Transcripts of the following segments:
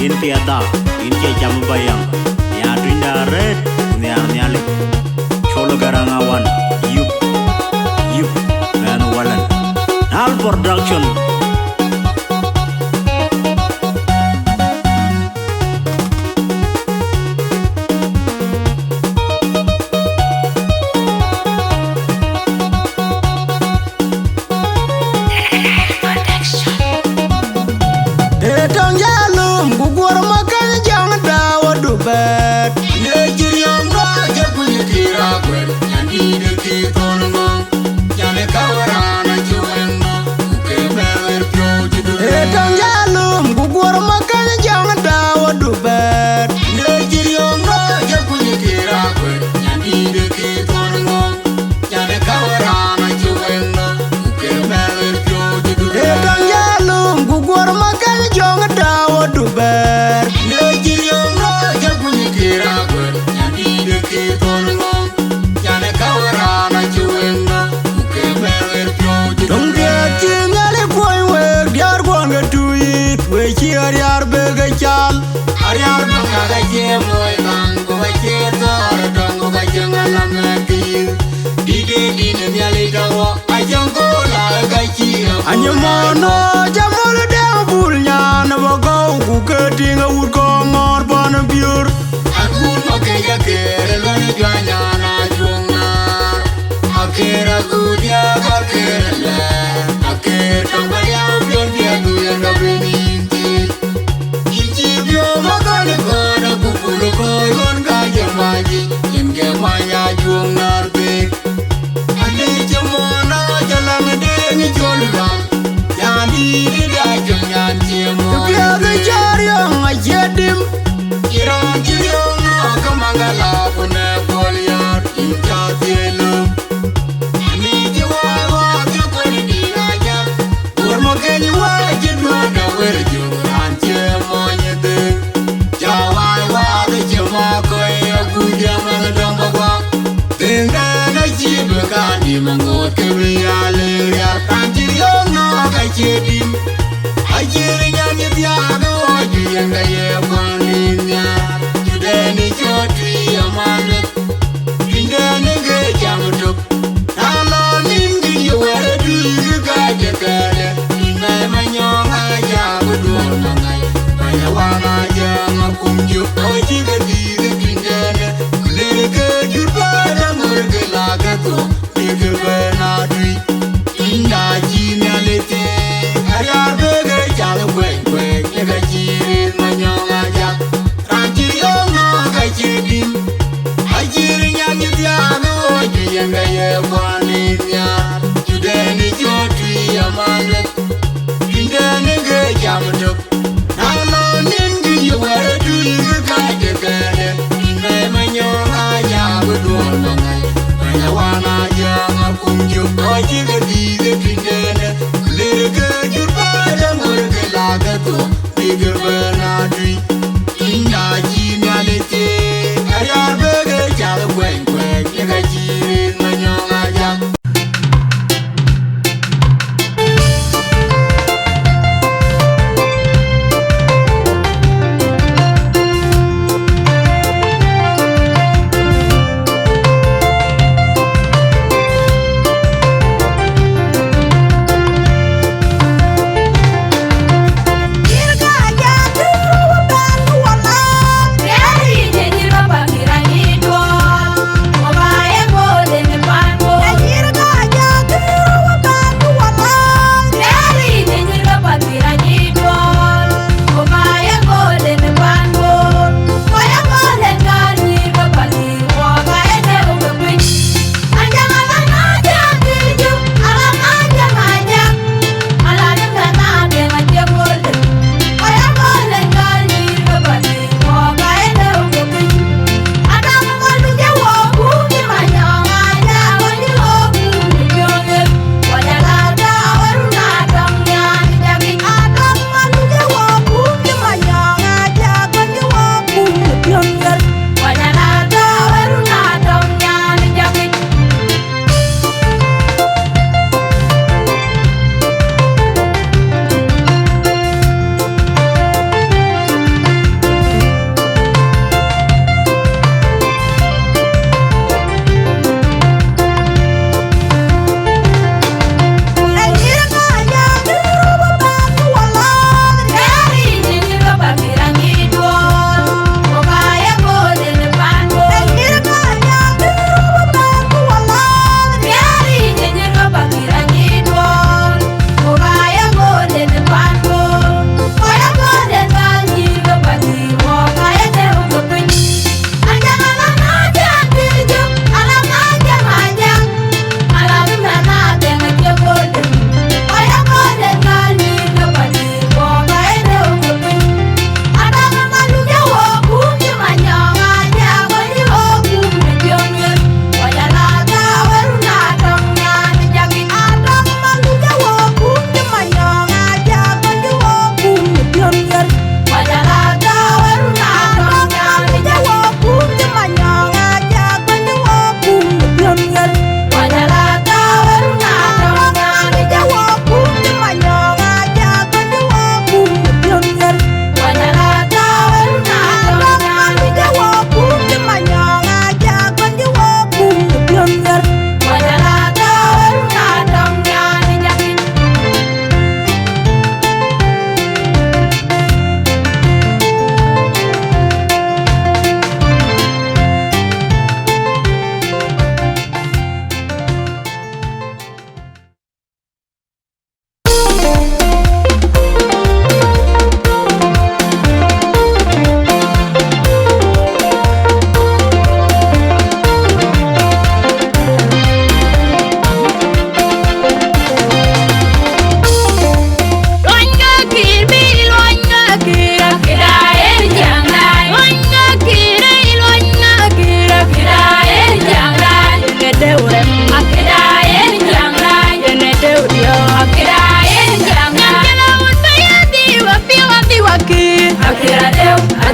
in piada in ke jam bayang ya trinda red nyali cholo garangawan yup man walan Nal production Anyamono jamol dem bulnya na bago ku ketinga urko ngor ban biur aku makaya kere lana janya na junga akera gudia akera akera tambaya biur dia duya na beninti inji bio magane kona kupulu koyon kaya maji inge maya junga be ane jamono jalan dengi jolga Biaga jariong ajedim Kirang akamangala pune poliar Injatielu Ani jiwa jukoni dinaja Urmokeni wajidwa na werju Anche monyete Jawai wade jema koe Akudia mangadamba kwa Tengana jibu kandi Mangot kebiyale Riar kanjiriong na kajedim Ajirinya nitiaga wajiyenga ye kwaninya Judeni chotri ya manet Indeni geja mtuk Nalo ningi yuwere duyu gaje kere Inay manyonga ya kudur mangai Kaya wana janga kumju Ojiga dire kindene Kuleke jurbada murge lagato Nige bena dui Inda jinya lete Kaya bege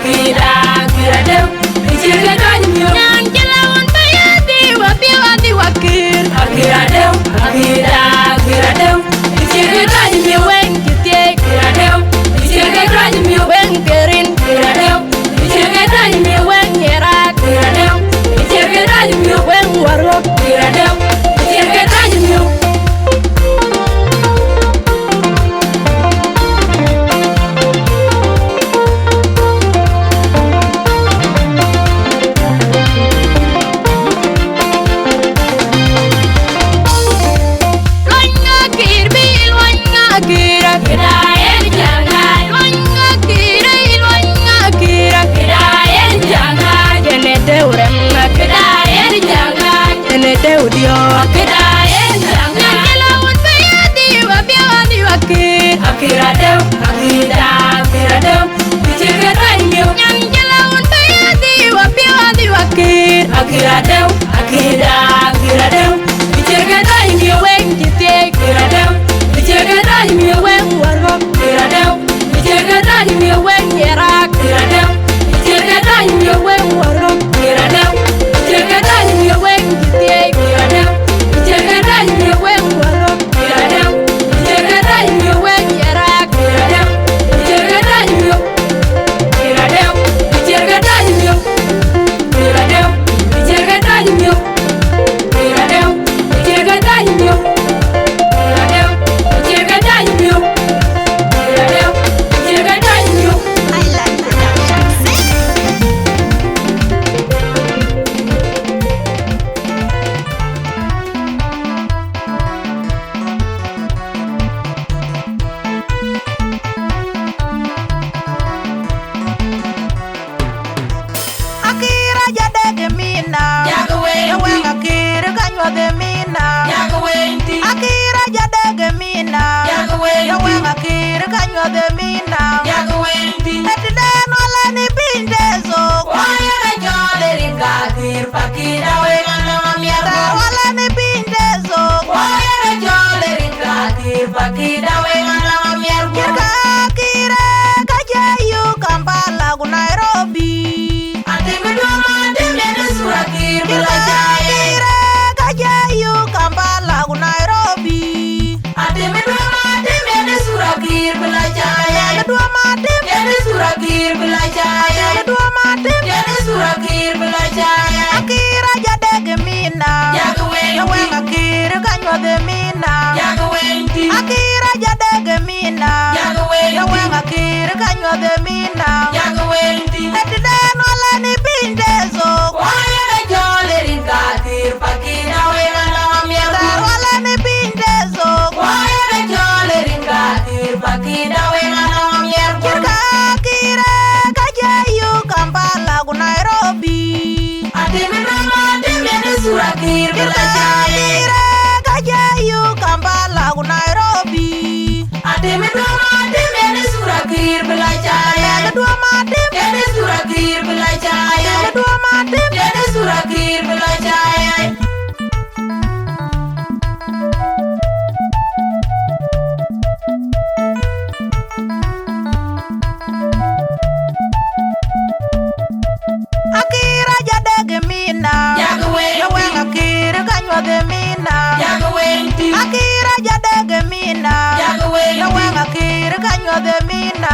akira akira dem ichirga danyum nan jalawan bayadi wabiwadi wakir akira dem akira dem ichirga danyum wen kitie akira dem ichirga danyum wen gerin akira dem ichirga danyum wen yera akira dem ichirga danyum wen waro akira dem ichirga danyum akira dem akira dem ichirga danyum nyan jalawan bayadi wabiwadi wakir akira dem akira dem ichirga danyum wen kitie akira dem ichirga danyum wen wargo akira dem ichirga danyum wen yera akira dem ichirga danyum wen wargo akira dem ichirga danyum wen kitie akira dem ichirga danyum wen wargo akira dem ichirga danyum wen yera akira dem ichirga danyum akira dem ichirga danyum akira dem ichirga danyum akira dem ichirga danyum akira dem ichirga danyum akira dem ichirga danyum Island Production. Akira jadege mina, yawen akira kanyode mina. Akira jadege mina, yawen akira kanyode mina. Etiden wala ni bindezo, tar wala ni bindezo. Kirka akira kajayu Kampala ku Nairobi. Kirka akira kajayu Kampala ku Nairobi. Kedua madim, kedua madim. Akira jadege mina, yawen akira kanyode mina. Akira jadege mina, yawen akira kanyode mina. Etiden wala ni bindezo, tar wala ni bindezo. Kirka akira kajayu Kampala ku Nairobi. Kirka akira kajayu Kampala ku Nairobi. Kedua madim, kedua madim. Akira jadege mina, yawen akira kanyode mina. Akira jadege mina, yawen akira kanyode mina.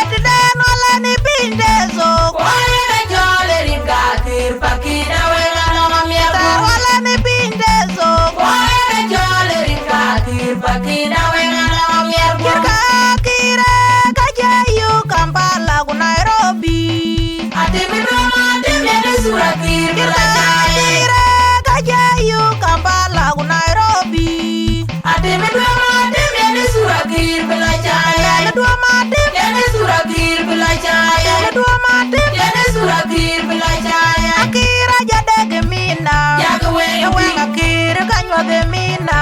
Etiden wala ni bindezo, tar wala ni bindezo. Kirka akira kajayu Kampala ku Nairobi. Kirka akira kajayu Kampala ku Nairobi. Kedua madim, kedua madim. Akira jadege mina, yawen akira kanyode mina.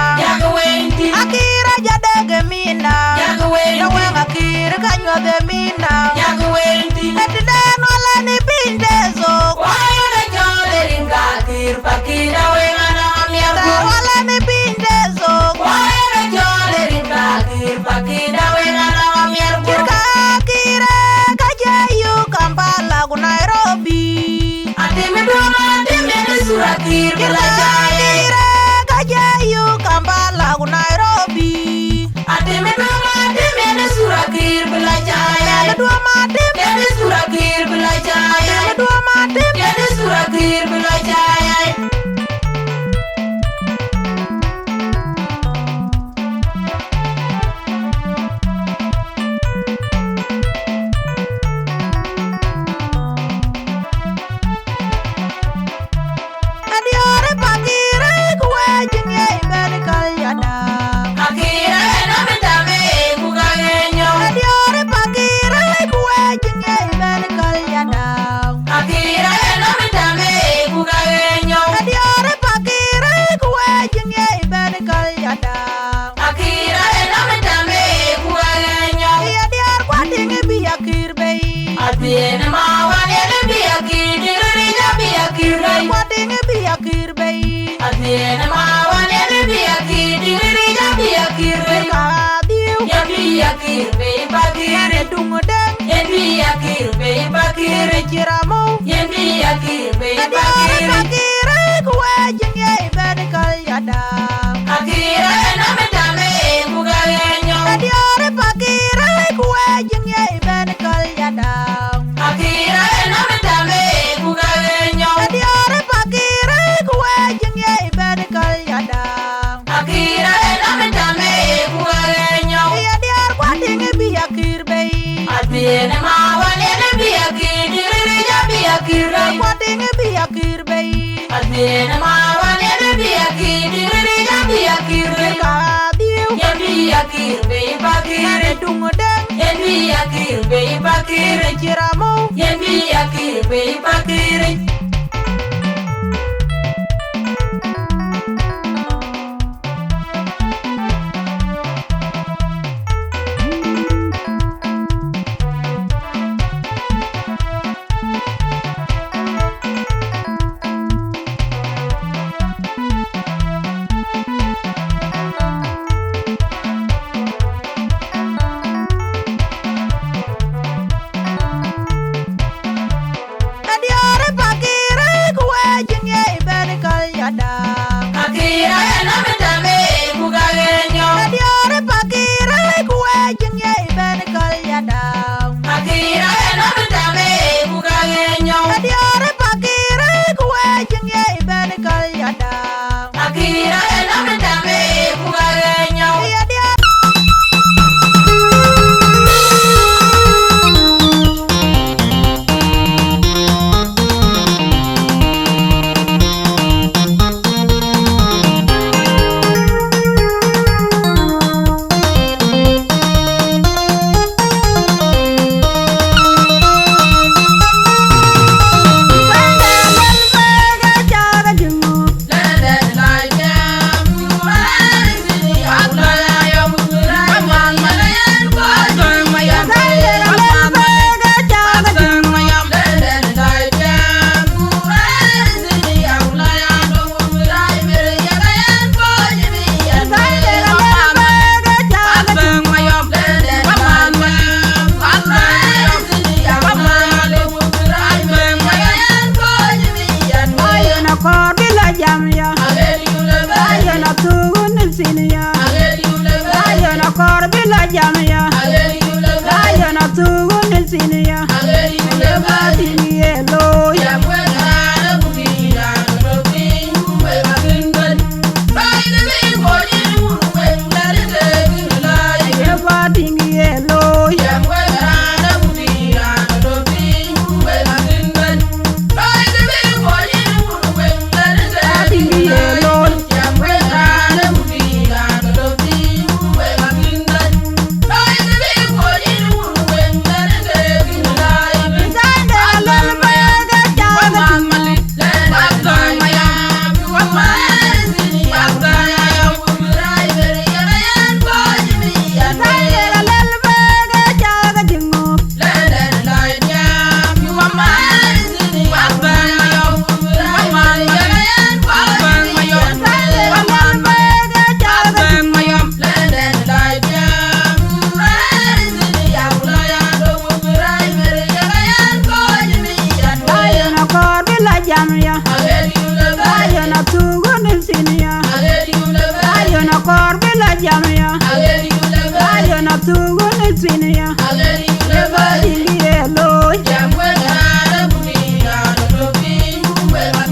Akira jadege mina, yawen akira kanyode mina. Etiden wala ni bindezo, tar wala ni bindezo. Kirka akira kajayu kir bila jayai. Adiore pakire kuwe jinge ibeni kalyada. Akira eno mitame kugagenyo. Adiore pakire kuwe jinge ibeni kalyada. Akira eno mitame kugagenyo. Adiore pakire kuwe jinge ibeni kalyada. Akira eno mitame kugagenyo. Adior kwatinge biya kirbei. Atiene mawane ne biya kidiri ja biya kirai. Kwatinge biya kirbei. Atiene mawane ne biya kidiri ja biya kirai. Kadiu Ya biya kirbe bakire. dungudeng Ya biya kirbe bakire. kiramo. Ya biya kirbe Adiore bakire. pakire kuwe jinge ibeni kalyada. Akira eno mitame kugagenyo. Adiore pakire kuwe jinge ibeni kalyada. Akira eno mitame kugagenyo. Adiore pakire kuwe jinge ibeni kalyada. Akira eno mitame kugagenyo. Adior kwatinge biya kirbei. Atiene mawane ne biya kidiri ja biya kirai. Kwatinge biya kirbei. Atiene mawane ne biya kidiri ja biya kirai. Kadiu Ya biya kirbe bakire. dungudeng Ya biya kirbe bakire. kiramo. Ya biya kirbe bakire. Adiore pakire kuwe jinge ibeni kalyada. Akira eno mitame kugagenyo. Adiore pakire kuwe jinge ibeni kalyada. Akira eno mitame kugagenyo. Adiore pakire kuwe jinge ibeni kalyada. Akira eno mitame kugagenyo. Adiore Well,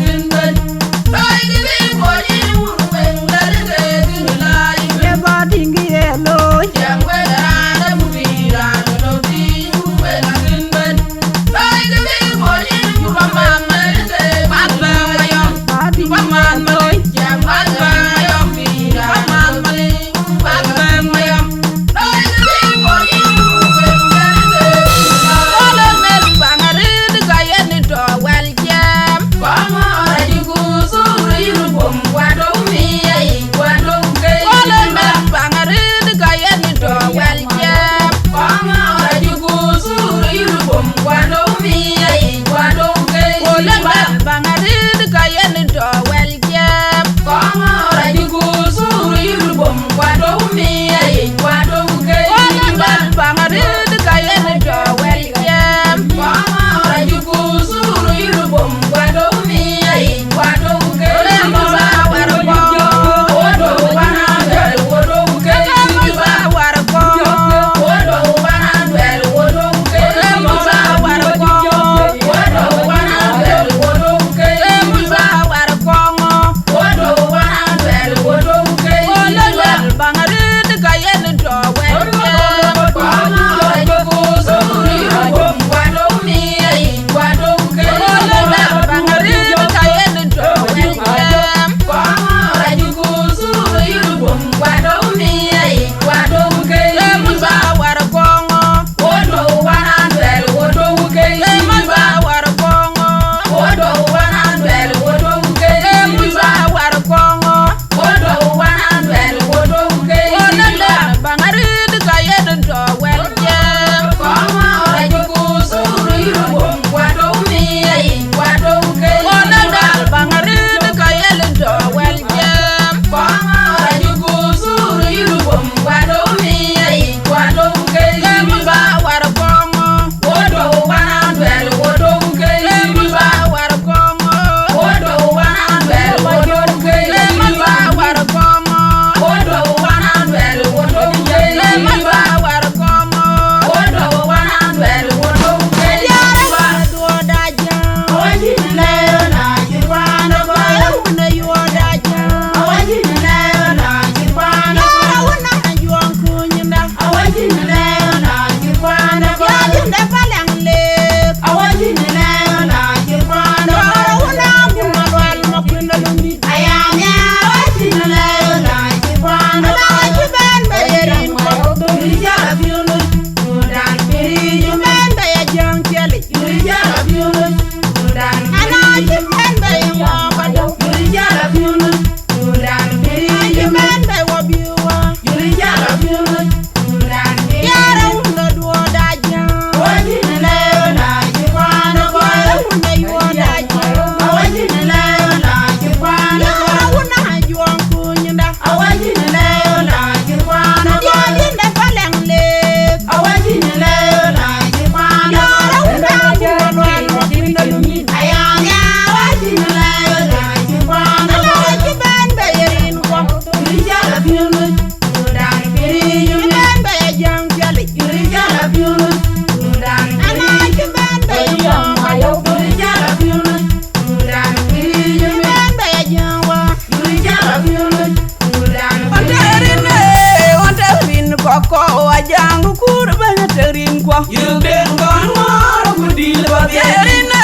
Yugden gon moro kudil babye. Yerine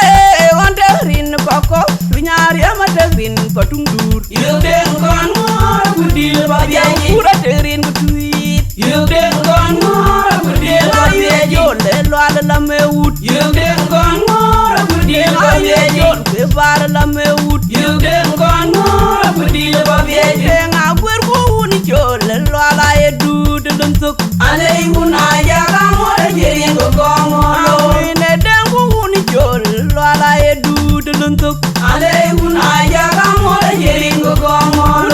wante rin koko Lunyari amate rin patundur Yugden gon moro kudil babye. Pura terin kutuit Yugden gon moro kudil babye. Jole loala la meut Yugden gon moro kudil babye. Jole bebar la meut Yugden gon moro kudil babye. Nga gwerku uni jole loala edu de luntuk Alei una yaga moro jerin go gomolo. Ine dengu uni jole loala edu de luntuk Alei una yaga moro jerin go gomolo.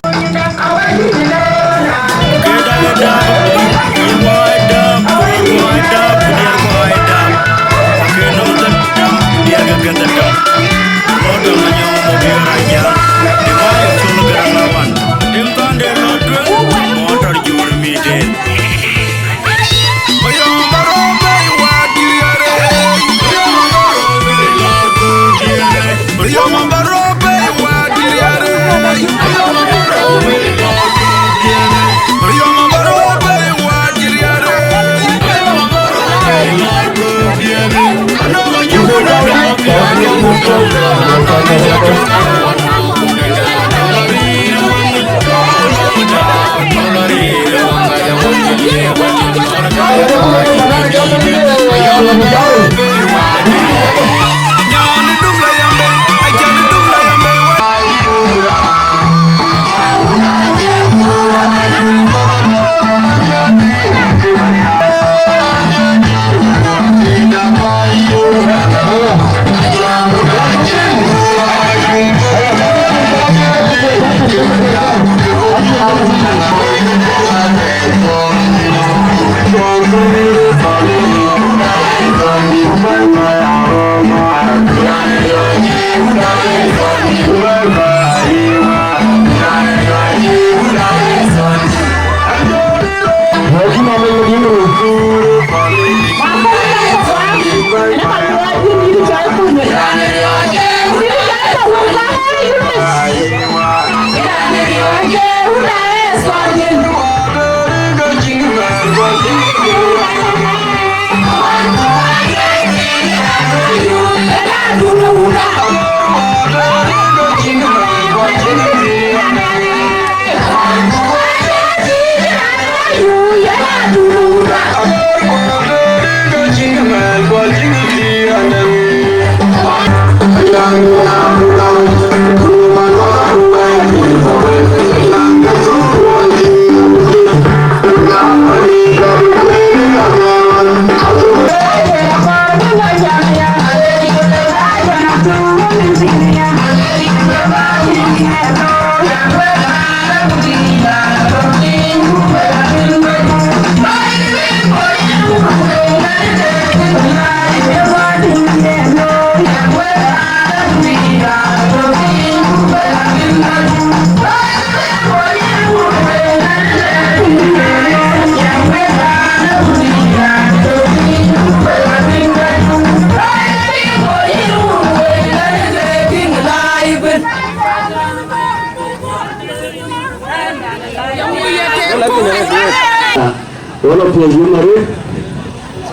All of you married.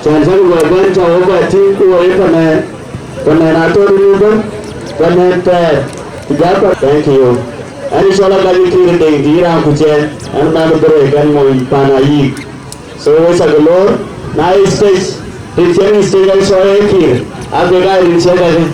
Chansan Vagan Chava Chinku Pane Nato River Pane Japa. Thank you. And it's all about you the Dira Kuchen and Manabure and Moipana. So it's a galore. Nice stage. The Chinese stage I saw here. I've got guy in stage.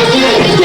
Thank you.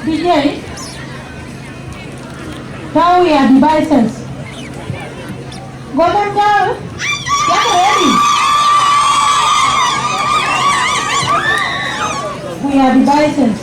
DJ, now we are devices. Golden girl, get ready. We are devices.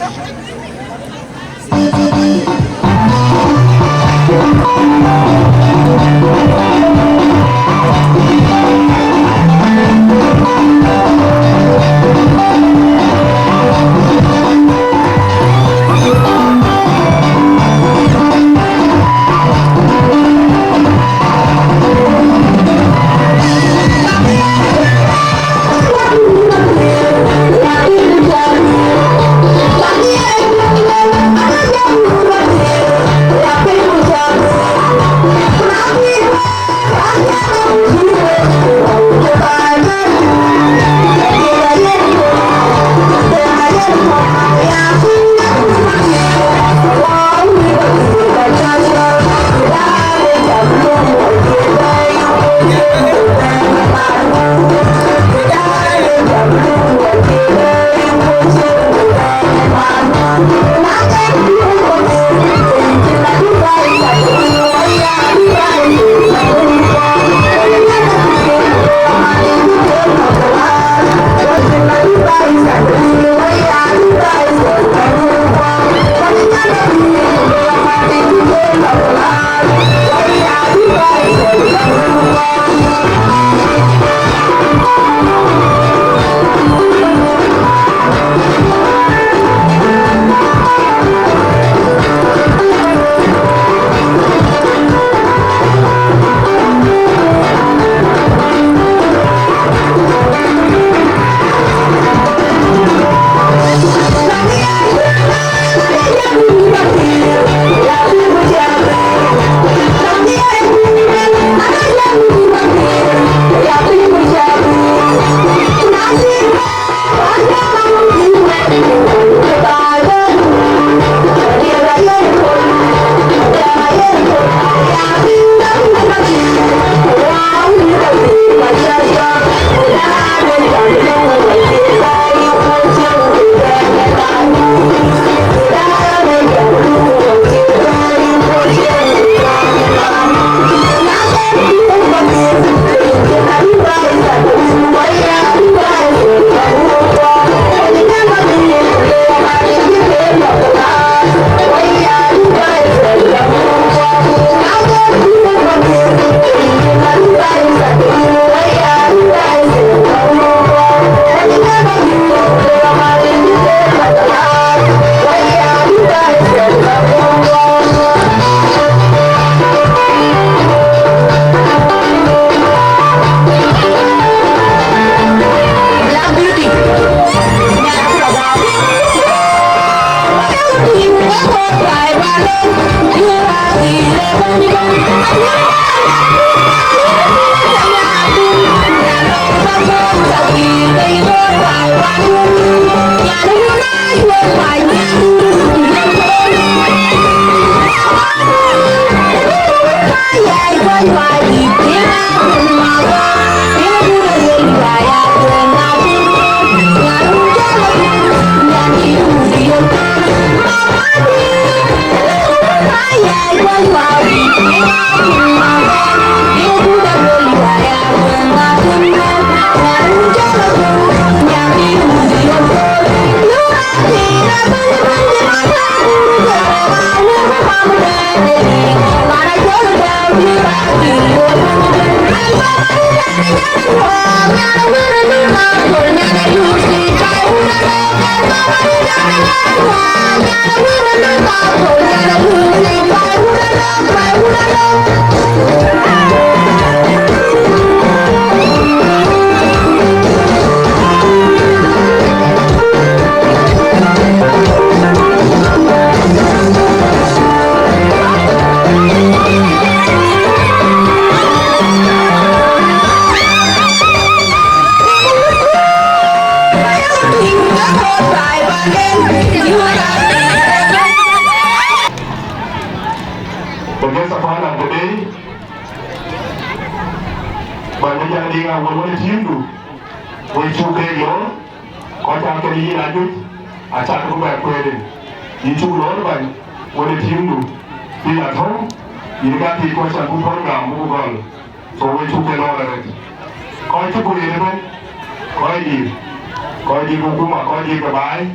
Coi đi cùng mà coi đi cả bãi,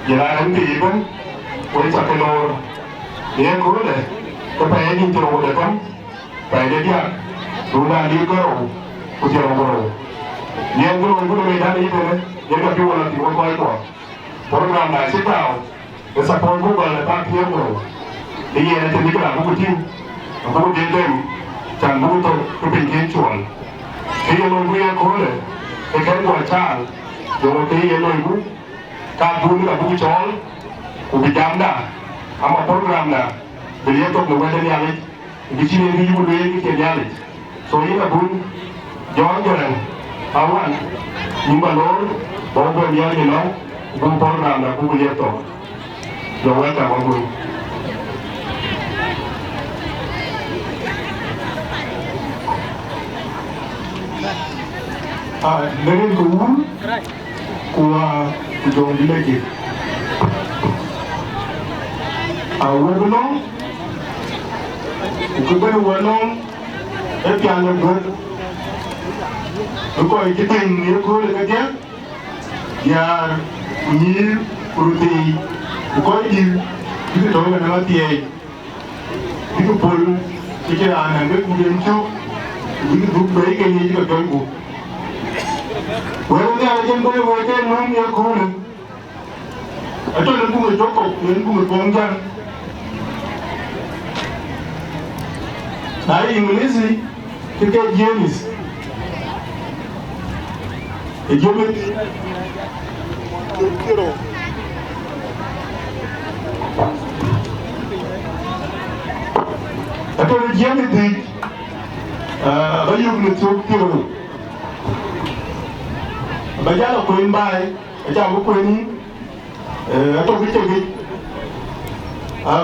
giờ lại đánh tỷ vẫn với chặt cái lô dia kule kepada ini terus datang pada dia rumah dia kau ujar orang dia guru medan itu dia tapi orang itu kau itu program dah setahun support Google lepas dia guru dia nanti mikir aku tim aku jendem jangan buku tu kepingin cuan dia orang dia kule ikan buat cal yang dia orang kabun aku col ubi jamda ama program dah beliau tu mengadakan yang ini di sini ini juga ini kerja ini so ini pun jangan awan nimbalor bawa dia ni lah pun program dah pun beliau tu jangan tak pun dengan kuat jangan dilagi awal belum, kemudian walong, yang ber, aku ikut ni aku lekatnya, ya ni urut aku itu tahu kan nama dia, itu pol, itu anak aku kemudian tu, itu buku baik ni juga tahu. Walau ni aja boleh wajar mana ni aku ni, atau lembu ngejokok, lembu ngepongjan. Nah, Inggris kita jenis, jenis kiro. Atau jenis di, bayar untuk kiro. Bayar apa yang baik, macam apa ni, atau kita ni,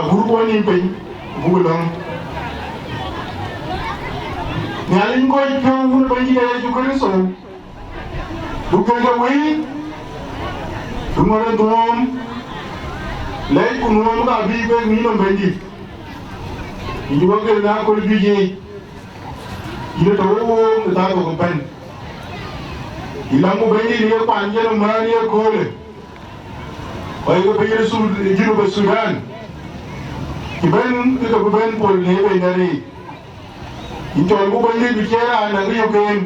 guru ni pun bukan. Nyalin ko ito muna ba hindi kaya yung kariso? Dugay gawin? Dumaran duwam? Lahat kung duwam ka, bigay minang ba hindi? Hindi ba kayo na ako bigay? Hindi tawag natato ko pen. Ilang mo ba hindi niya panja ng mga niya kole? Ay ka pa yun ba Sudan? Iban, ito ba ben pol niya ba nari? Itu aku balik bicara negeri Ukraine.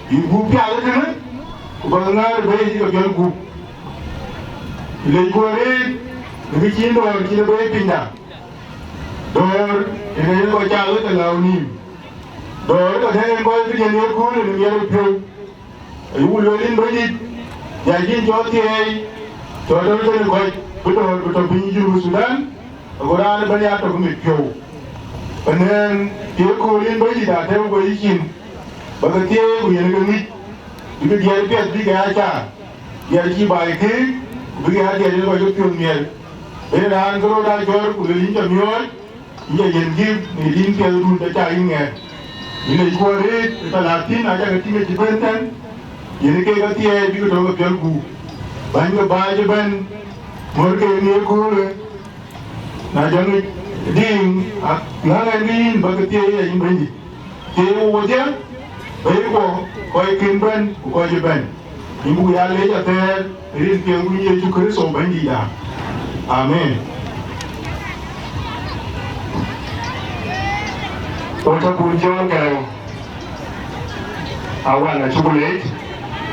Ibu piala tu kan? Bangar bayi juga jalan Ilai kuari negeri Cina Cina bayi pindah. Dor ini kau cakap tengah ni. Dor kau dah yang kau itu jadi aku ni negeri Ukraine. Ibu lelin bayi. Jadi jauh tiai. Jauh tu jadi kau betul pinjau Sudan. Aku dah ada banyak tu kau Panen dia kolin bayi dah tahu bayi kin, bagai dia punya negeri, itu dia lihat di gaya, dia di bayi ke, dia dia jadi bayi tu mial. Benar kalau dah jor kolin jamian, ia yengi ni tinggal tu dah cari ingat. Ini ikuari, kita Latin aja kerja macam bentan, ini kerja dia juga tahu berjalan. Banyak bayi ben, mereka ni kolin, nak jangan ding nana nin bagai dia yang bendi dia wajah baik kau kimben kau jeben ibu ya leja ter rin yang punya juga so bendi ya amen Otak punjau kan awan na chocolate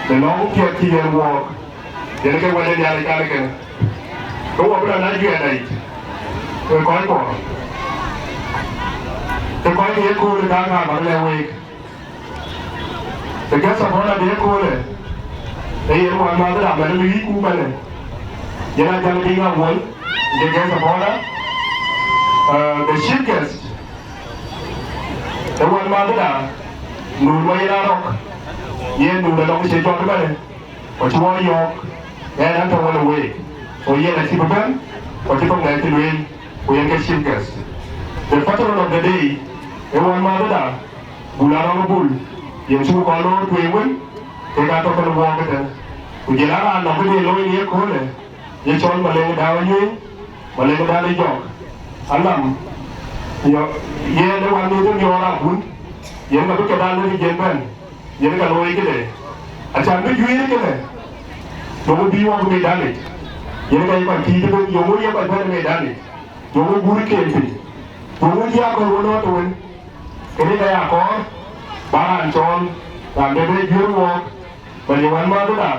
the long kia kia walk jadi kan wadah dia lekar kan kau apa nak jual lagi tôi có nghĩa cô là đang làm bằng leo week thì cái sản phẩm là biết cô này thì em hoàn toàn đã làm là nó lý cũ bên này vậy là chẳng đi ngang muốn thì cái sản phẩm đó the cheapest thì hoàn toàn đã làm nụ mây ra đâu yên nụ là nó sẽ cho cái bên này và chú ơi vô nghe đang trong là week rồi yên là chỉ một bên và chỉ không này thì luyện we yang kesingkas. The pattern of the day, everyone mother, bulan bul, yang suku kalau tuewen, kita tu kalau buat kita, ujian nak beli loy ni aku le, yang cakap maleng dah ni, maleng dah ni jok, alam, ya, ye le wan ni tu ni orang pun, yang nak kita ni jenban, yang kalau loy kita, acan tu jual kita, nombor biwa tu medan ni, yang kalau ikan kita tu, yang mula ikan pada medan ni. Jogo buri kempi. Jogo dia ko wono to wen. Kini kaya ko baran chon dan bebe juru wo. Bali wan ma do da.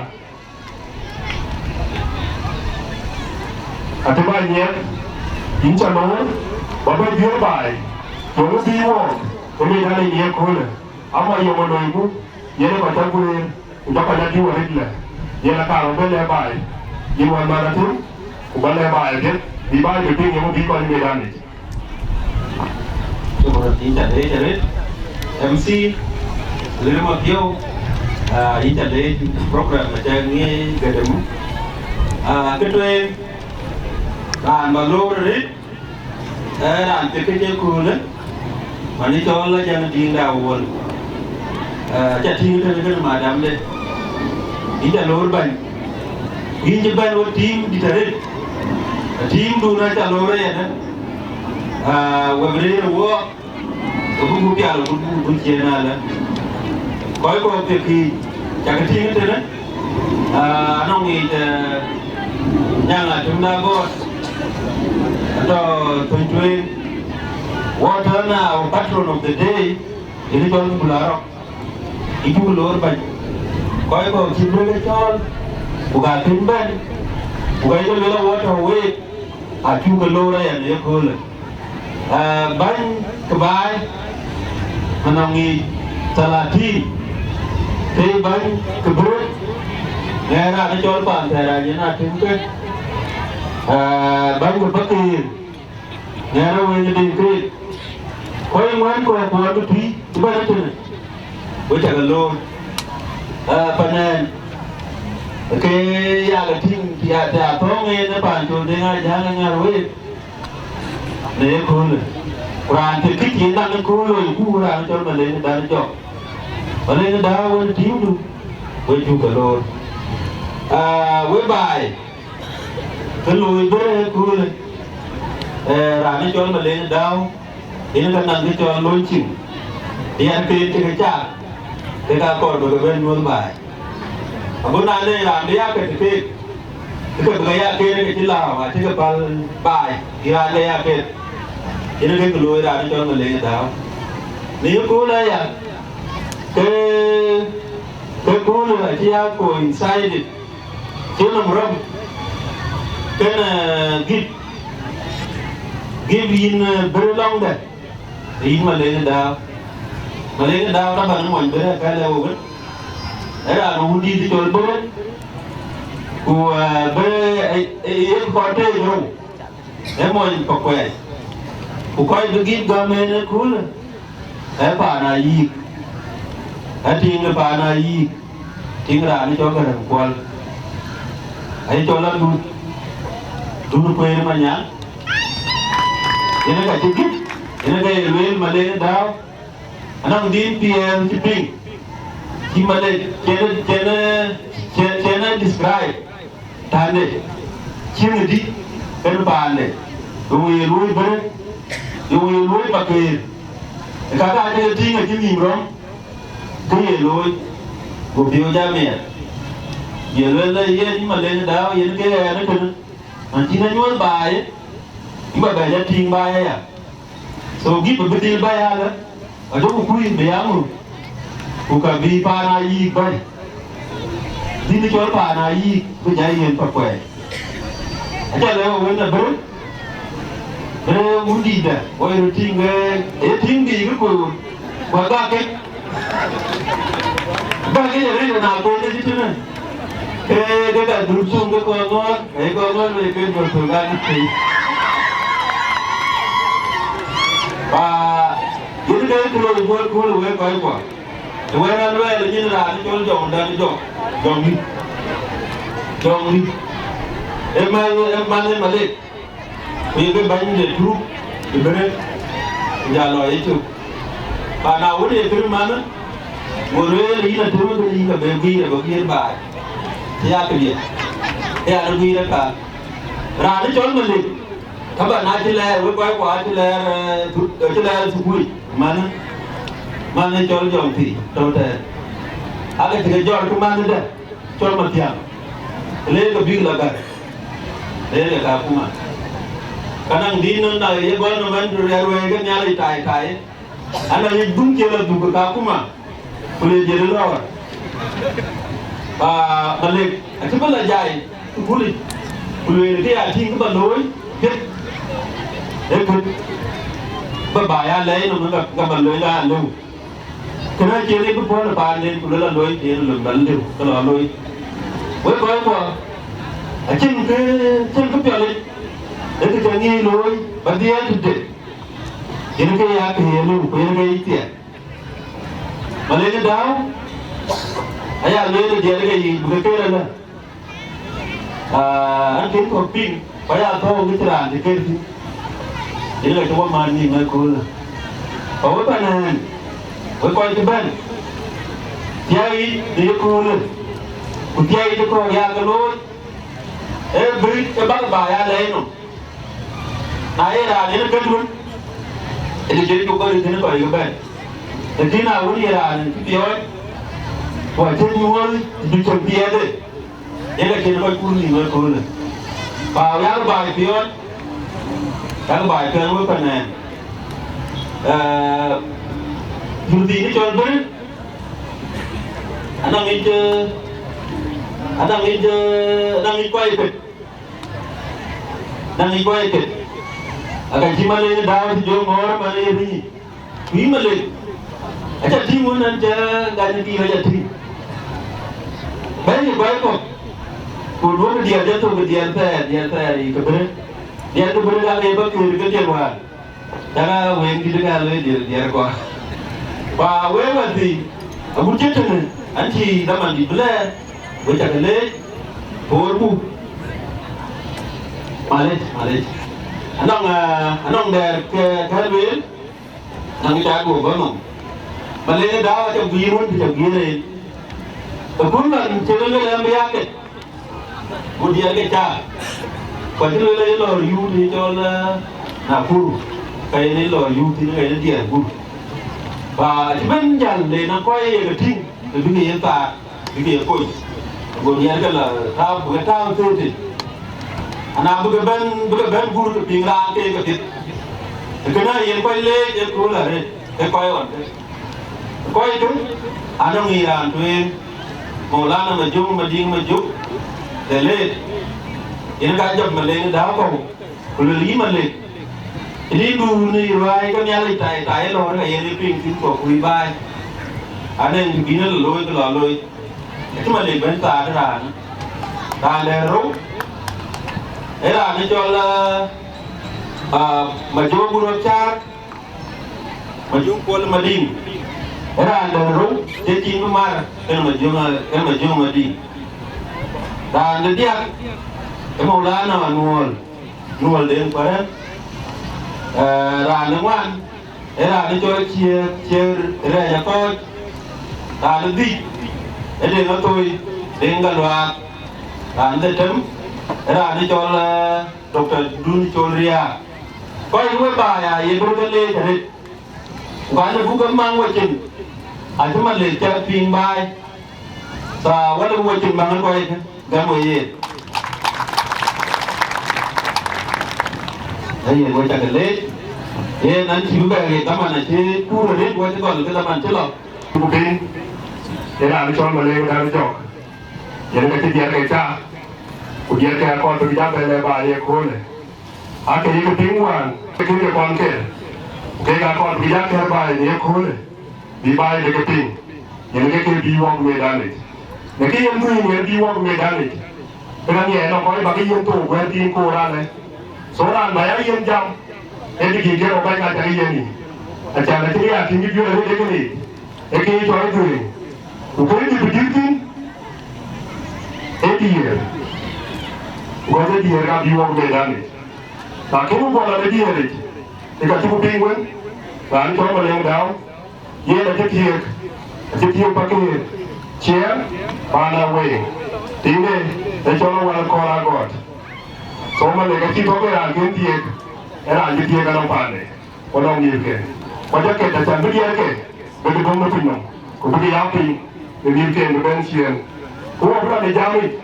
Atiba nyet in cha no baba juru bai. Jogo bi wo. Kini da ni nyet ko le. Ama yo mo no ibu. Yene ko ta buri. Ndaka na diwa ridla. Yene ka ro bele bai. Yiwan ma da tu. Kubale bai ke. Di bai ke ting yo bi ko ni da ni. In Chile, MC Lima Pio, in Chile program macam ni ketemu. Kedua, dan baru ni, dan pekerja kulit, mana cakap jangan tinggal awal. Jadi tinggal dengan madam deh. Ini jalur ban, ini jeban वो team di tarik, team dua jalur ya. Wabere wo buku piala buku chena la koi ko te ki jakati ngete na anong i nyanga tumna go to tuntui water na our patron of the day ini ton bularo itu lor ban koi ko chibrele chol buka timban buka itu lor water way atu ko lora ya ne ko le ban kebai menangi salati ke ban kebrut ngera nó cho bạn thầy là như nào chúng tôi ban của bắc kỳ ngera về đi cái quay ngoan của tôi thủy chúng ta nói với chả gần luôn phần này cái nhà cái thing nhà nhà phong nghe nó bàn cho đến ngay giá ngay rồi để khôn rồi, còn thì cái chuyện đang nó khôn rồi, cú ra nó cho mà lên nó cho, mà lên nó đá với thiếu luôn, với chú cả lô, với bài, cái lùi với khôn rồi, ra nó cho mà lên nó đau, thì nó cần làm cái cho lôi chịu, thì ăn tiền cái chả, cái ta còn được cái bên luôn bài, bữa nay đây làm đấy cái cái cái là mà cái bài thì ra đây cái ini kan keluar dari orang Malaysia tahu. Ni aku lah ya. Ke aku lah dia coincide. Cuma meram. Kan give in berlong dah. In Malaysia tahu. Malaysia tahu tak banyak orang berada kalau orang. Ada orang di di jual berada. Ku ber kota jauh. Emoy pakai. Ukoi begit gamen kul, pana yik, ting pana yik, ting rani cho cái thằng qual, ấy cho lắm đun quê mà nhá, ini cái tiket, ini cái rail Malay đào, anh đi PM shipping, khi Malay chena describe, thane, chim đi, cái bàn này, rồi bớt yung lối bạc kề, cả cái này thì người chim rồi, cái lối, bộ biểu ra mẹ, giờ lên đây nhưng mà lên đào giờ cái này nó cần, anh chỉ nói nhớ bài, nhưng mà bài ra tiếng bài à, so ghi một cái bài à đó, ở chỗ một quy bài ám rồi, một cái vi pa na y bài, đi nó cho pa na y, cái giải hiện bạc quẻ, anh ta lấy một cái là bớt. Undi dah, orang tinggi ke kau, bagai ke, bagai yang nak kau ni situ ni, dekat dusun ke kau mereka berpegang itu. Ini dia keluar buat kau. Orang luar ni lah, ni jong dan jong ni. Emang Malik. Vì cái bánh để thuốc thì bên đây nhà loại ấy chụp bà nào cũng để cái mà nó một đứa lý là thuốc cái gì cả về ghi là có ghi bài thì ra cái gì thì nó ghi ra cả ra nó chọn mình đi các bạn nói chơi lẹ với quái quá chơi lẹ thuốc bụi mà nó chọn dòng thì đâu thế cái thì chọn cái mà nó đây chọn mặt thiam lấy cái biếng là cái lấy cái cà phê mà kanang di non na ye government railway kan nyala tai ana ye dum kela du ka kuma kule jere lawa balik ati bala jai kuli kule ke ati ko baloi get e ko ba ya le no ga baloi la lu kana jere ko pon ba ne kule la loi e lu bal lu ko la loi we ko ati ke chen ko pele e ke ngi loi ba dia de ini ke ya ke lu ko ini ke itia malene daw aya le dia ke yi bu ke ra na an kin ko pin ba ya to ngi tra de ke ti ini le to ma ni ma ko la o ba na o ko ke ban dia yi de ko le ku dia yi ko ya ke lo e bri ke ba ya le no ai ra ne ke dun ini jadi kau beri sini kau ikan, jadi nak uli lah ni pion, wajib jual jual dia deh, ini kini kau kuni kau kuni, kau yang bayar pion, yang bayar pion kau kena, jual ini jual beri, anak itu ikut. Akan cuma le daw si jom orang mana ni male aja timun aja gani di aja tri banyak ko kudu dia aja tu dia ni keber dia tu berada le ba ke dia wa daga wen di daga le dia ko pa we wati abu cetene anti daman di bela we ta le porbu male anong der ke kalwel nang ta go ba mong bale da ta birun ta gire to kunnan chelele am yake mudia ke cha pajule lo yu ni jola na puru kai ni lo yu ti ni kai dia puru ba ben jan le na koi ke ting ke bi ye ta bi ye koi go dia ke la ta bu ta tu ti ana bukan ben guru pingran ke ketit kena yang kau le yang kau lah re kau itu ana ngiran tuin maulana majum dele ini kajab maleng dah kau kulu lima le ini dulu ni rai kan nyali tai lo kan yang ping tin kau kui bai ana yang gini loi ke loi itu maleng ben ta ada ro era ni jola majum guru char majum pol mading era ro jadi numar kan majum mading dan dia maulana nuol den paran ra nangwan era ni jola chia ra ya ko ta di ede no toi dengalwa dan dem era ni chol Dr. Dun Cholria koi we ba ya ye burgale thare ba na bu mang wachin a thuma le cha ping bai sa wala wachin mang koi ga mo ye ai wo cha le ye nan chi ba ge ta ma na che pu re wo cha gol ke ta man che lo ku pin era ni chol ma le da ni jok ye na ke dia ke cha dia ke kon tu ja bele ba ye kole a ke ye pingwan ke ke kon ke ga kon tu ja ke ba ye kole bi ba ye ke ping ye ke bi wa me da ni ne ke ye mu ye bi wa me da ni ke ni no ko ba ke ye to we tin ko ra le so ra ma ya ye jam e di ke ro ba ga ta ye ni a cha na ke ya tin bi yo le ke ni e ke to ai tu ko ni bi tin e di ye wajah dia kan biwak medan ni, tak kau buat ada dia ni, jika cukup penguin, dan kau malang dah, ye ada kecil pakai chair, mana way, tinggal, ecolo wala kola god, so malang kecil pakai angin dia, era angin dia kan apa ni, orang ni ke, wajah kita jangan dia ke, begitu dong berpinang, kau pergi api, dia ke berbensian, kau apa ni jamin.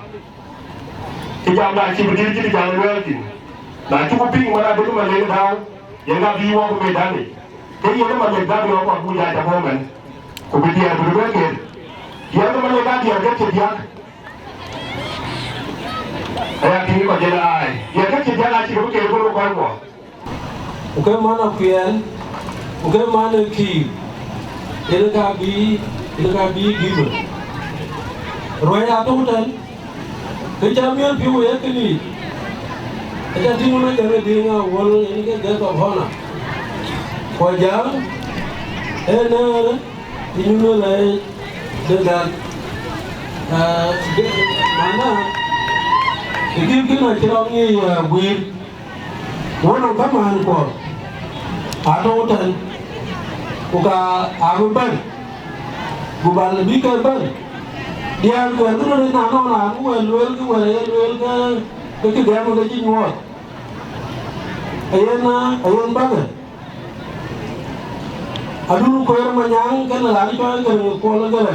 Kita ambil si berdiri jadi jangan berarti. na chuku ping mana betu male daw yenga biwa ko be dani ke yene male da biwa ko buja ta ko men ko be dia bu be ke yene male da dia ke dia aya kini ko jela ai ya ke dia la chi ko ke ko ko Oke mana kian, oke mana ki, ini kabi gitu. Roya atau hutan, kejamian piu ya kini. Aja di mana jadi dia wal ini ke gaya apa? Wajah, enak, ini mulai dengan mana? Ini kita cerongnya buat. Wono kaman ko ato tan uka aguban gubal bi ka ban dia ko no na no na ko wel ka ke ga mo ga ji mo ayen ba ga adu ko yer ma nyang kan la ni ko la ga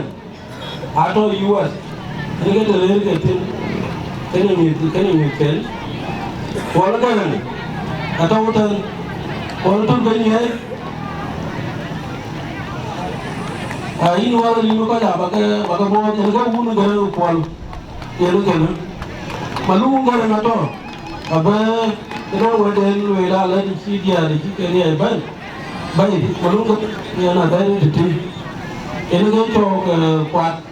ato yuas ni ga de le ga tin kan ni tel wala ga atau hutan walaupun banyak ini wala lino kaya baka bawa jaga bunu gara pol yelo kena malu gara nato aba kena waden wela la di dia di kene ban bai malu ko yana da ni ti ini kan to kwat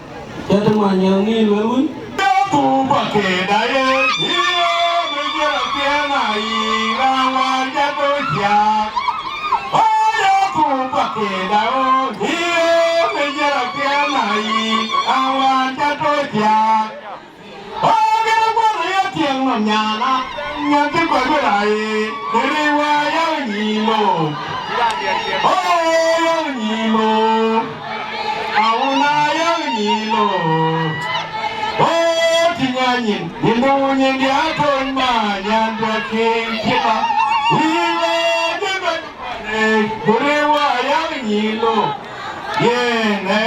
ya teman yang ni lelun tu pakai daya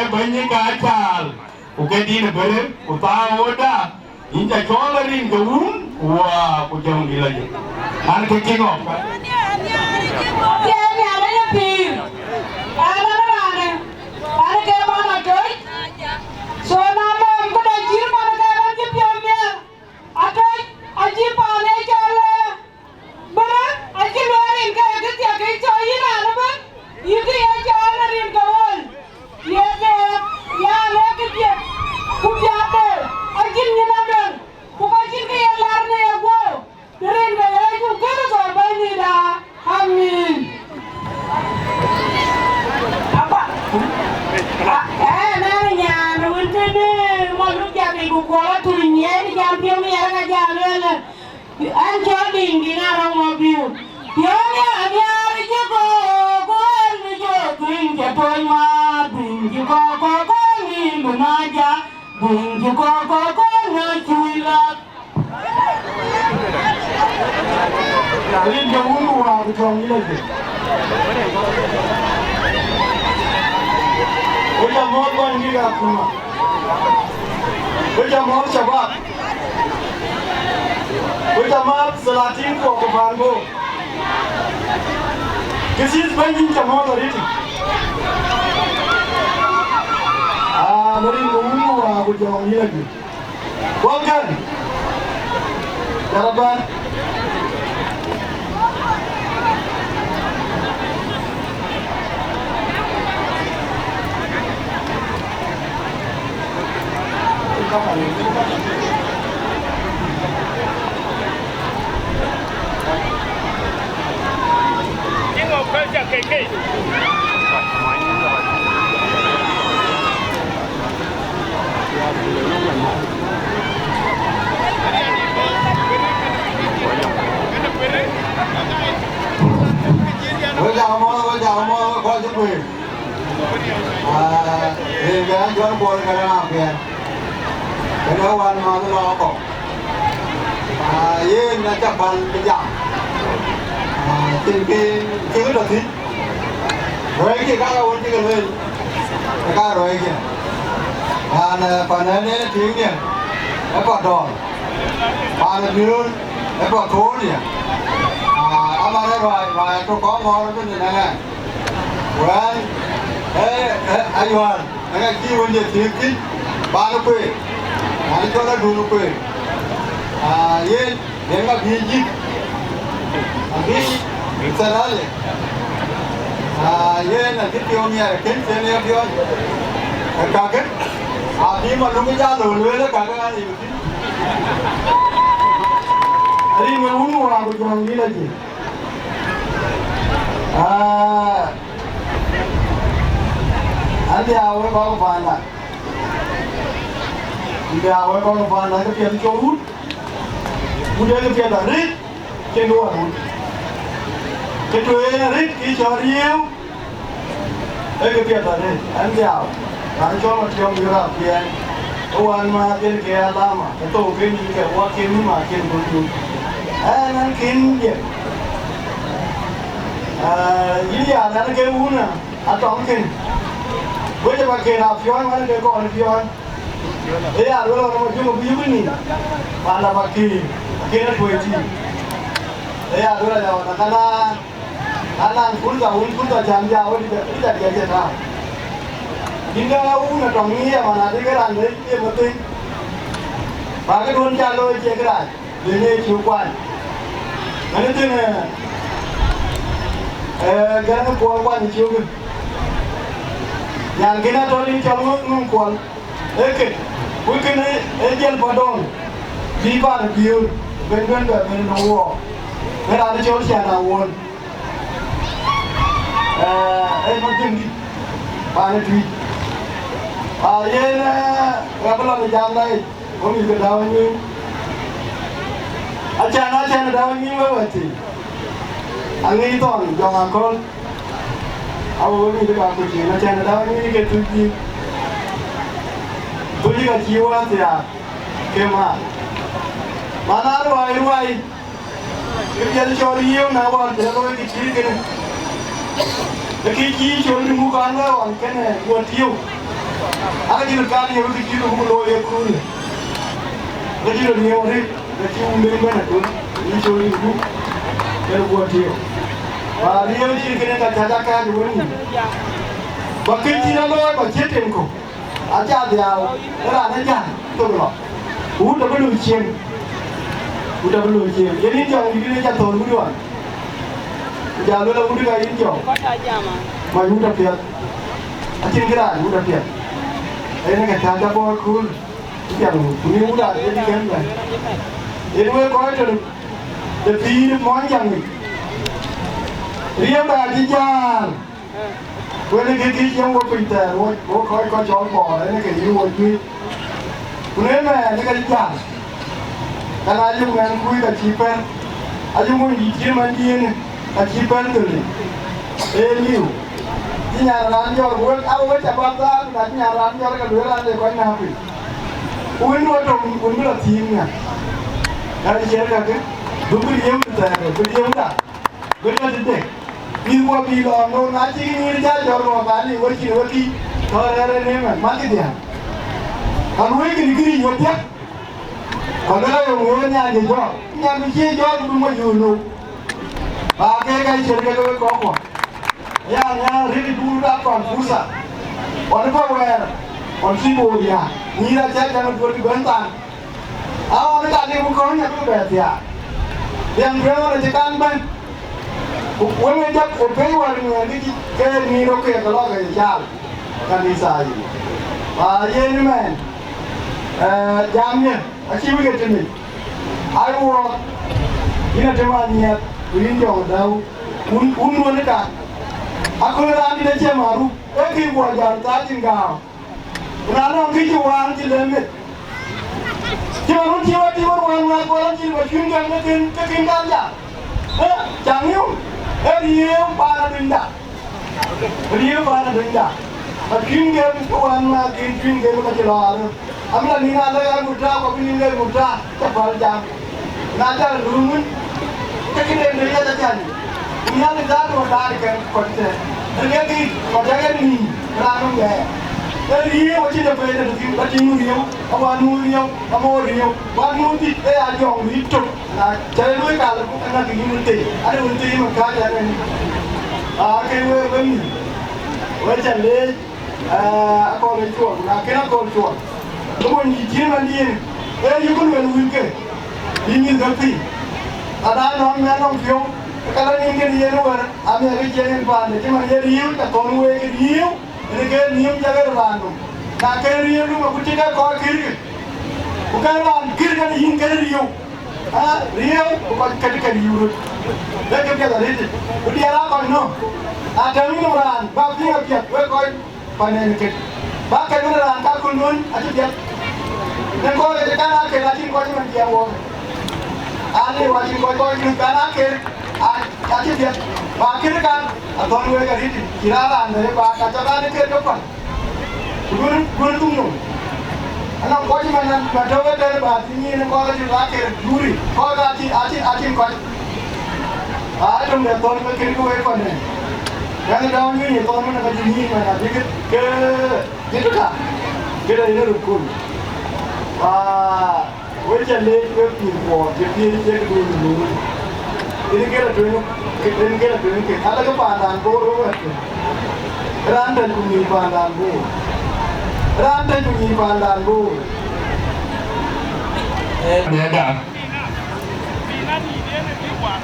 banyak kacau, uke di negara, utawa inja colarin gaun, wah, kujang gila je. Anak kecil ngop. Dia ni ada yang pir. Ada mana? Ada ke mana coy? So nama aku dah jir mana kerana je piamnya. Ada aji pane jala. Berat aji luarin ke kerja kerja ini ada ber. Itu yang jalanin kawan. Ya lagi dia. Kubiate. Aji ni nada. Bukan sini yang larne ya gua. Keren gaya itu kena soal ini dah. Amin. Apa? Nanya, nanti ni malu jadi kukuala tulinya ni jampion ni orang aja lele. Anjir tinggi narang mobil. Tiada hari juga, kau juga tinggi toima, tinggi kau ni menaja, tinggi kau ngajuilat. Ini jauh luar jauh lagi. Kita mau pergi ke rumah. Kita mau coba. Kita mau selatin kau ke Bangko. Kesis banyak cuma dari itu. Dari dulu aku jauh lagi. Bukan. Jaraban. Bây giờ mua coi giúp mình. Thì cái chỗ buồn cái nào kìa. Cái đó quan mà nó lo cổ. Yên là chắc bằng cái giảm. Tìm cái chữ được thích. Rồi cái các ông chỉ cần lên. Cái rồi kìa. Phần này này tiếng kìa. Nó còn đòn. Nó miếng. Nó còn thố kìa. vài tôi có ngon cái gì nè Quán anh Hoàn anh kia vấn đề thiệt kín ba nó quê anh cho nó đủ nó quê yên đến gặp gì gì anh sẽ nói yên là cái tiêu nhà kiến tiền này tiêu cả cái đi mà lúc ra rồi lưới đó cả cái gì Ari मैं उन्हीं वाला को जाऊँगी ना जी Andi awal kau fana, andi awal kau fana tu pian jauh, muda tu pian tarik, kedua tu, kedua tarik kicariu, pian tarik, andi awal, kalau cuma tiang gerak pian, awan makin kaya lama, itu kini kaya wakin makin betul, nankin je, ini ada kaya una, atau mungkin Bây giờ mà kể nào phiếu anh kể còn phiếu anh đấy là lúc đó mà chưa một phiếu cái gì mà là mà kỳ nó tuổi gì đấy là lúc đó là anh cuốn tàu chạm dao đi đặt cái nào nhưng cái u là trồng nghĩa mà là cái đàn đấy kia một tí và cái đuôn cha lôi chia cái đàn để nghe chiếu quan cái thứ này cái nó quan chiếu cái yang kena toli jamu ngkual, weekend ejel padon, viva the view, ben no war, ben ada jauh siapa won, macam ni, mana tu, ye na, kalau ni jam lagi, kami ke daun ni, acan daun ni berarti, angin itu jangan kol. Aku ni dekat aku je, macam ada ni ke tuji kat jiwa dia, kemana? Mana ruai, kerja curi yang nawar, jalan kecil kene, kecil curi muka anda orang kene buat tiu, ada jenis kali yang kecil muka loya kuru, kecil ni orang, kecil umur mana tu, ini curi muka, jadi buat tiu. Dia ni kena kata kan dulu ni. Bakit sih nama macam tu ko? Aja dia, orang aja tu lah. Udah belum cium. Jadi jangan begini jangan tahu dulu kan. Jangan lalu udah kaya ini jauh. Mai udah piat. Acin kira udah piat. Ini kata bawa kul. Jangan ini udah jadi kan. Ini kau itu lebih panjang ni. Ria bagi jalan, boleh kiki yang buat pintar, buat kau jual bor, ini kiri buat duit, boleh mana ni kiri jalan, kan aja bukan kui kat ciper, aja mau hijau mandiin, kat ciper tu ni, liu, ni nyaran jual buat, awak cepat dah, nanti nyaran jual kat dua orang kau napi, uin buat lah timnya, kalau cakap ke, beri yang dah, beri sedek. Ibu bilang, no nanti ni dia jorong kali, waki, orang ni mati dia. Kalau ini kiri wajah, kalau yang orang ni jor, yang mesti jor cuma julu. Pakai kai cerita kau kau. Yang hari dulu dapat pusat, orang orang sibuk dia. Ni dah jangan buat bentang. Awak tak ada bukan yang tu betul. Yang berapa cekan ban? When jap pay war ni ke ni ro ke kalau ke jal kan isa ini. Ye ni man. Jamnya achieve ke ni. I work ina temanya urin jong dau un ka. Aku ran ni je maru ki bo jar ta jinga. Rano ki juan ti lemit. Jangan jiwa ti wan wan ko lan ji ba kyun kan kin kan ja. Jangan Riu para denda, makin dia tuan makin dia macam lalu. Ambil ni ada yang muda, kau ni yang muda, cepat jam. Nada lumun, kekini dia dah jadi. Ni ada dah muda kan, kau tu. Dia ni kau jangan ni, lalu dia. Rio chi da fede di batinu Rio awanu Rio amo Rio wanu di e a jong ri to na chale lui ka ko na ki mun te are mun te mun ka ja ne a ke we ni we chale a ko le chuo na ke na ko chuo ko mun ji ji man di e yu kun wen wi ke ni ga pi ada no na no fio kala ni ke ni no war a me ke je ni ba ne ti man ye Rio ta ko we ke Rio ini ke nium jaga random, nak ke Rio lu aku tidak kau kiri, bukan ran kiri kan ini ke Rio, Rio bukan ke Rio, dah kerja dari itu, dia apa no, ada minum ran, bab ni apa, we kau panen ke, bab ke minum ran kau kunun, aja dia, dan kau kerja kan ke lagi kau cuma dia wong, ani wajib kau ini kan ke, aja dia. Bakir kan, atau nu yang ini kiraran dari bakar jalan itu depan. Gun tunggu. Anak kau cuma nak mencoba dari batu ini, kau lagi bakir duri. Kau lagi acin kau. Ada yang tahun bakir kau apa ni? Yang tahun ini tahun mana kau ini mana? Dikit ke gitu tak? Kita ini rukun. Wajah leh ke pintu, jadi dia kedua. Ini kira tuh, ada kepandan boru itu, rantai bunyi pandan boru. Ada,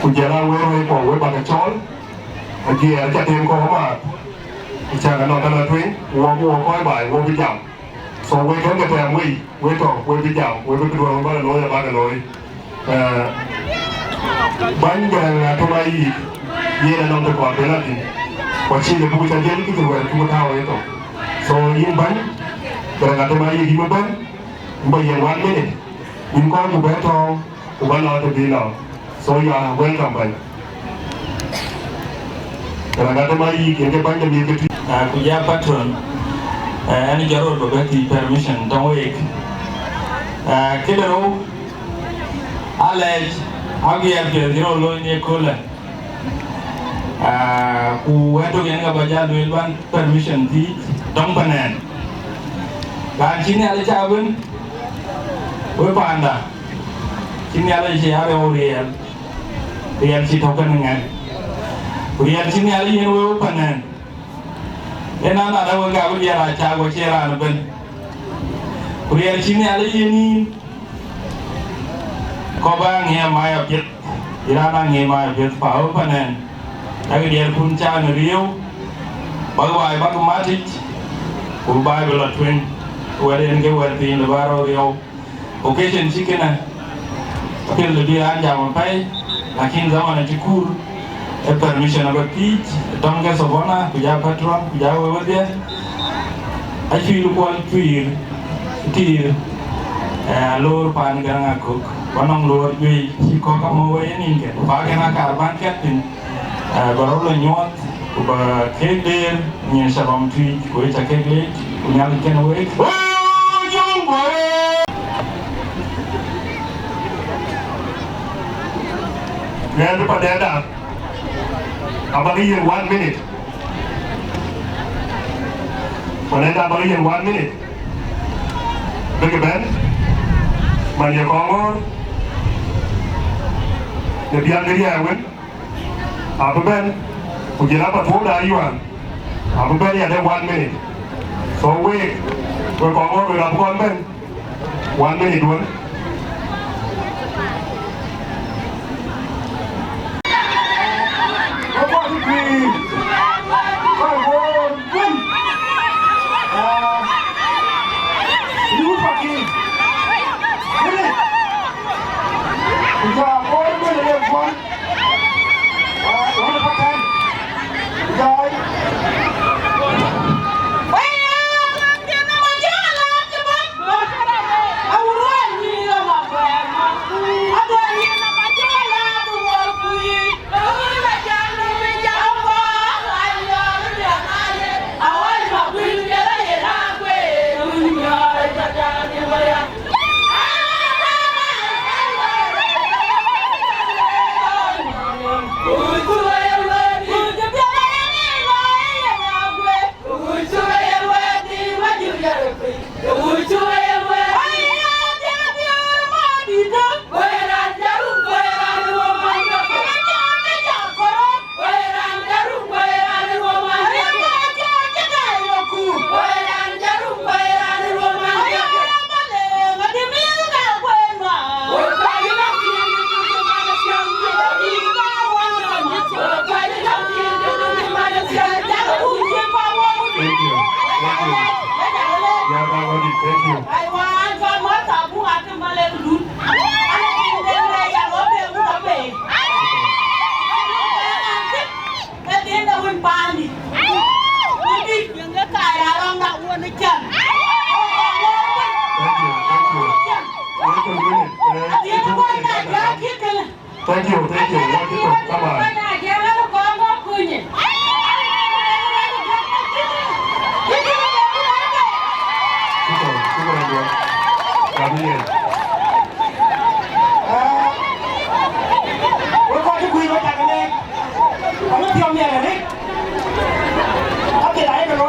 kujalan we pong we pakai col, lagi ada yang kau mat, jangan nonton twin, wo koi bay, wo bijam, so we kan kita yang we bijam, we berdua orang bagai loy. Banyak atau lagi, ia nak nonton kuat berlari. Wajib dia bukan jadi kita buat cuma tahu itu. So ini banyak, kerana atau lagi di mana, banyak one minute. Ini kau buat tahu, buat lalu terbilang. So ya welcome banyak. Kerana atau lagi kita banyak dia kerja. Kuya patron, ini jarur berbagi permission, tahu ek. Kita tahu, alej. Agi yang jero lo ni kola, ku itu yang nggak baca duilan permission di Tongpanen. Kan sini ada cabun, we panda. Sini ada siapa orang real si token dengan, real sini ada yang we panen. Enak ada we gak dia raca we ceran ben. Real sini ada yang kau bang ya maya pit, irana ya maya pit, pau panen, lagi dia punca neriu, bagwai bagu mati, kubai belat twin, wedding ke wedding lebaro riau, occasion sikena, tapi lebih anjam apa, lakin zaman itu kur, permission apa pit, dongga sabona, puja patron, puja wedia, asyik lupa tuir, tir, lor pan garang aku. Wanang luar jui si kau kamu ini ke, pakai nak karban ketin, baru lo nyot, uba keder, ni sabam tui, kau cakap keder, punya ikan wek. Oh jumbo. Yang pada ada, abang ini 1 minute. Pada ada abang ini 1 minute. Bagaimana? Manja kongor. Biar dia awen, apa ben, ujian apa tuh dah iwan, apa ben ya ada 1 minute, so we kongor we lakukan ben, 1 minute dua. Apa sih? Kongor ben, ini pakai, ini, udah. One, pakai, jai. Jangan macam cepat. Awuran ni. Thank you. What you talk about? Gabriel. We're going to quit what I'm doing. I'm not telling you anything. Okay, I don't know.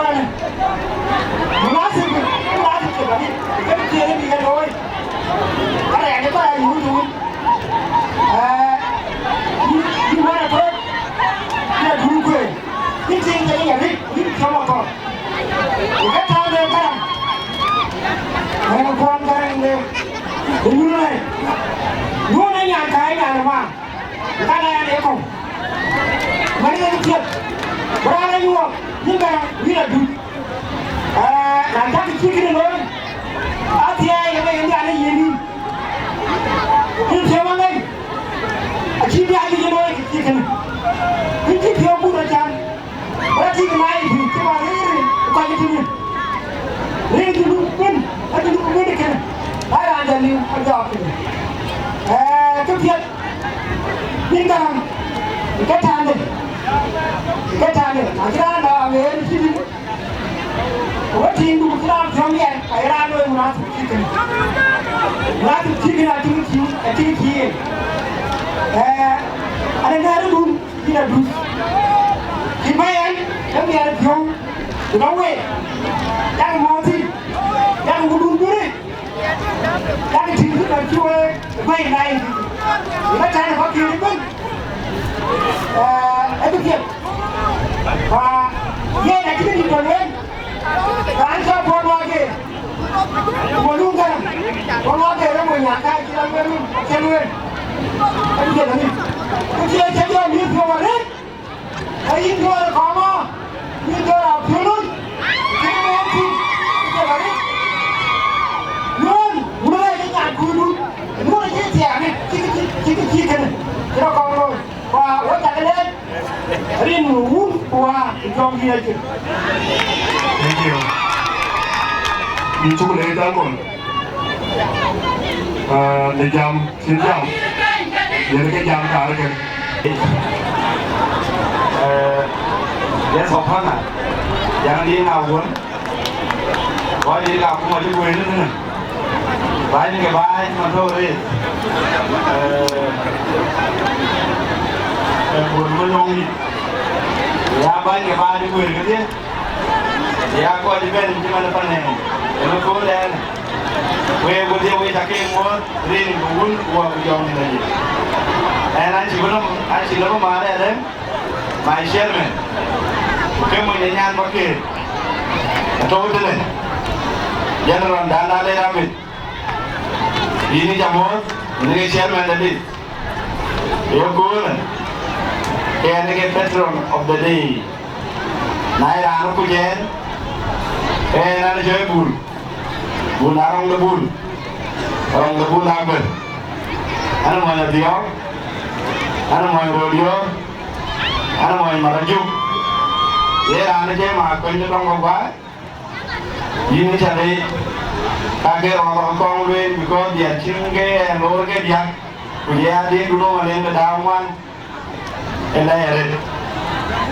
I'm not saying I'm not saying I'm telling you anyway. But I never had you do it. You want to go? You're doing good. You think that you come up. You get out there, man. I'm going to go. Đúng rồi, luôn ở nhà cái nhà mà, cái này để không, mấy cái chuyện, ba cái nhiều, nhưng mà như là đúng, làm chắc cái chuyện này thôi, thì ai cái này anh gì đi, nhưng theo mà ngay, chỉ đi ai cái gì thôi cái chuyện này, cái chuyện theo cũng là chán, ba chuyện này thì cái mà cái coi cái chuyện này, cái chuyện quên, cái chuyện quên cái này. Ai làm gì lưu ăn giọt thì, cái việc liên quan cái thằng này, anh ra là về cái gì, vậy thì đủ cái làm xong vậy, phải ra rồi mà làm gì cái này chịu gì, anh ra đúng, đi là đúng, thì mấy anh, em nghe được không, đúng vậy, đang mò gì, đang đúng đấy. Đang chỉ rất là chua quay này thì nó trái là có kia đấy vâng ấy thực hiện và nghe là cái gì còn lên và anh sao con lo kì một luôn cả con lo kì nó ngồi nhà khai chỉ là nguyên luôn xem nguyên anh thực hiện là gì cái kia sẽ cho miếng phiếu vào đấy ấy in là có mà in là phiếu luôn cái này em xin cái vào đấy luôn muốn đây cái nhà cùi luôn muốn đây cái thẻ này cái này nó còn rồi và quay lại lên riêng ngủ qua trong kia chứ Thank you. Đi chúc lễ đã còn để jam xin jam để cái jam cả cái Yes, học hơn à? Chẳng đi nào muốn có đi gặp cũng mà đi quên nữa nè vài những cái bài mà thôi đi buồn mới nông đi ya vài cái bài đi quên cái gì ya có đi bên nhưng mà nó phần này nó cố lên quê buồn đi quê chắc cái mua riêng buồn qua dòng này anh chỉ có mà đây đấy my chairman cái mình nhàn bao kì tôi thế này General Dandale Ramit ini jamur ini chairman tadi yo cool ini ke patron of the day naik anu kujen nana joy bul arong the bul apa anu mana dia anu mana rodeo anu mana marajuk ye anu je mah kau ini dong kau ini cari kaget orang kong luin because dia cingge lor ke dia di dulu maling ke dawan elai eret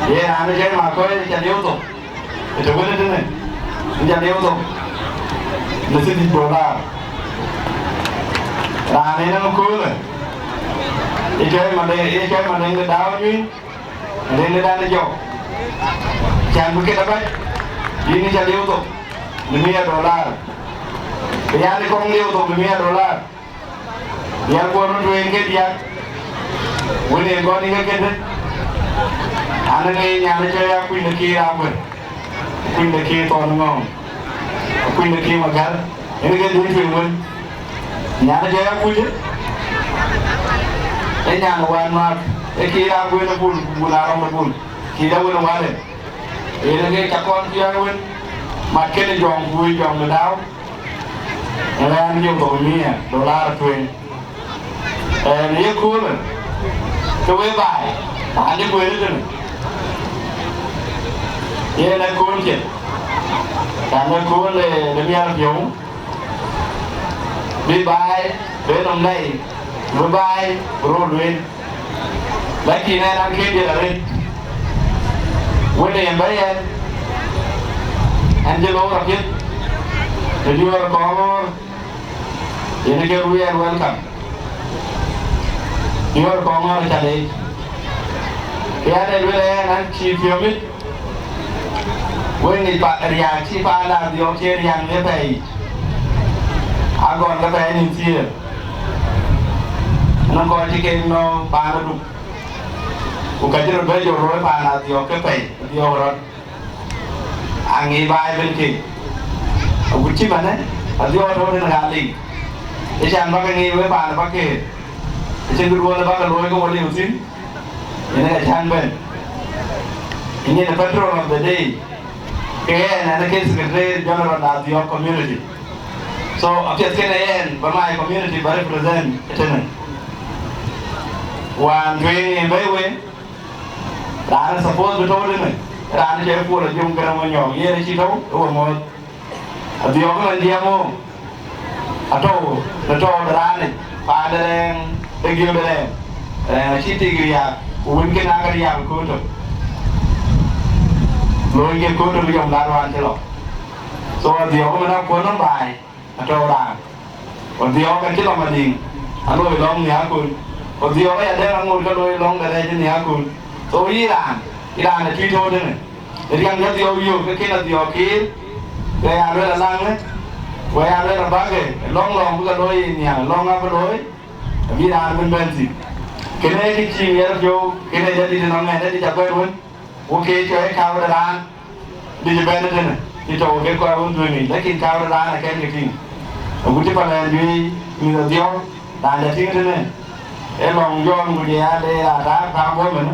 ye anu je mah kau jadi auto itu boleh tu ni jadi auto mesti di $1 rani nak cool ikai maling ke dawan ni maling ke dawan jauh jangan bukit apa ini jadi auto $5 Biar ni kong liu tu $5 biar gua runduin ke dia wini gua ni ke dia anak ni nyala caya aku ini kira apa aku ini kira tuan ngom aku ini kira makan ini ke duit film nyala caya aku je nyala wan mak kira aku ini bul arang bul kira wini wale ini ke cakon kira wini makan ni jong bui jong ledau Yang nhiều tổ mì $1 thuê, này cool, cái với bài, bạn đi quên nữa, ये ना cool chứ, bạn nói cool để bây giờ hiểu, bị bài, về năm nay, Bye road win lucky na na ke dia rin wede mbayan Angelo Rocket the you are cover in ke we are welcome you are cover chale ya de we na chi fiomit when ni pa ria chi pa la dio ke riang le pai agon ka pai ni tie nó coi chỉ cái nó ba nó đúng, cũng cái chuyện bây giờ rồi ba là điều cái phải điều rồi, anh nghĩ bài bên kia, cũng chỉ mà đấy, điều đó nên là gì, để xem nó cái nghĩ với ba là bao kia, trên cái đuôi là bao cái lối có một điều gì, cái này là chăn bên, cái này là petrol of the day, cái này là cái sự kiện cho nó là điều community, so ở cái này bên my community very represent cái này. Wan dwe en bay we ran suppose be tawde ne ran je ko la jom gara mo nyom yere ci taw o mo adio ko ndiamo ato to ran pa de gyo de ci tigriya won ke na ga ya ko to lo nge ko to yom la ran te lo so adio ko na ko no bai ato ran adio ka ci lo ma ding alo long ya ko Dio bây giờ đang ngồi cái đôi lông cái này trên nhà cùng, tôi Iran là truy thôi đấy này, thì đang nhớ Dio nhiều cái là Dio kia, cái ăn đây là lăng đấy, cái ăn đây là bác cái lông cái đôi nhà lông cái đôi, Iran bên gì, cái này cái gì vậy đó, cái này jadi nó này đi chặt bên luôn, ok cho cái cao ra đi chặt bên đây này, thì cho cái qua luôn rồi mình lấy cái cao ra là cái gì, cũng chỉ phải là gì như Dio, đàn là tiếng thế này. Em lòng John của nhà đây là đá phá bối mình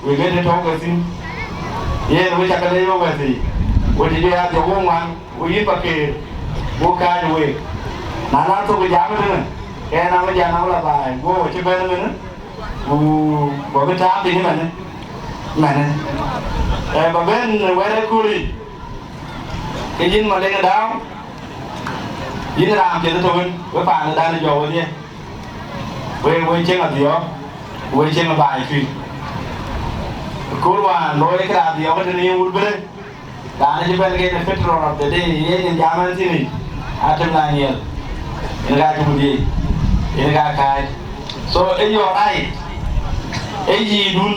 vì cái thấu cái xin ye nó chắc cái đấy vô cái gì vì thì dia thì vô ngoan vì bác kia vô ca rồi nào tôi cái giá mới nữa cái nào cái giá nào là bài vô chơi bên nữa bỏ cái cháp đi như vậy này này mà bên quay đây curi cái gì mà lên cái đáo gì nó làm chuyện thôi với bạn người ta nó dầu vậy we trên là điều, we trên là bài phi, cố là nói cái là điều cái này muốn biết, đã nói chuyện cái petrol of the day, ye những giá mà gì này, atom là nhiều, ini cái gì, ini cái, so ấy giờ này, ấy gì đun,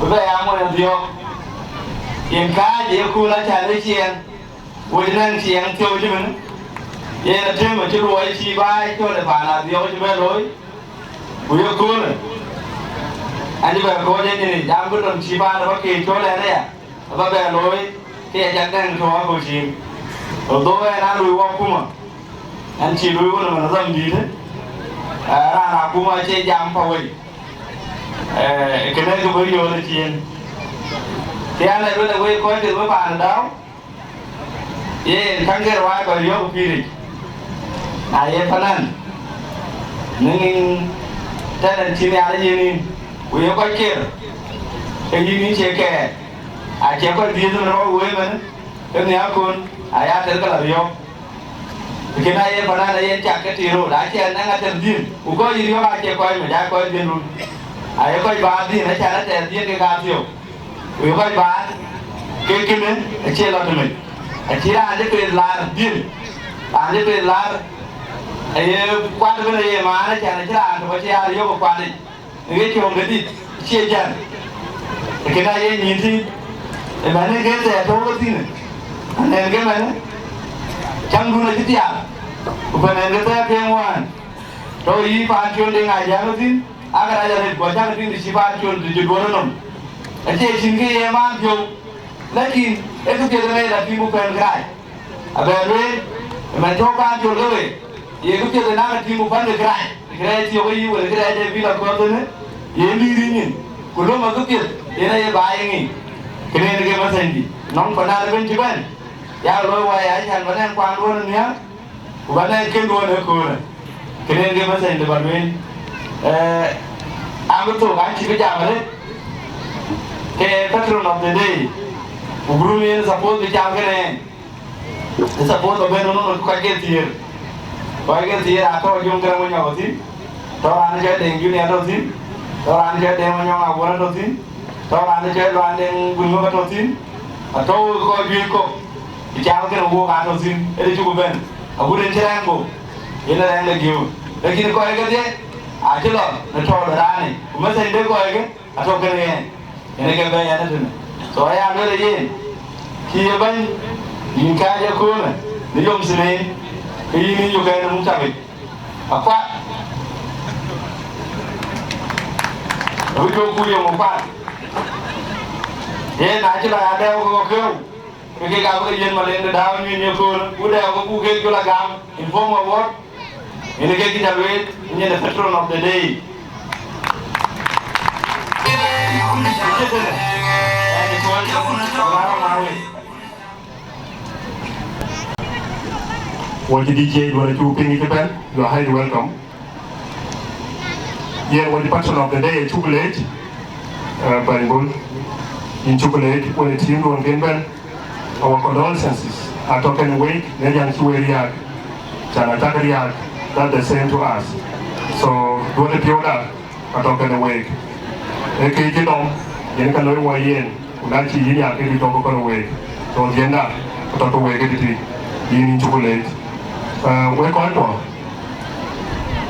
bây giờ anh muốn điều, hiện cái gì cũng là trả lời chuyện, we đang chuyện tiêu chứ mình, ye là chuyện mà chưa rồi chỉ bài cho để phản là điều chứ bên rồi. Uyo cool. Ani ba ko je ni jam ko don chiba na ba ke cho le ne ba ba loi ke ja kan to ko chi o do na lu wa kuma an chi lu ko na zam di ne ra na kuma che jam pa wai ke ne ko bari yo ne chien ke ana lu da wai ko te ba na dau ye kan ge wa ko yo pi ri na ye panan ning thế là chỉ là gì nè, uy có kia, cái gì nè chế kè, chế có gì đó nó uy mà, cái này con, ai thấy cái là gì không, cái này phần này chắc cái tiền rồi, đã chế năng cái tiền gì, có gì đó chế coi mà giá coi tiền luôn, coi bán gì nó chắc là tiền cái gà tiêu, uy coi bán, cái này chế là tụi mình, chỉ là cái tiền là tiền, cái tiền là quan bên này mà nó chẳng là chỉ là nó chỉ là yêu của quan này cái chuyện cái gì chia chân cái này nhìn thì mà nên cái gì thôi cái gì này nên cái này chẳng cũng là cái gì à bên này cái tay phèn ngoan rồi ý phán chuyện để ngài giang cái gì agar aja này buat jangan tin di phán chuyện di jual nom aje sini em ăn nhiều lekin itu kita này là phim bukan cái abe mà cho phán chuyện rồi ye ko te na ka timu ban de krai ti ko yi wala krai de bila ko to ne ye li ri ni ko lo ma ko ke ena ye ba ye ni kene ne ke ma sendi non pa na ben ti ban ya lo wa ya chan ban en kwang ro ne ya ko ban en ken do ne ko ne kene ne ke ma sendi ban men am to ga ti be ja ma le ke patron of the day ko guru ne suppose be ja kene suppose ben no no ko ke ti coi cái gì là thôi dùng cái mua nhỏ gì tao ăn chơi đèn junior đầu tiên tao ăn chơi đèn mà nhau à đầu tiên tao ăn chơi loạn đèn quỳnh ngô đầu tiên tao coi duyên cô thì cháu cái đầu ăn đầu tiên để chụp bên ở bên trên anh bộ ini yang lagi lagi ni kau yang dia aja loh nak coba dah ni masa ini kau yang atau kene ini kan banyak ada tu soalnya ada lagi kia ban ini kaya kau ni jom sini ini juga yang muncul apa aku kau yang apa ini aja lah ada kau cái gạo cái dân mà lên từ đào như nhiều cô cú đeo có cú cái là gạo inform award ini cái kita wait ini the patron of the day What the DJ want to ping it up? You are highly welcome. Yeah, what the patron of the day chocolate, Bible in chocolate when the team won game. Our condolences are taken away. Nejan Sueriak, Janatariak, that the same to us. So, do the Pioda are taken away. Eke Jidom, Yenka Loy Wayen, Unachi Yinia, every dog away. So, Yenda, talk away, get it in chocolate. We're going to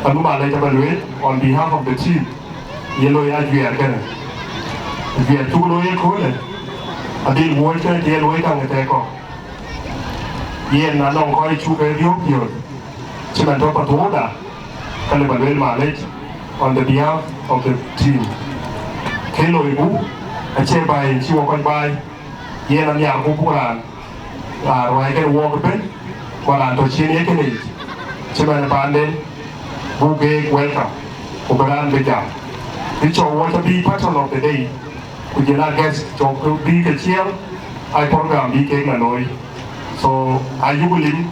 Anuma later on behalf of the team. Yellow Yad, we are Kennan. We are 2 loyal cool. Adi water dia loi kang te ko yen na long koi chu ke rio pio chiman to pa to da kale ba le ma le on the behalf of the team ke loi bu a che bai chi wo kon bai yen na ya bu bu ran a roi ke wo ko ben ko ran to chi ne ke ni chiman ba den bu ke welcome ko ba ran be ja the show was to be patron of the day. Could you not guess to be the chair? I program be came alone. So I usually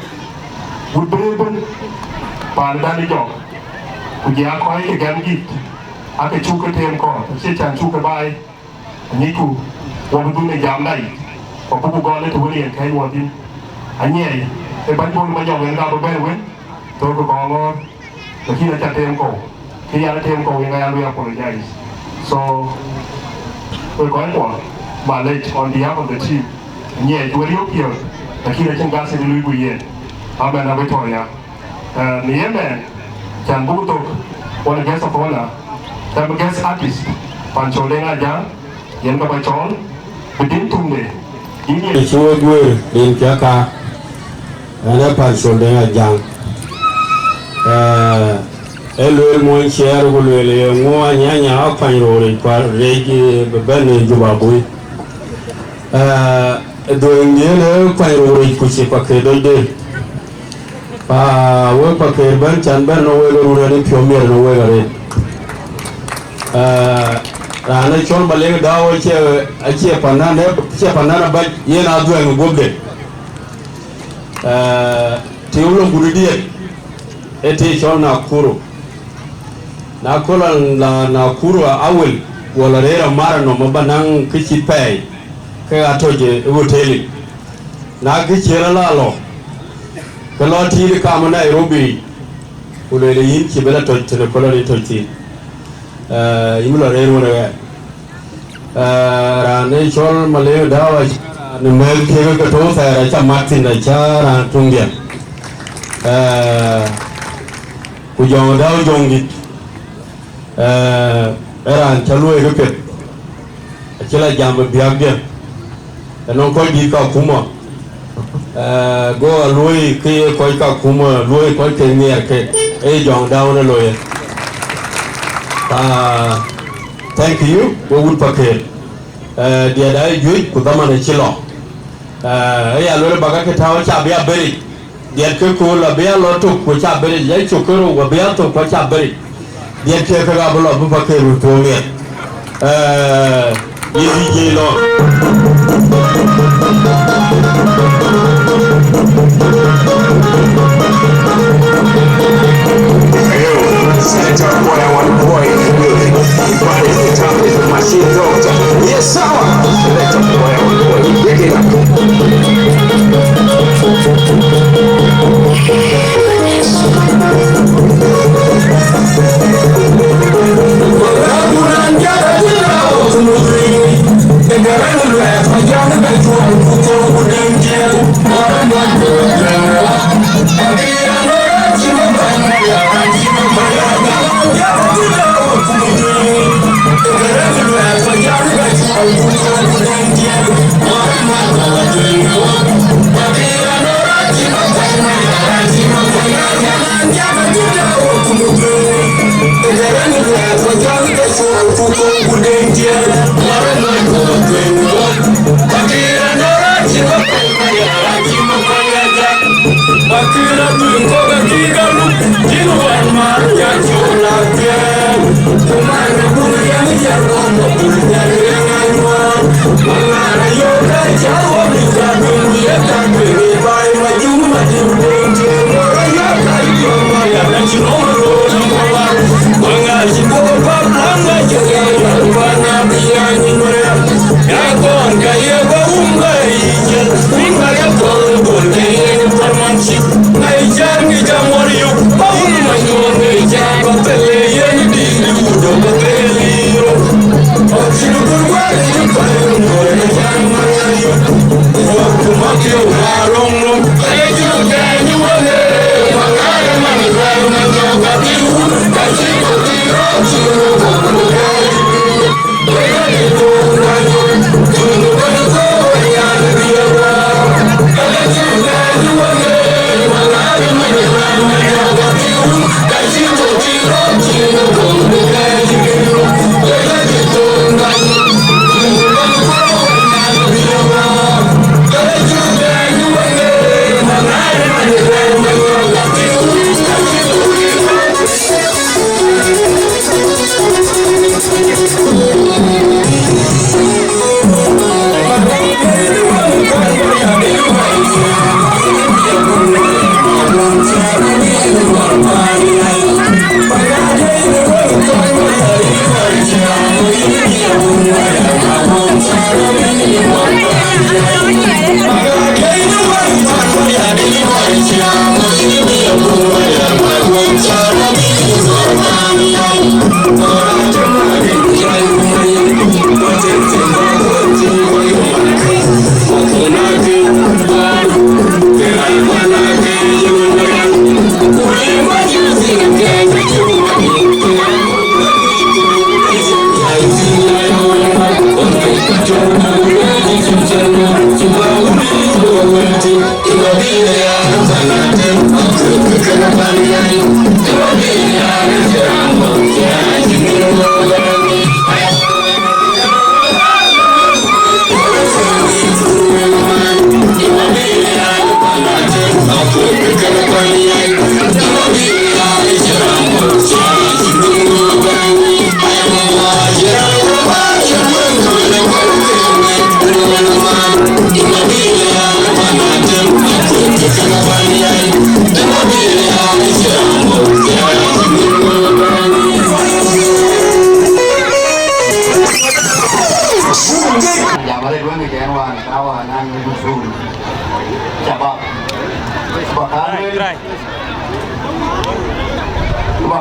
would be able Pandani job. Could you acquire again gift? I can choke a team call, sit and choke a buy. Niku, what we do the jam night. Or people go let Willie and Ken want him. And yea, a bunch of my young and out of bed win. Don't go on. The Kina team call. Kia team call and I apologize. So we're going to manage on behalf of the team. Yeah, you will hear the key that gas in the Louis. I'm an Victoria. The Yemen can boot one guest of honor. Then guest artist, Pancho Lena Jan, Yenka Bachon, within 2 days. It's your good in Jaka and a Pancho Lena Jan. Elwe mo share hulwele mo anyanya apanyo kwa regi bene jubabui do ngene panyo kuchi pakedo de pa wo pakedo ban chan ban no we ro ni piomier no we gare ana chon balega dawo che panana ba yena do en gobde tiulo guridi ete chon na kuro na kolan la na kuru awel wala rera mara no mabanang kichi pay ke atoje hoteli na kichi ralalo kalo tiri kama Nairobi ulele yin kibela toje koloni toje imula rero re rane chol maleo dawa ne mel ke ko to sa ra martin da cha tungya ku jong daw jongi eran chalue rupet achila jambo biagde non ko di ka kuma go lui ke ko ka kuma lui ko ke nier ke e jong daw na loye thank you we would paket dia dai jui ku dama na chilo ya lo baga ke tawo cha bia beri dia ke ko la bia lo to ko cha beri ya chokoro wa bia to ko cha beri dia ke ka bolo bu paket to ne yi lo Senator boy, I want boy in the building. Everybody in the top is the machine doctor. Yes, sir. Senator boy, I want boy. Break it up.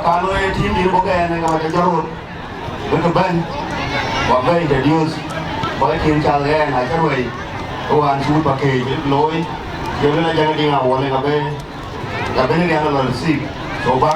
kalau team di bukan yang macam jorot, betul ben, bukan introduce, bukan team challenge, aja way, orang suruh pakai loy, jadi jangan dia awal yang apa ni dia lalu sih, coba.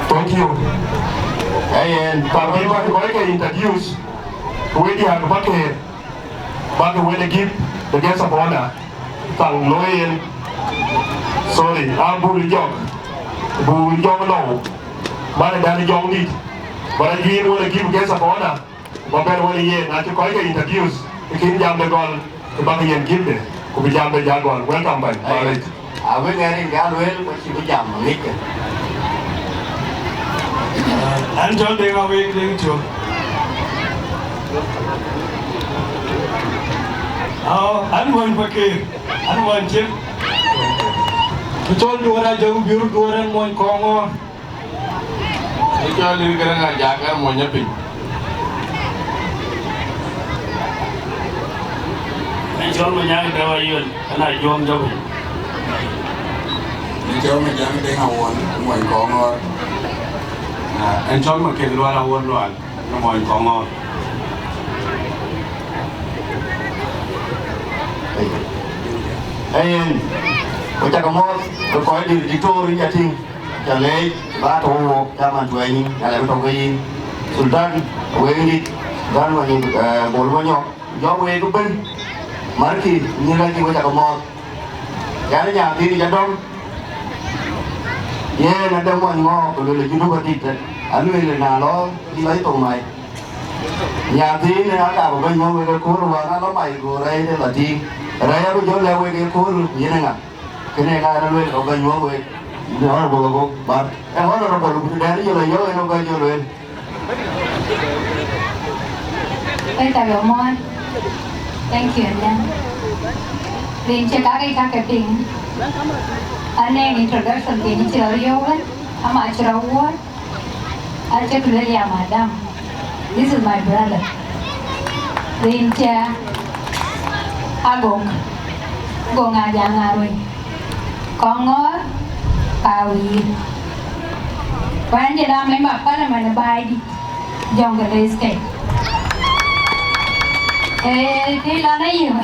Thank you. And kami bagi mereka introduce, we dia bagi we the gift the guest of honor, tang loyen, sorry, Bu Jong Lo, mana dari Jong ni, mana dia we the gift guest of honor, bapak we ye, nanti kau introduce, ikin jam legol, bagi yang gift deh, kau jam legol, welcome back. Abi ngari galwel masih jam lik. Anjol dengan wing tu. Anwan pakai, anwan cip. Betul dua orang jauh biru dua orang mau kongo. Itu lebih kerana jaga mau nyepi. Anjol menyang dewa yun, kena juang jauh. Anjol menyang dengan awan mau kongo. Anjol makin luar awan luar, mau kongo. Ayen, kita kemot, berkoi di Tori Yating, Jalej, Batu, Taman Tuaini, Alam Tokain, Sultan, Wengi, dan Wani Bolmonyo, Jauh Wegu Ben, Marki, ini lagi kita kemot. Jadi yang ini jadong, ye nanti mau ngok, kalau lagi dulu kita, anu ini nalo, ini lagi tomai. Yang ini ada apa? Banyak orang kurang, orang mai kurai itu lagi. Raya tu jual lewe ke kul, ni nenga. Kene kan lewe, orang jual lewe. Ni orang boleh bar. Orang boleh dari jual lewe, orang jual lewe. Đây là biểu môn. Thank you anh. Riêng cho các cái tiếng. Anh em introduction thì chỉ là yêu ấy, ama chỉ là uất. Anh chỉ là ya madam. This is my brother. Riêng cho Agong aja ngaruh, Kongo, Kawi. Wan jadi ramai apa namanya bayi, jong kerisket. Di mana you?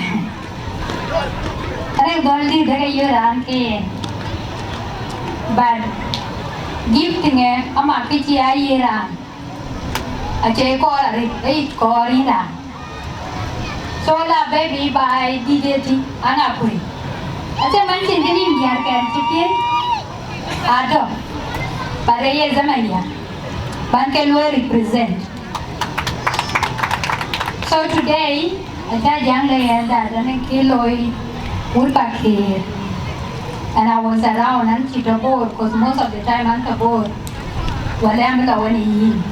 Ada goldi dari you rangke. But giftingnya ama kecil aja Aceh korina. Sola baby by DJT Anapuri. Acha mancing ini biarkan cikir. Ada. Pada ye zaman ya. Banken will represent. So today, acha jang le yanda dan kiloi urpakir. And I was around and Chitobor because most of the time I'm Tabor. Wale amla wani yin.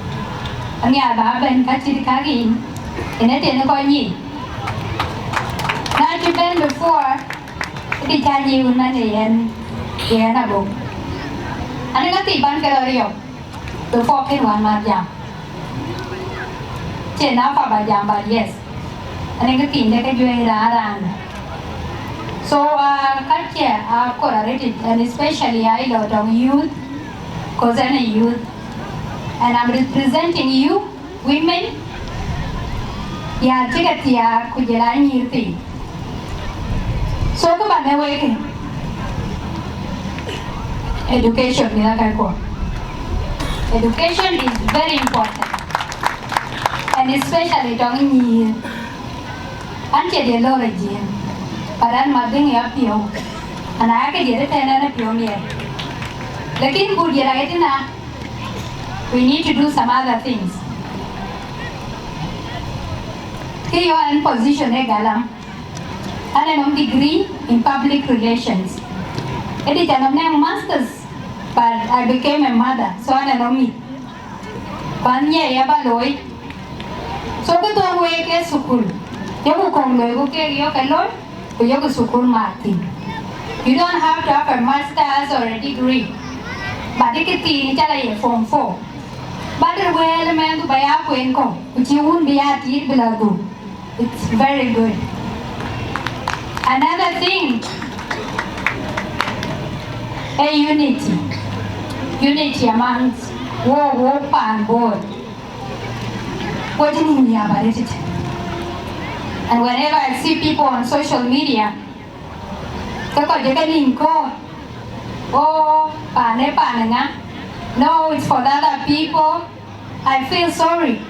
Ani aba ben kachiri kagin. Ene tene ko yin. Not even before, Di janji una niyan ya na bo. Ano nga tiban ka loriyo? To fokin wan ma jam. Chena pa ba jam ba yes. Ano nga tinda ka juwe raran. So culture correlated and especially I lot of youth, cause I'm a youth, and I'm representing you, women. Ya chigat ya kujela nyirti. So các bạn ơi kì education nila kay ko. Education is very important, and especially trong nhir. Anh chị đi lo rồi gì? Padahal mading ya piyo. Anak ke jadi tena na piyo ni. Lekin good ya lagi na. We need to do some other things. Kaya an position e galam. Ana nom degree in public relations. Edi janam na masters, but I became a mother, so ana nom mi. Banya ya baloi. So ko to we ke sukul. Yo ko kong loy ko ke yo ke loy. You go school Martin. You don't have to have a master's or a degree. But you can see each form 4. But the way the man to buy up when come, which you won't be at it below. It's very good. Another thing, a unity. Unity amongst war, and board. What do you mean about it? And whenever I see people on social media, they call you getting caught. Oh, no, it's for the other people. I feel sorry.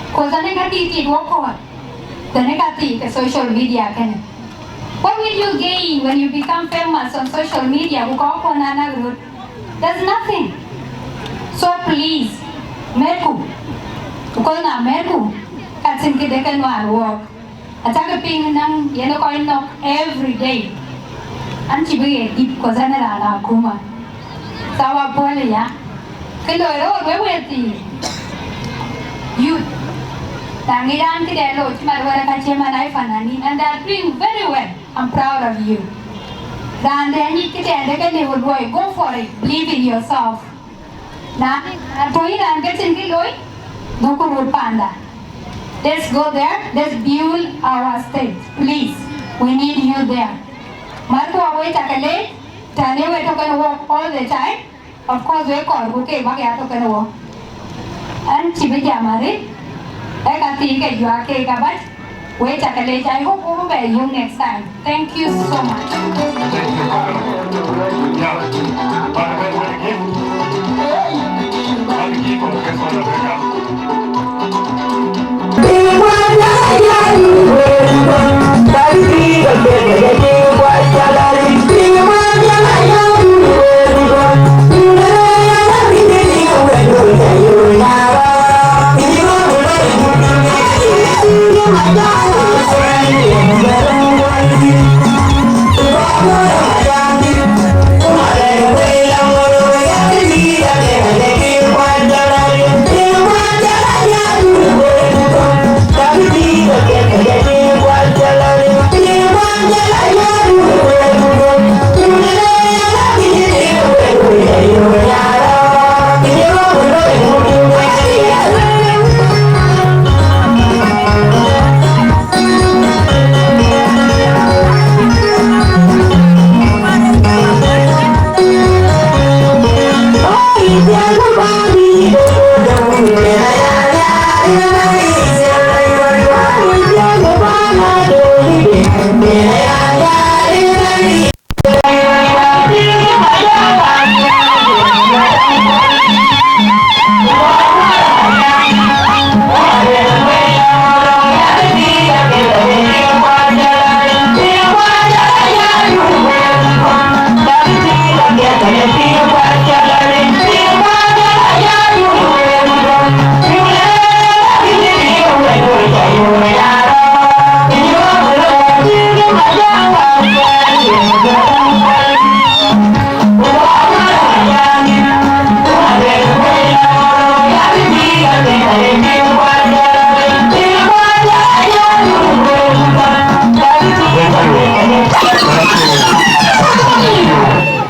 Because the negative work on. The negative social media can. What will you gain when you become famous on social media? There's nothing. So please, Merku. Because now Merku, Katsin Kidekan work. Attack ping nang yellow coin knock every day. Anchibi deep cozana la kuma. Sawa polia. Kilo where were the youth? Tangiran Kidelo, Chimarwara Kachema Naifanani, and they're doing very well. I'm proud of you. Then you can go for it. Believe in yourself. Now, Toyin gets in Kiloi, Dokuru Panda. Let's go there. Let's build our state. Please. We need you there. Marco away takale. Tane we token walk all the time. Of course we call okay bagya token walk. And chibija mari. Eka tike you are ke kabat. We takale. I hope we will be you next time. Thank you so much. Thank you.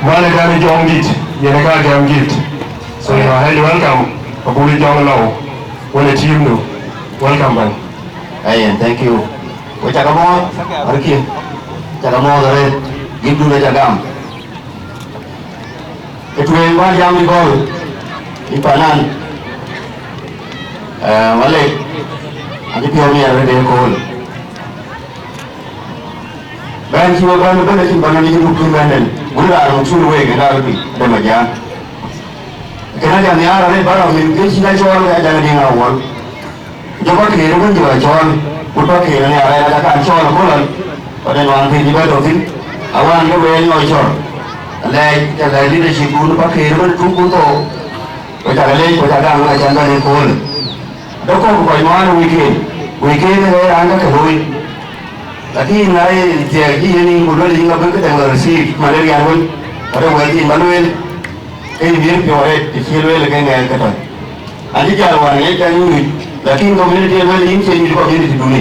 Mana kami jong git, yana ka jong git. So you are highly welcome. Abuli jong law. When a team no. Welcome man. Hey, thank you. Wacha kamo, arki. Chakamo dare, gimdu le jagam. Ketue wa jam gol. Ipanan. Wale. Adi pioneer de gol. Ban siwa ban ban sim ban ni du kumanen. Mula anu sulu we ke dalbi de maja. Kena jam ni ara le bara min ke sina chol ga jang ding awal. Jaba ke ru ban jwa chol. Uta ke ni ara la kan chol ko lan. Pada wang thi ba do tin. Awan ke we ngoi chol. Lai ke lai leadership bu pa ke ru ban tu ku to. Ko ta le ko ta ga ma jan ba ni ko. Do ko ko ma wi ke ne an ka roi. Lakini naye tiagi ni mulai hingga berkata receive malaria pun ada wajib manuel ini biar pure dikira lagi nggak kata. Adik jalan ni kan ini, lakini community level ini seni community dulu.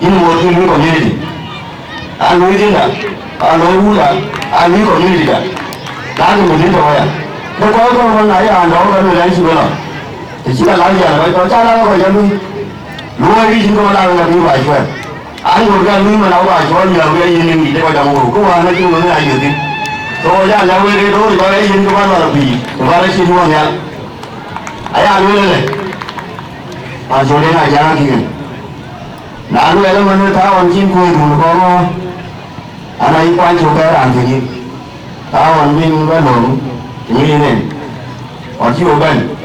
Ini working ni community. Anu ini dah, anu ulah, anu community dah. Lalu mungkin tu ya. Kalau orang lain anu orang lain sudah. Jika lagi ada, kalau cara orang yang luar ini juga orang yang lebih baik. Anh ngồi ra núi mà nấu bài cho nhờ cái gì nên nghỉ để vào đồng hồ có hoa nói chung là này được đi rồi ra nhà quê đây thôi có cái gì có bao giờ bị có cái xin mua nha ấy ăn luôn này à rồi đến này ra kìa nãy lúc đó mình tháo ăn chín cùi đủ có anh ấy quan chỗ cái làm gì tháo ăn mình cái đồ như này còn chiều bên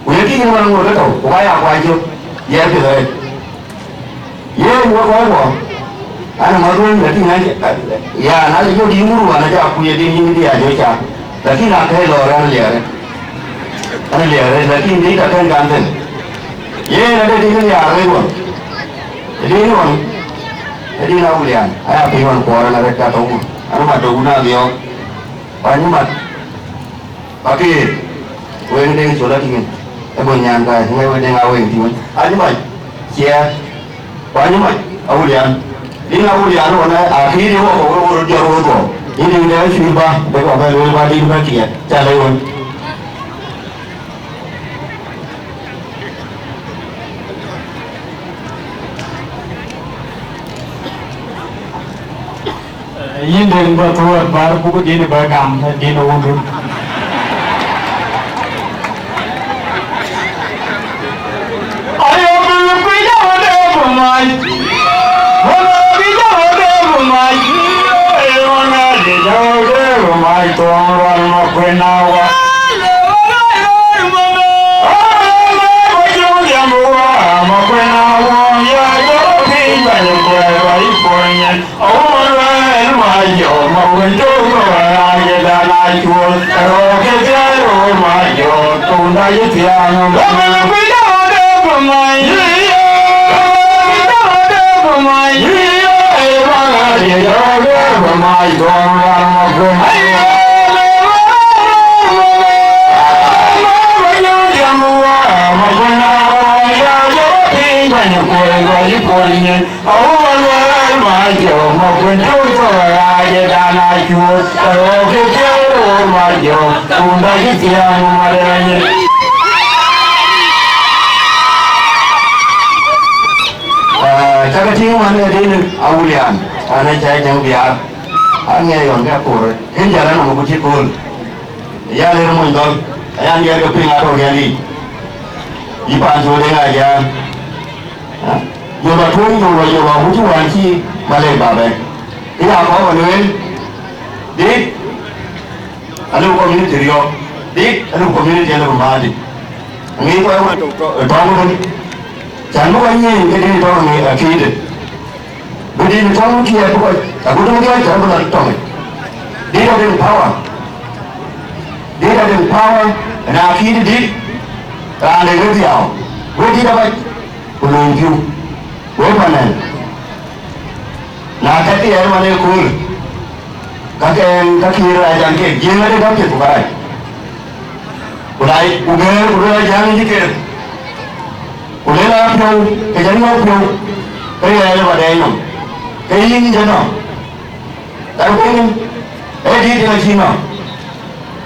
quên cái gì mà ngồi đó đâu có ai ăn quay chưa dễ thì rồi ye wo wo ana marun da tin ya na jo di muru ana ja ku ye din ni dia jo cha lakini akai lo ran le are lakini ni ta kan gan den ye na de din ya re wo din won din na ulian aya pe won ko na re ta to ana ma do na dio pa ni ma pagi we ni so la tin e bo nyan ka ni we de nga we tin ani ma chia Banyak macam awulian, ini awulian mana akhirnya orang jauh tu. Ini dia syubah, mereka berlalu balik balik jalan. Ini dengan bertuah baru buku ini beragam di nomor. Chắc chắn anh đi awulian, anh chạy chẳng biar, anh nghe còn cái cổ, hiện giờ nó một chiếc côn, giờ lên một con, anh nghe cái pin aro nghe đi, đi bàn số đấy là giờ, giờ là thuốc giờ là hút thuốc anh chi mà lên bảo vệ, cái nào có còn nữa, đi, anh không có miếng tiền rồi, đi, anh không có miếng tiền là mà đi, nghe có ai trong không? Chẳng có anh nhìn cái gì đó người khi đấy, bây giờ trong kia có, aku tu mungkin chẳng có là trong, dia ada power, dia ada power, na khi đi, ta lấy cái gì ảo, với đi đâu vậy, belum kêu, với mana, na cái gì ở mana cool, các khi ra chẳng cái, gì mà đi đâu cái phải, udah jangan dikir. Boleh lah pun, kerja ni pun, kerja ada pada yang, kerja ni je no. Tapi ni, đi thì là chi mà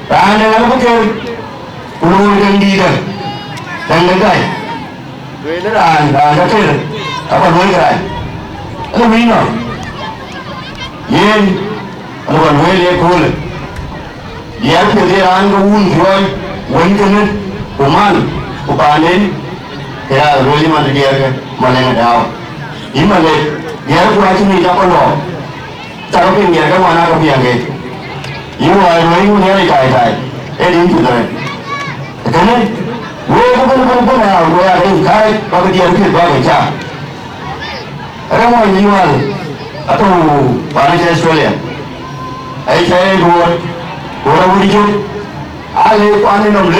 ra nên là có kêu lùi đừng đi được đừng đến đây về nó là nó chơi được nó còn nuôi cái này nó mình rồi yên nó còn nuôi lấy cô rồi dia tu dia an ruun joy wonten kuman kupanen ya roli man dia ke malenga daw imale dia ku achini da kono taro ke dia ka mana ka piange iu ai roi ku ne kai kai e din tu dai kene wo ko na wo ya dai kai ba ke dia ke ba ke cha ara mo ni wal ato ba ne Australia ai sai ruo Orang wujud, alih pani nom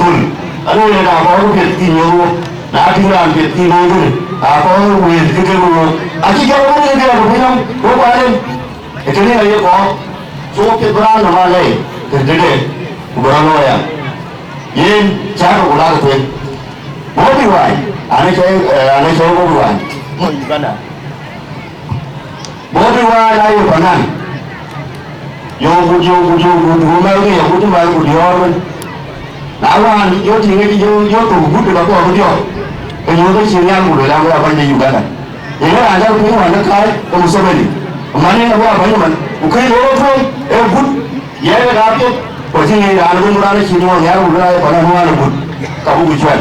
tul. Anu yang apa orang kini nak tinggal kini apa orang wujud kini Aci kalau orang yang dia berpinang, orang paling itu ni ayah kau, so keberan nama leh, kerja keberan loya. Ini cara ular tu, mau dibuat, ane saya mau dibuat, mau juga nak. Mau dibuat ayah panan. Yo mai ke yo tu mai ku dia men lawan yo tinggal yo tu buat dah tu dia yo tu siang ku dah apa ni juga kan ini ada tu mana kai kamu sebeli mana apa ni man ukai lo tu but ya dah tu pasti ni ada pun murah sini orang yang murah pada mana but kamu buat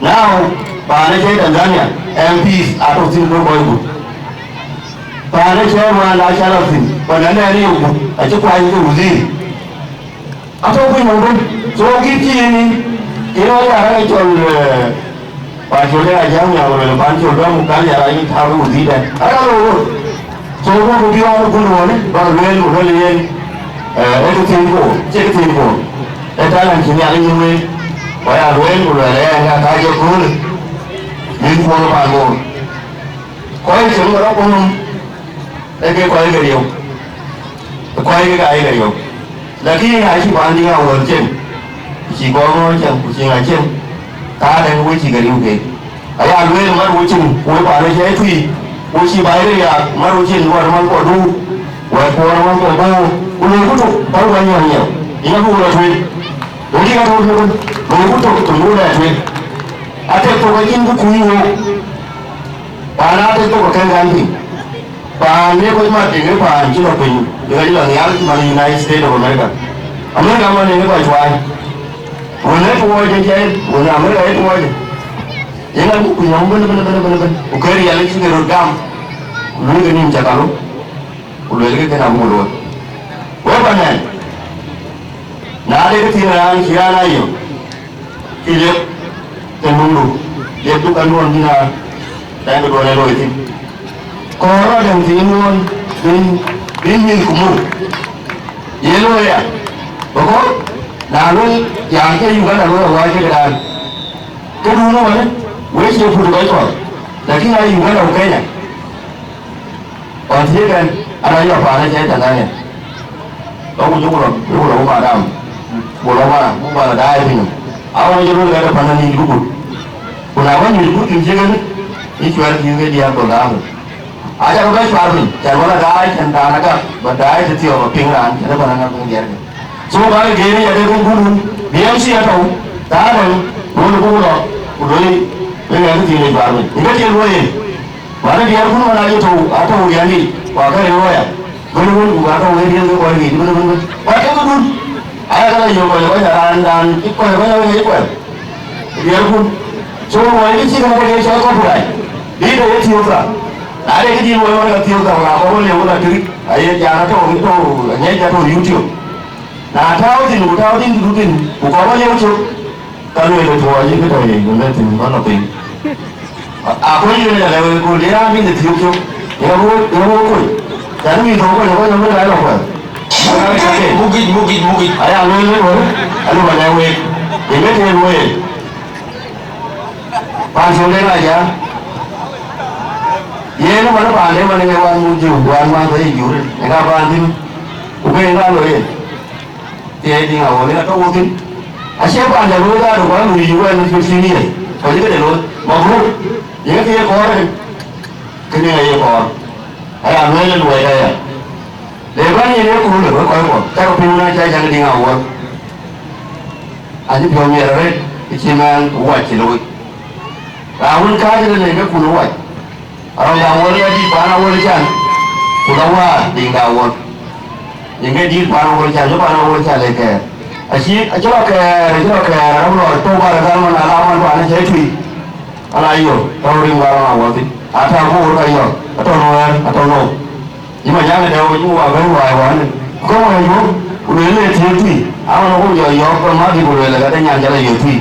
now pada saya Tanzania MPs atau sini boy Pada saya mana acara sini, pada ni aja kuai itu uzir. Atau pun mungkin, so kita ni, kita orang itu pasal aja yang orang pasal orang bukan yang ini tahu uzir dah. Ada loh, so orang kita orang pun mana, baru lian, itu tempo. Itu orang sini ada yang ni, bayar lian, yang kaya pun, ni pun pakai. Kau semua orang pun cái quay cái điều quay cái cái điều là khi hai chị bạn đi ngồi trên chỉ có chân chỉ là chân ta đang quay chỉ cái điều gì ấy anh quên mà quay chân quay bạn ấy chơi thì quay chỉ bài đấy à mà quay chân qua nó có đu quay qua nó có đu quay có chụp bao nhiêu nhiều ini aku udah cuy jadi kan aku tunggu dah cuy ada pokoknya itu kuyu karena ada itu pakai ganti Pak ni kau cuma tinggal Pak cuma pin, dia juga ni mana United States of America. Amerika mana ni kau cuai, mana cuai je, mana Amerika itu cuai. Jangan aku yang benar. Ukari yang lagi kerja gam, lu ni macam kalau, lu lagi kena mulu. Apa ni? Nade ketiran siapa ayo, kilap, tenundu, dia tu kan orang Cina, dan kedua ni itu. Kora dan timun bin kumur yelo ya pokok lalu yang ke juga lalu awal ke dan kedua mana wes yang pun baik kok lagi lagi juga lalu kayaknya orang sini kan ada yang apa ada saya tanya kamu juga lu madam bola mana dah ini awal juga ada panen ini dulu kenapa ini dulu tinggal ini jual tinggal dia bola aja orang Islam, jangan orang dah jangan nak berdaya setiap pinggan, kita pernah ngomongnya. So kalau gini ada guru, dia mesti tahu, tahu, guru, ini yang itu Islam. Ini dia boleh, mana dia pun mana itu, atau yang ni, pakai dia, guru, atau dia tu boleh, guru, pakai guru. Ayah kalau yang boleh, dan ikut, dia pun, so ini sih kalau dia saya kau buat, dia dia tiada. Ada yang di luar orang tiup tak apa boleh orang tiup, ayah jangan tahu itu, hanya jatuh YouTube. Nah tahu tin, bukan boleh YouTube. Kalau itu tua je kita ni, kita tin mana pun. Aku ni ada level kuliah ni di YouTube, yang boleh. Jangan minta kau yang boleh ada apa. Mungkin. Ayah lu mana weh, ini dia weh. Pasal dia aja. Ye no mana pandai mana kawan muju, kawan mana tu jujur. Mereka pandai, bukan enggak loh ye. Dia tinggal orang ni atau mungkin. Asyik pandai loh dah, orang muju kan di sini ni. Kalau kita loh, mahu. Jangan dia koran, kena ye koran. Ayah mana loh ayah. Lepas ni ne ku le ko ko ta ko pin na cha cha ding a wo ani pyo mi ra re chi man wa chi lo ra un ka ji le ne ku no wa ara ya wo le di ba na wo le chan ku da wa ding da wo những cái đi qua nó chả giúp nó chả lấy kẻ à cho kẻ nó rồi tôi qua là nó là lao ăn quả nó chế thủy anh ai rồi tao đi qua nó vào thì theo cô cái rồi tao nó nhưng mà nhá này đâu nhưng mà cái hoài quá này có một người chú đến lên chế thủy nó cũng giờ gió con má thì của là cái nhà chả là nhiều thủy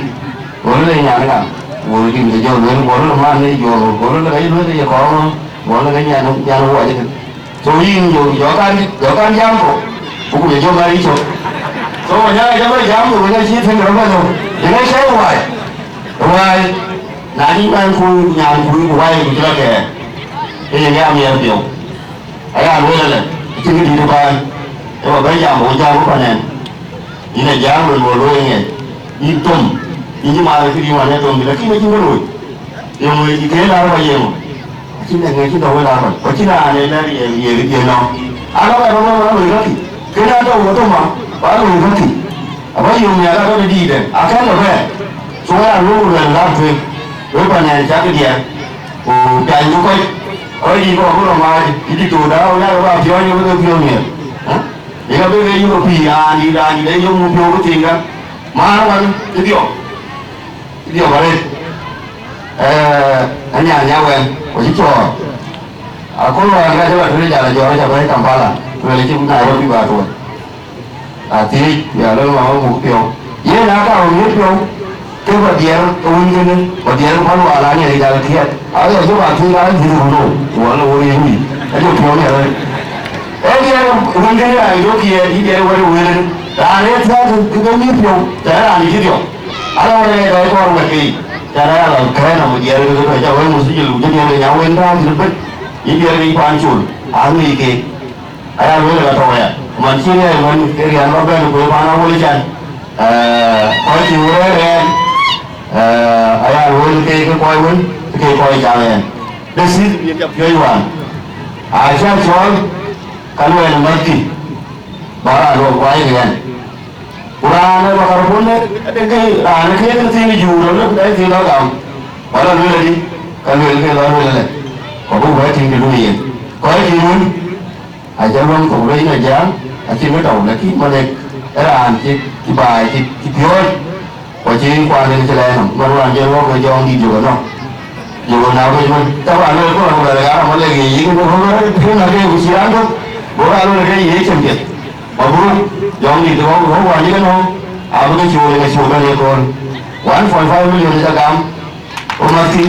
của nó lên nhà nữa cả của thì mình giờ nó nó mang đi rồi của nó cái nó thì có nó cái nhà nó hoài chứ rồi nhiều gió can giang cũng để cho ngay chỗ rồi nhá cho mấy giám rồi ngay chia thêm được bao nhiêu thì ngay số ngoài là đi mang khu nhà khu của vay của chúng ta kể thì nghe nhiều điều ấy là luôn là chứ cái gì đâu ba nhưng mà bây giờ một gia của con này như này giá rồi một đôi này đi tôm nhưng mà cái gì mà này tôm thì là khi mấy chúng nó rồi nhiều người thì thế là bao nhiêu chứ này người chứ đâu phải làm rồi có chứ là này là gì cái tiền nào nó phải nó người đó thì cái đó đâu có mà bảo người đó thì bây giờ nhà ta có đi đấy cái là về chúng ta luôn là làm việc với bạn này chắc cái gì cái như vậy ở đi có cái mà đi tù đó là bao nhiêu nhiêu cái phiếu nhỉ thì cái bây giờ phi đi ra đi đấy dùng phiếu cái gì cả mà nó cái điều vào đây anh nhà quen của chiếc trò có loài cái chỗ này là do cho cái cầm pha là rồi lấy chúng ta đâu đi vào rồi thì giờ đâu mà một phiếu vậy là cái ông biết không cái vật gì tôi như thế vật gì nó có là như là thiệt ở đây chỗ bạn thi ra thì không đủ của nó ôi gì cái chỗ phiếu này rồi cái kia cái này chỗ kia đi về quay về lên là đấy theo cái biết phiếu thế là gì chứ ở đâu đây đấy con là gì cho nên là cái nào một giờ rồi cho với một số người lùi cho nhau quên ra thì nó biết ý kia đi quan chuồn nghĩ kì ai nói là thôi à mình chỉ là mình cái gì nó bên của bạn nó vui chân có chiều đấy ai nói cái coi muốn cái coi chào này đây xin việc gặp chơi hoàn chắc chắn cái này là mất đi bảo là đồ quay cái này qua nó vào cuốn đấy cái nó kia cái gì dù nó đấy thì nó cầm bảo là nuôi đi cái nuôi cái đó nuôi này có bố bé thì nuôi gì có gì nuôi cho nên cũng đấy là giá trên cái đầu là khi mà đây là cái bài cái phiếu và trên qua lên trên này mà nó làm cho nó cái do đi dù nó dù nào thì mình các bạn ơi có là cái mà là gì cái nó không cái là cái gì đó thôi bố là cái gì chẳng biết mà bố dọn gì thì có qua như cái nó cái chùa này còn 1.5 million ra cam hôm nay thì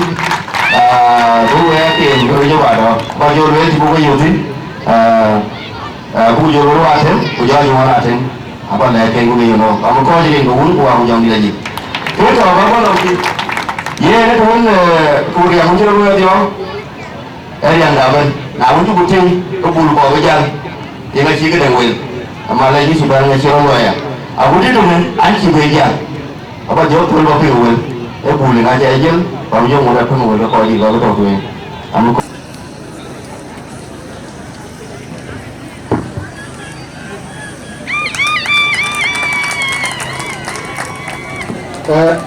bố nghe tiền rồi cho bà đó bao nhiêu đấy thì bố có nhiều thứ bố vô nó thêm bố cho chúng nó thêm apa là cái của mình nó có gì cũng muốn qua một dòng đi là gì thế cho bà có lòng gì vậy nó cũng cô đi không cho nó đi không cái rằng là bên nào cũng chụp trên có bùn bò với chân thì nó chỉ cái đèn quyền mà lấy những sự bạn ngày xưa rồi cũng biết được anh chỉ về nhà apa jauh pun bawa piul boleh aja aja kalau jauh mudah pun mudah kalau di laut tahu tu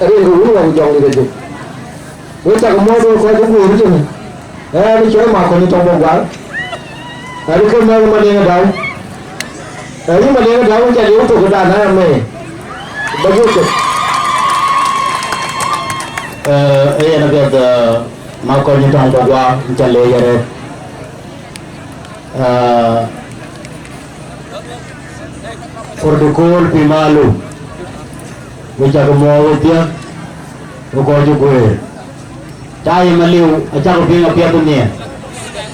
ini dulu yang jauh di situ. Kita kemudian kau tunggu di sini. Ini cuma makan itu orang buat. Hari kemarin mana yang dah? Hari mana yang dah jadi untuk kita nak ni. Begitu. Ini nak kita makan itu orang buat jalan jadi. Protokol pimalu. Kita kemudian dia, bukan juga. Cai meliu, ajar lebih apa dunia.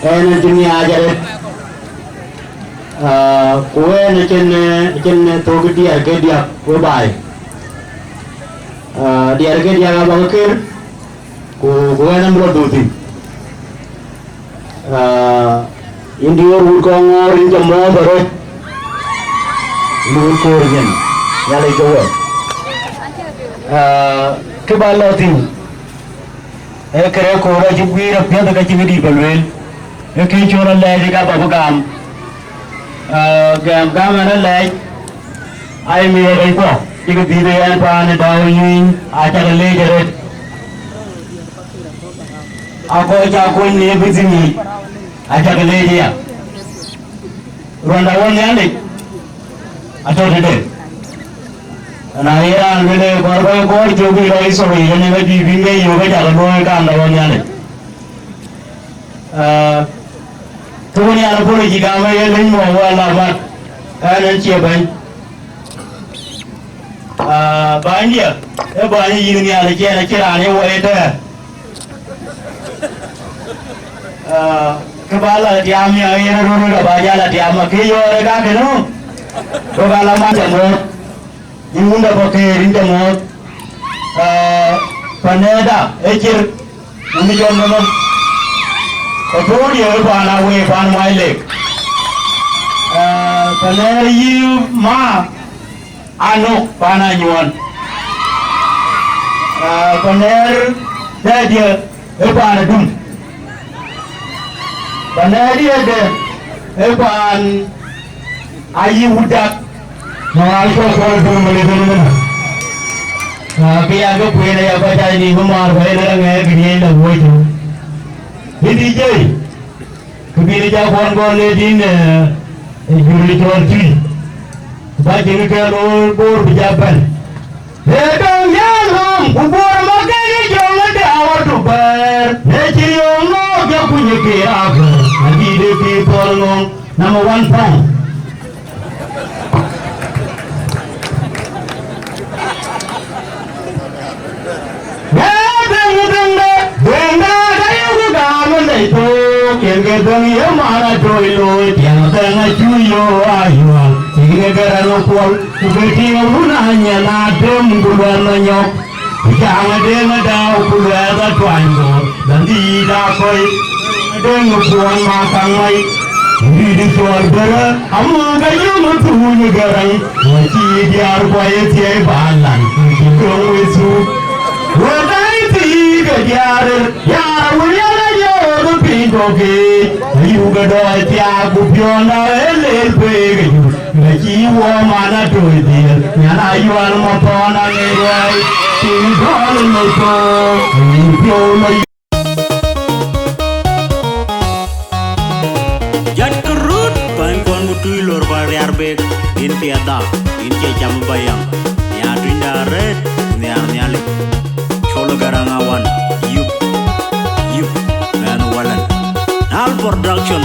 Ini dunia aja deh. Kue ni cene togi dia ke dia kue baik. Dia ke dia apa ke? Kue nam berdoa. India urkong orang jemur berot. Urkong ni, yang lagi jauh. Cái ba lô thì cái cô ra chụp ghi được biết cái chi đi vào luyện cái chỗ nó lên thì các bà có cảm gam nó lệ ai mi cái co chỉ có đi về anh pa này đào yin à chắc là lệ rồi à coi cha coi này bây giờ ni à chắc là lệ gì à ronda one này à thôi đấy na Iran vile kwa jogi rais wa yeye ni vinge yoga jala boy kam da wonya ne to ni ala polo ji ga ma ye lin mo wala ba ana che ban ba ndia e ba ni yin ni ala che na kira ne wo eda ke bala dia mi ye ro ro ba jala dia ma ke yo ga ke no to bala ma jamo Imunda pakai rinda mot, paneda, ecir, ini jual nama, kemudian dia pana we pan mailek, paneda yiu ma, anu pana nyuan, paneda dia pana dum, paneda dia pan ayi udak. Nah, itu soal pemilihan mana? Kaya aku punya apa cari ni memar, saya orang yang gini dah buat itu. Ini je, kebiri jauh kon ledin, juri torci, baju ni kalau bor berjalan. Hedong jalan, kubur makan ni jangan diawat tubar. Neciri orang yang punya kira, lagi depi polong nama one pound. Itu kerja dia mana joilo tiang tengah cuyo ayuan sehingga kerana pol seperti gunanya nadem gubernanya jangan dengar dah puluh tuango dan tidak koi dengar puan makan mai di suara amu gaya mutunya garang masih diar koi tiai balan kau itu wadai tiga diar ya mulia Pintoke, you got a tiago piona, a peg, Naki woman to it, Yana, you are Mapona, anyway, she's all in the phone, Jan kerut, pangkon mutu lor bariarbe, in piada, in kecam bayang, ya trinda red, near nyali, cholo garangawan, you. All production.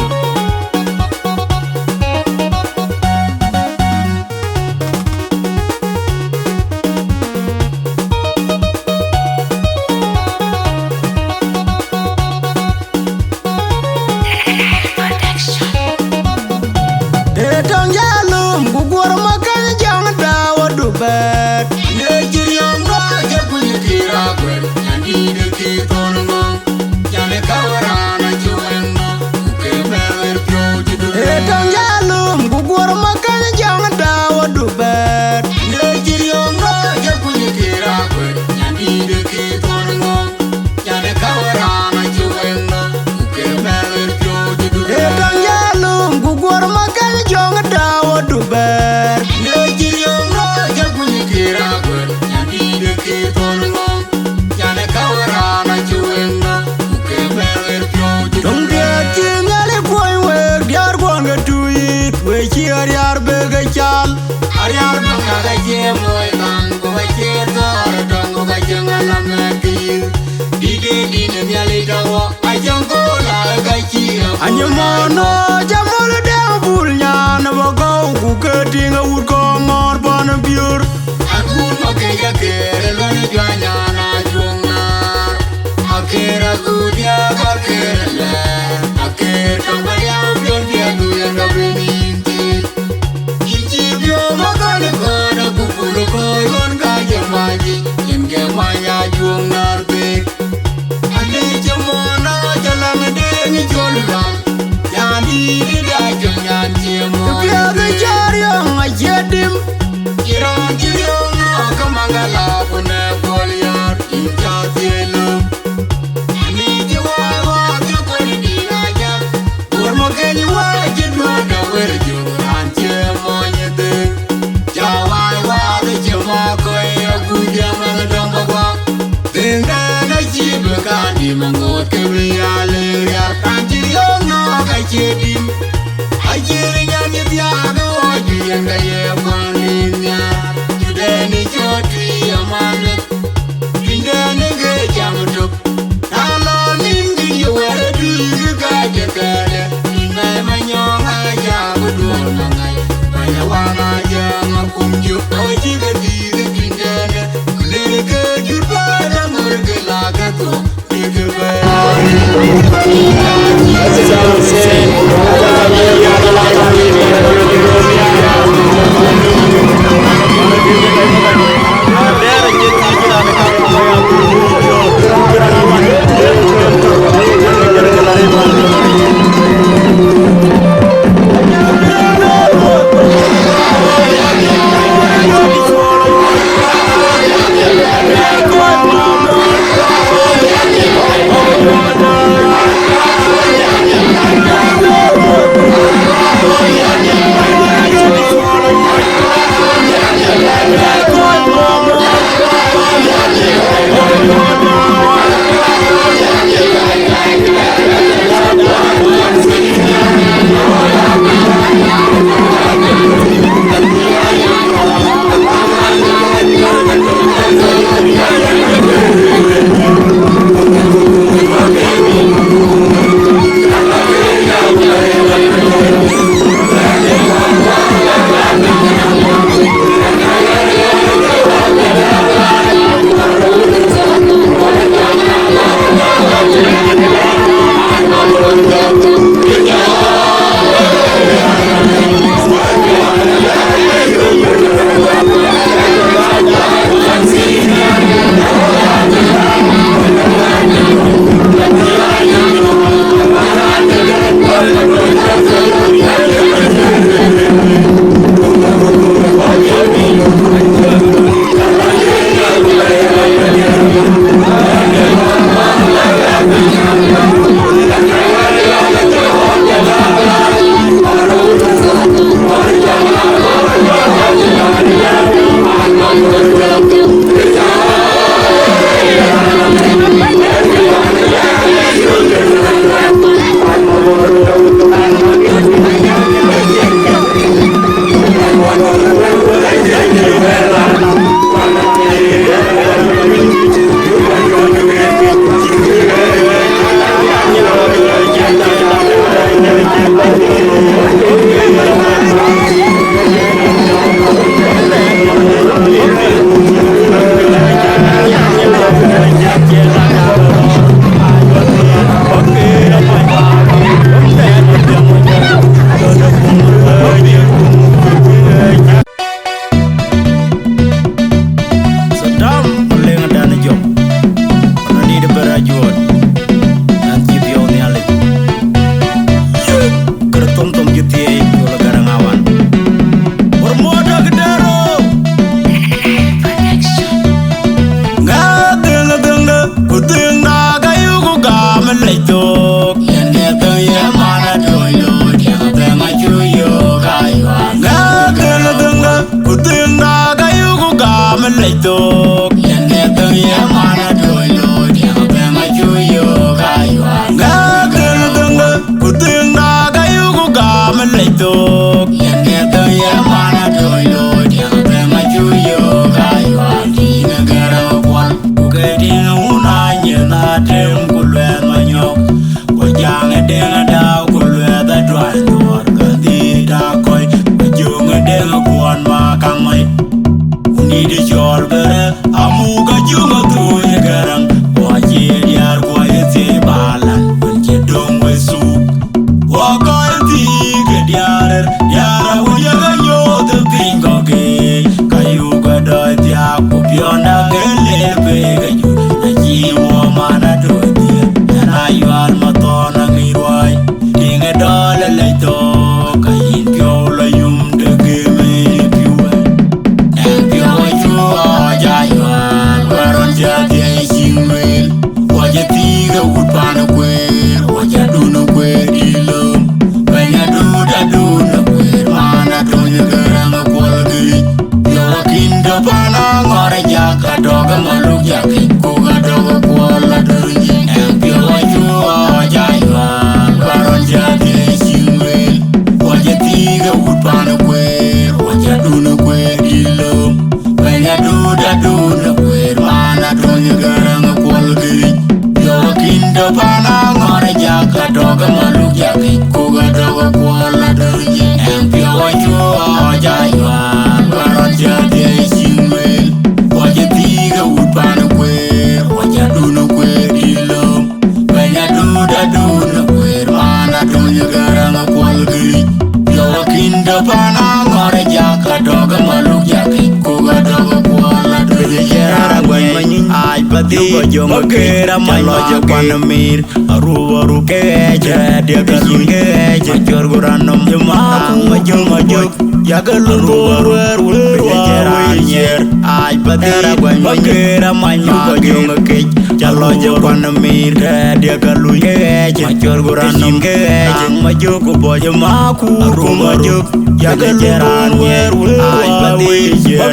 Detong jalum gugur makan jangan dawa dubat. Nejiriam no japunya kira kwer, jadi deki tonong, jale kawarana juwenno, uke beler pyo jidu. Detong jalum gugur makan jangan dawa dubat. Nejiriam no japunya kira kwer, jadi deki tonong, jale kawarana juwenno, uke beler pyo jidu. Detong jalum gugur makan jangan dawa dubat. Nejiriam no japunya kira kwer, jadi deki tonong, jale kawarana juwenno, uke beler pyo jidu. Dong dia cingale koi wer diar gwanga tuit we chi ariar bega chal. Ariar bakaga jemoy tango bacheto tango bajangala maki dide dine nyali dawo ajango la gachi Anyamono jamol dem bul nyan bogo ku ketinga wut ko ngor bon biur. akun makeja kere lone janya na junga akera gudia akere akere tambaya bion dia duya ngabeninti Ichibyo magane kona kupulu koyon kaje maji Inge maya juong narbe Ane jamona jalan dengi jolga Yani dida jong yan jemo Biaga jaryong ajedim. Kirong akamangala pune kolyar Incha tielo Ani jiwa wakil koni di yenga ye maninya Judeni choti amane Pindeni ge jamtuk Nalo ningi yuwere duyu gaje kere Ingai manyonga jago duona ngai Banya wana janga kumju Oji ge diri pindeni Kulere ge jubana murge laga tu Dige baya Would find a way. wa chua jaywa baron jade chimel wa jetiga utpan kwe wa jadunu kwe dilom banya duda duna kwe mana dunya garanga kwalgi yo kinda pana ngore jaka doga maluk jaki koga doga kwala dunya jara gwen manyin ay pati jonga kera maloja panamir aru aru keje dia galun keje jor guranam jema majung majuk ya galun wer jeranyer ay pati gwen kera manyin jonga keje jaloja panamir dia galun keje jor guranam keje majuk boja maku aru majuk ya galun wer ay pati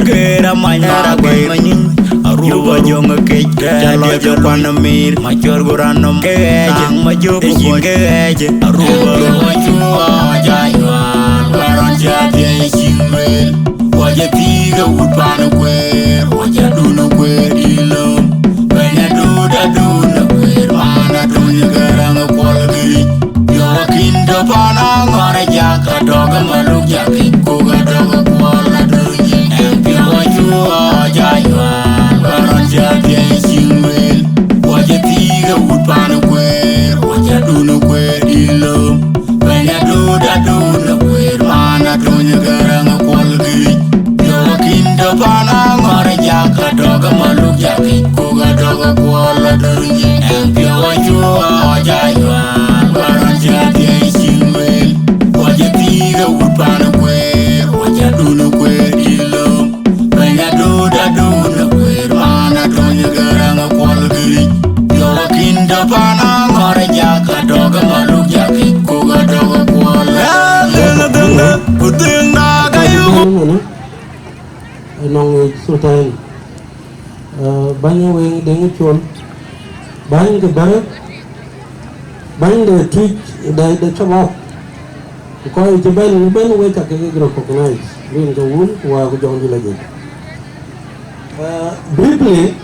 kera manyin Aruba jonga keje jaloja panamir major guranam keje majuk keje aruba wajua jaywa baron jade chimel wajatiga utpan kwe wajadunu kwe dilom banya duna kwe mana dunya garanga kwalgi yo kinda pana ngore jaka doga maluk jaki koga doga kwala dunya empi wajua jaywa Jade chimel wajatiga utpan kwe wajadunu kwe dilom banya duna kwe mana dunya garanga kwalgi yo kinda pana ngore jaka doga maluk jaki koga doga kwala dunya empi wajua jaywa baron jade chimel wajatiga utpan kwe wajadunu kwe dilom banya duna kwe mana dunya garanga kwalgi yo kinda pana ngore jaka doga maluk jaki koga doga kwala denga kutinga kayu nong sultan banyo weng deng chon bang the bar bang the tweet the chamo ko ite ben we ta ke recognize rin go wul wa go jong lagi briefly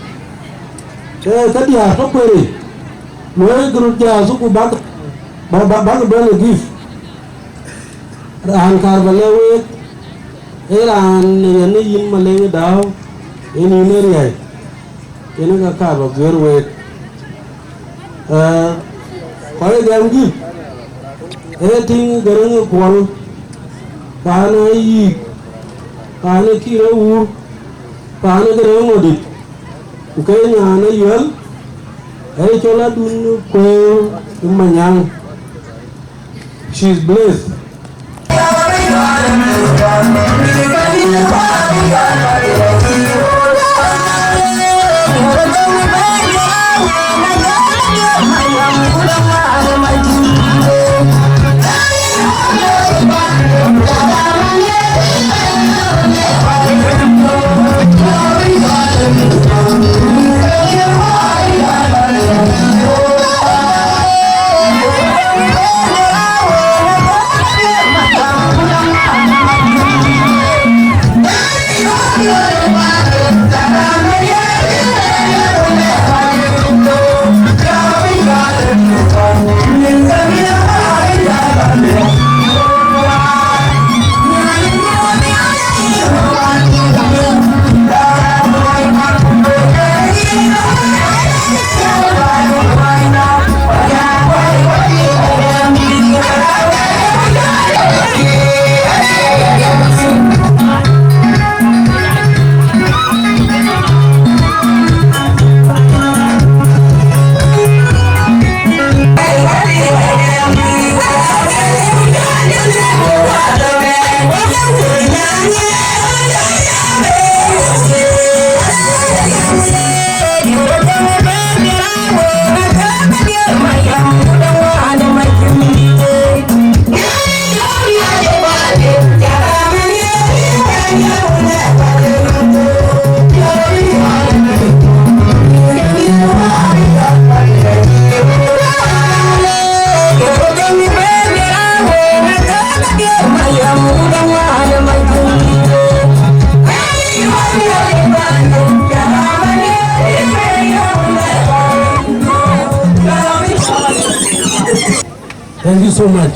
tadi apa query mulai grup dia suku bag boleh give rahan kar balewe rahan ini yin malewe daw ini neriai ini kakak bagian we kalau dia give ting garang kual kana yi kana kira ur kana garang modit ukai nyana yel chola dun ko manyang she's blessed Thank you so much.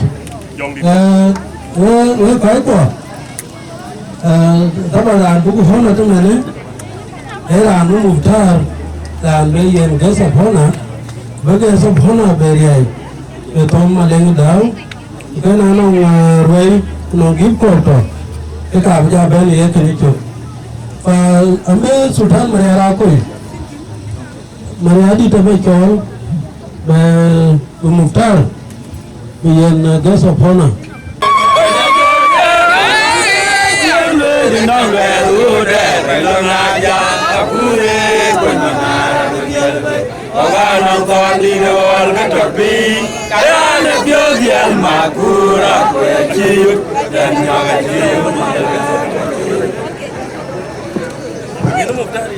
We phải của طبعا عن بوكو هنا تمام era anu muhtar dan bayan gasa hona bagai sab hona beriai betom maleng dau kan anu roi no gib korto eka abja ben ye kinicho pa ame sultan mariara koi mariadi tabe chol ba muhtar bayan gasa hona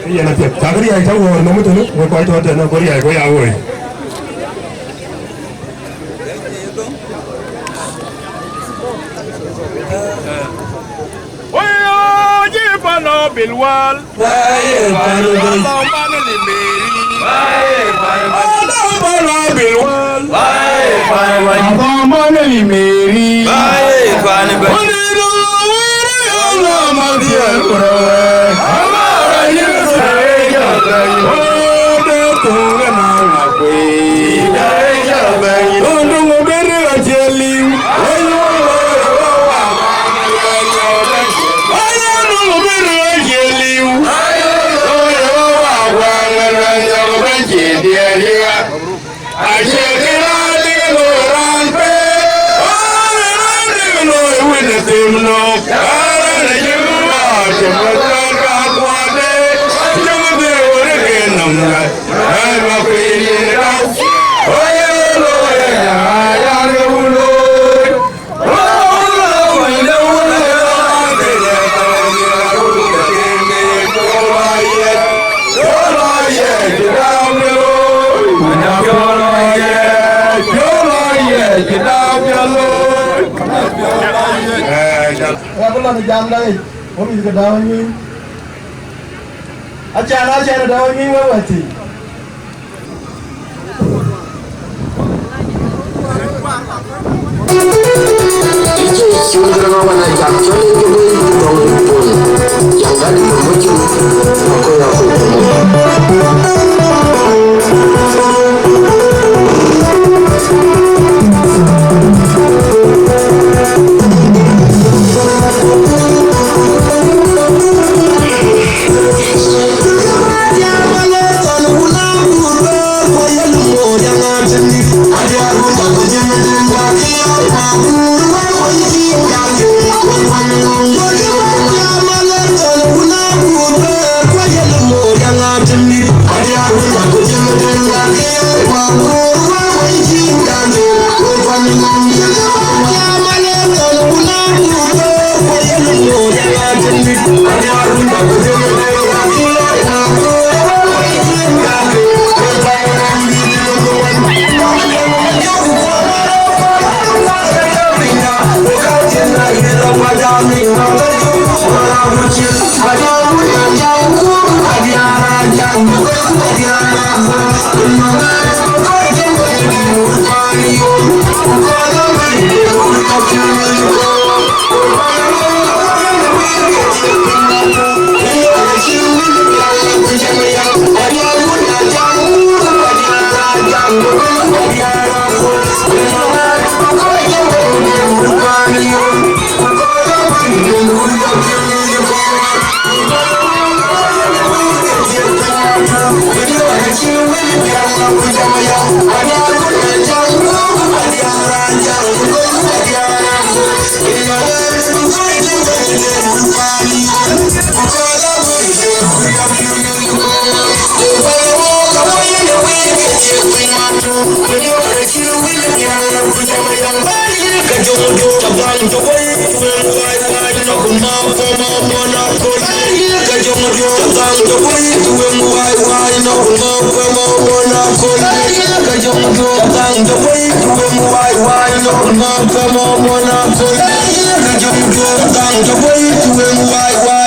Iya nanti, cakri yang jauh, nomor tu, kau itu ada, nak kau yang awal. Pano bilwal, bae pano limeri, bae pano bilwal, bae pano limeri, bae pano bilwal, jam đây, có bị cái đau như, cha nó đau như vậy thì, chúng ta nói là jam cho nên cái gì cũng chẳng có gì mới chịu, có là We'll be right back.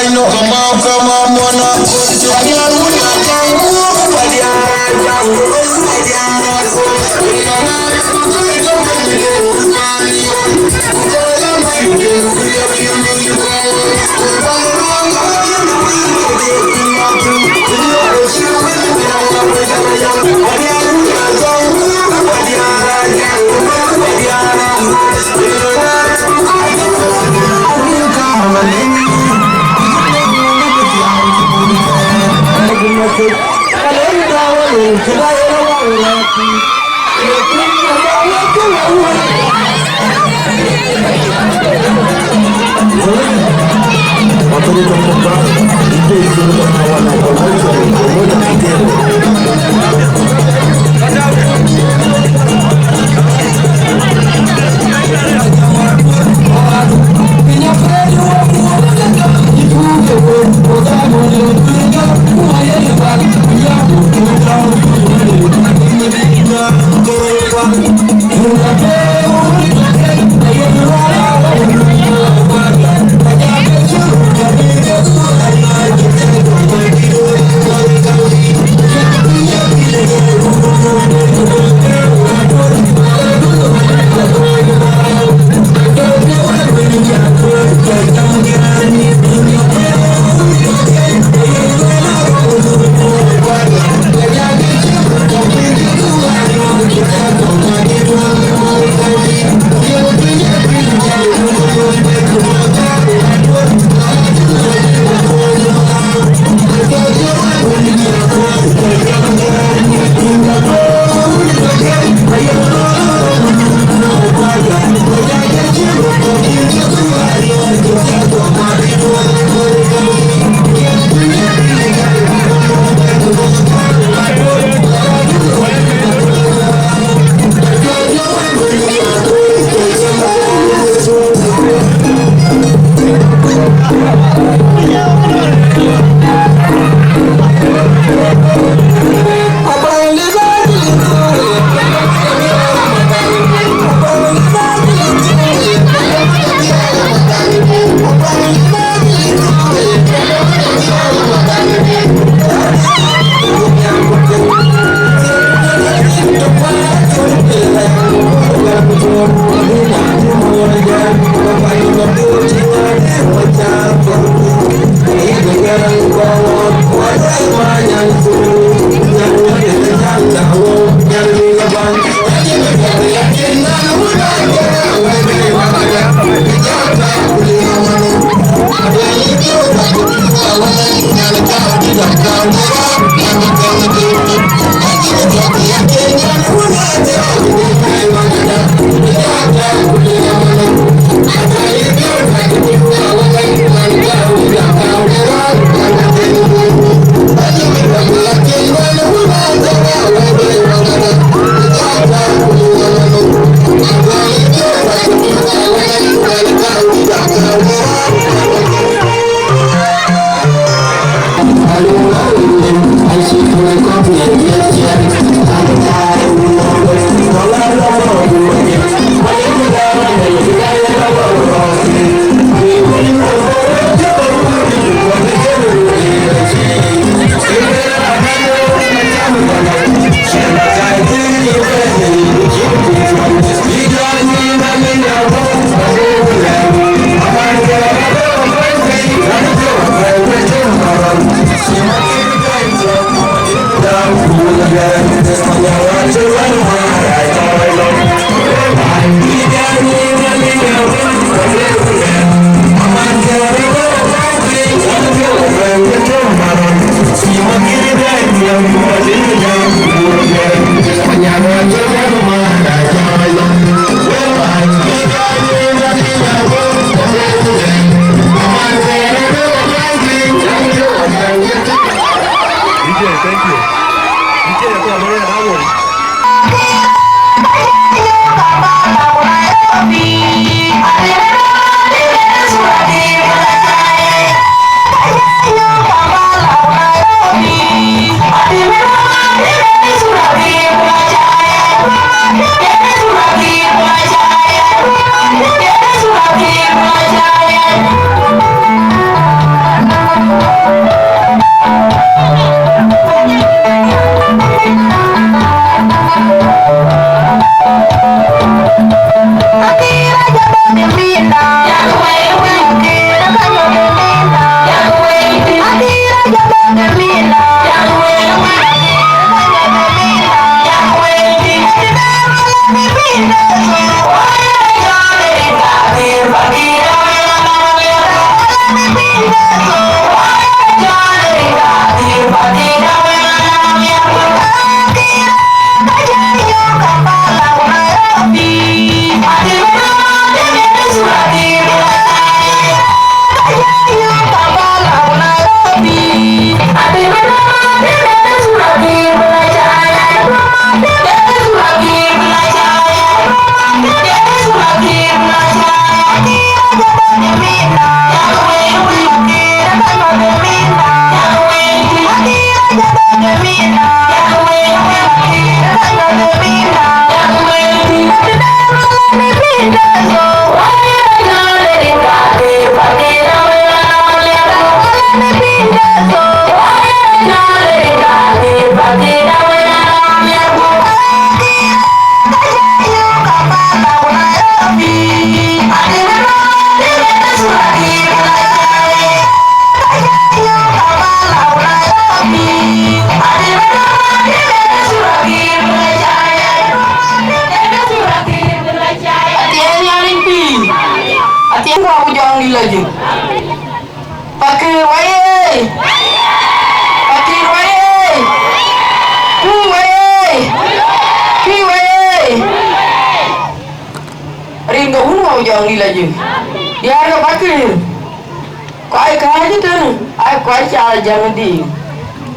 Jamadi,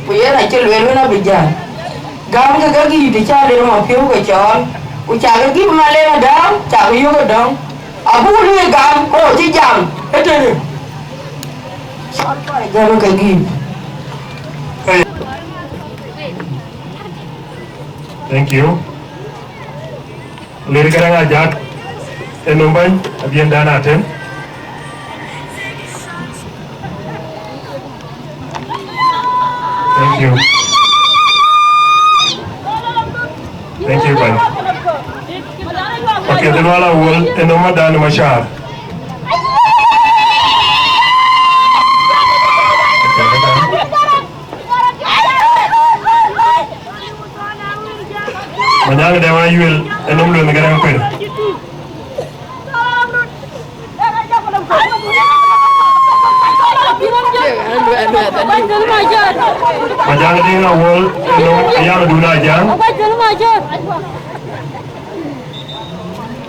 we are actually very big. Gamma the child of Yoga John, which I will give my letter down, Chavi Yoga down. A bully gum, oh, Jam, better. Jangan kayak gini. Thank you. Lirik kadang ajak enomban abian dana aten. Thank you. Thank you, Ban. Okay, then wala wol enoma dana mashar. Manjang dewa yuel enom lu negara ngpen. Manjang dia wol enom yang duna jang.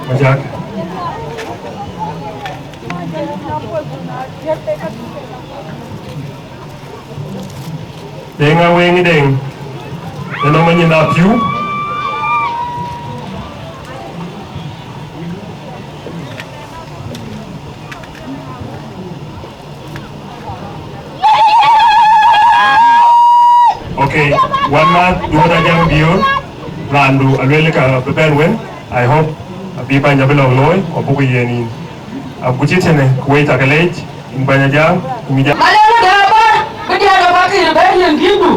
Manjang. Dengar wengi deng. Enom menyinap you. Okay, 1 month, 2 jam biur, randu, alwele ka bepen wen. I hope people jabe long loy, opo kuyeni. Abuchi tene, kuwait akalej, imbanya jam, imija. Malena dapat, kerja ada pakai lebih yang gitu.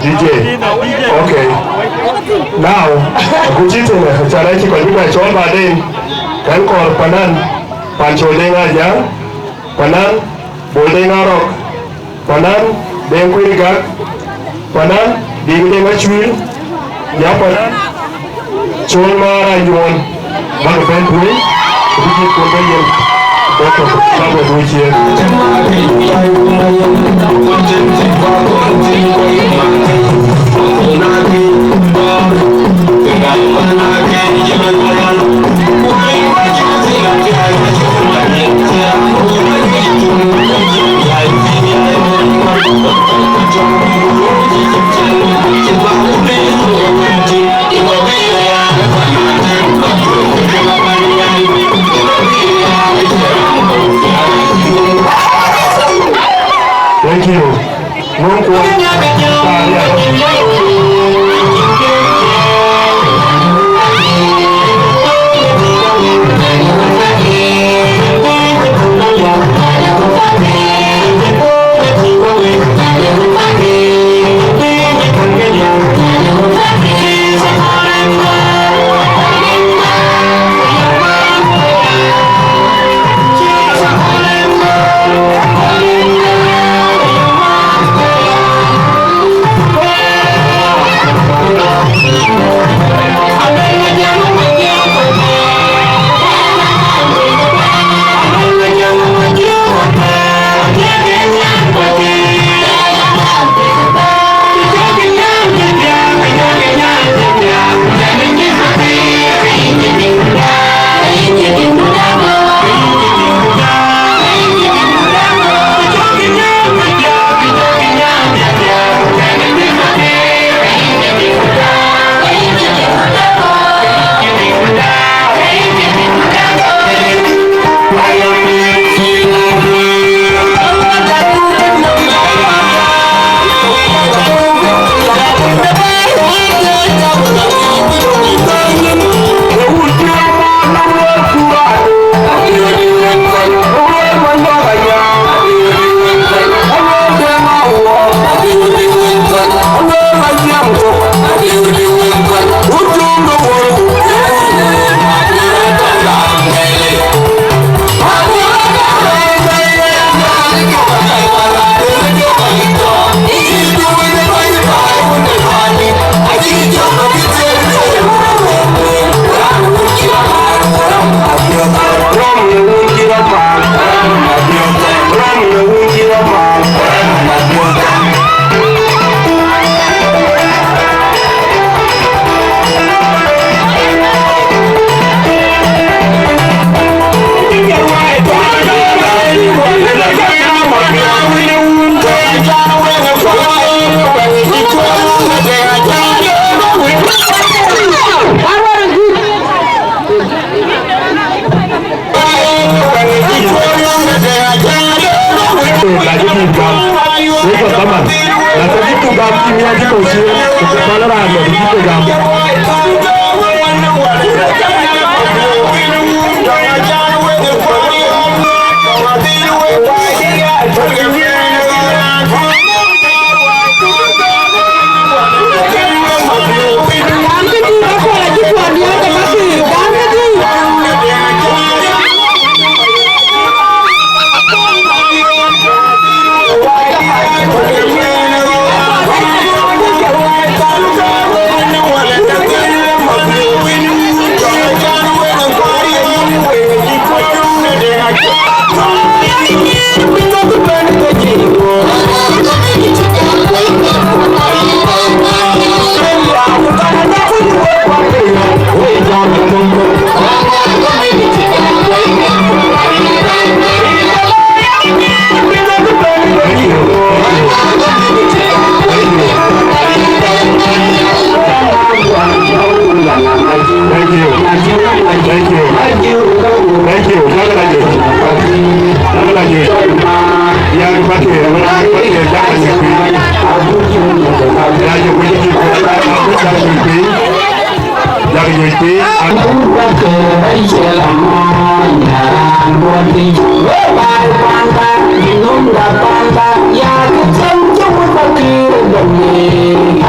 DJ. Okay. Now, kuchitene charaki kwa nyumba chomba den kan kor panan pancholenga ja panan boldenga rock panan den kuriga panan dingdenga chwil ya panan chon mara yon bang ben pui kuchi ko ben boko sabo buiye Thank you. Hãy subscribe cho kênh Ghiền Mì Gõ để không bỏ lỡ những video hấp dẫn.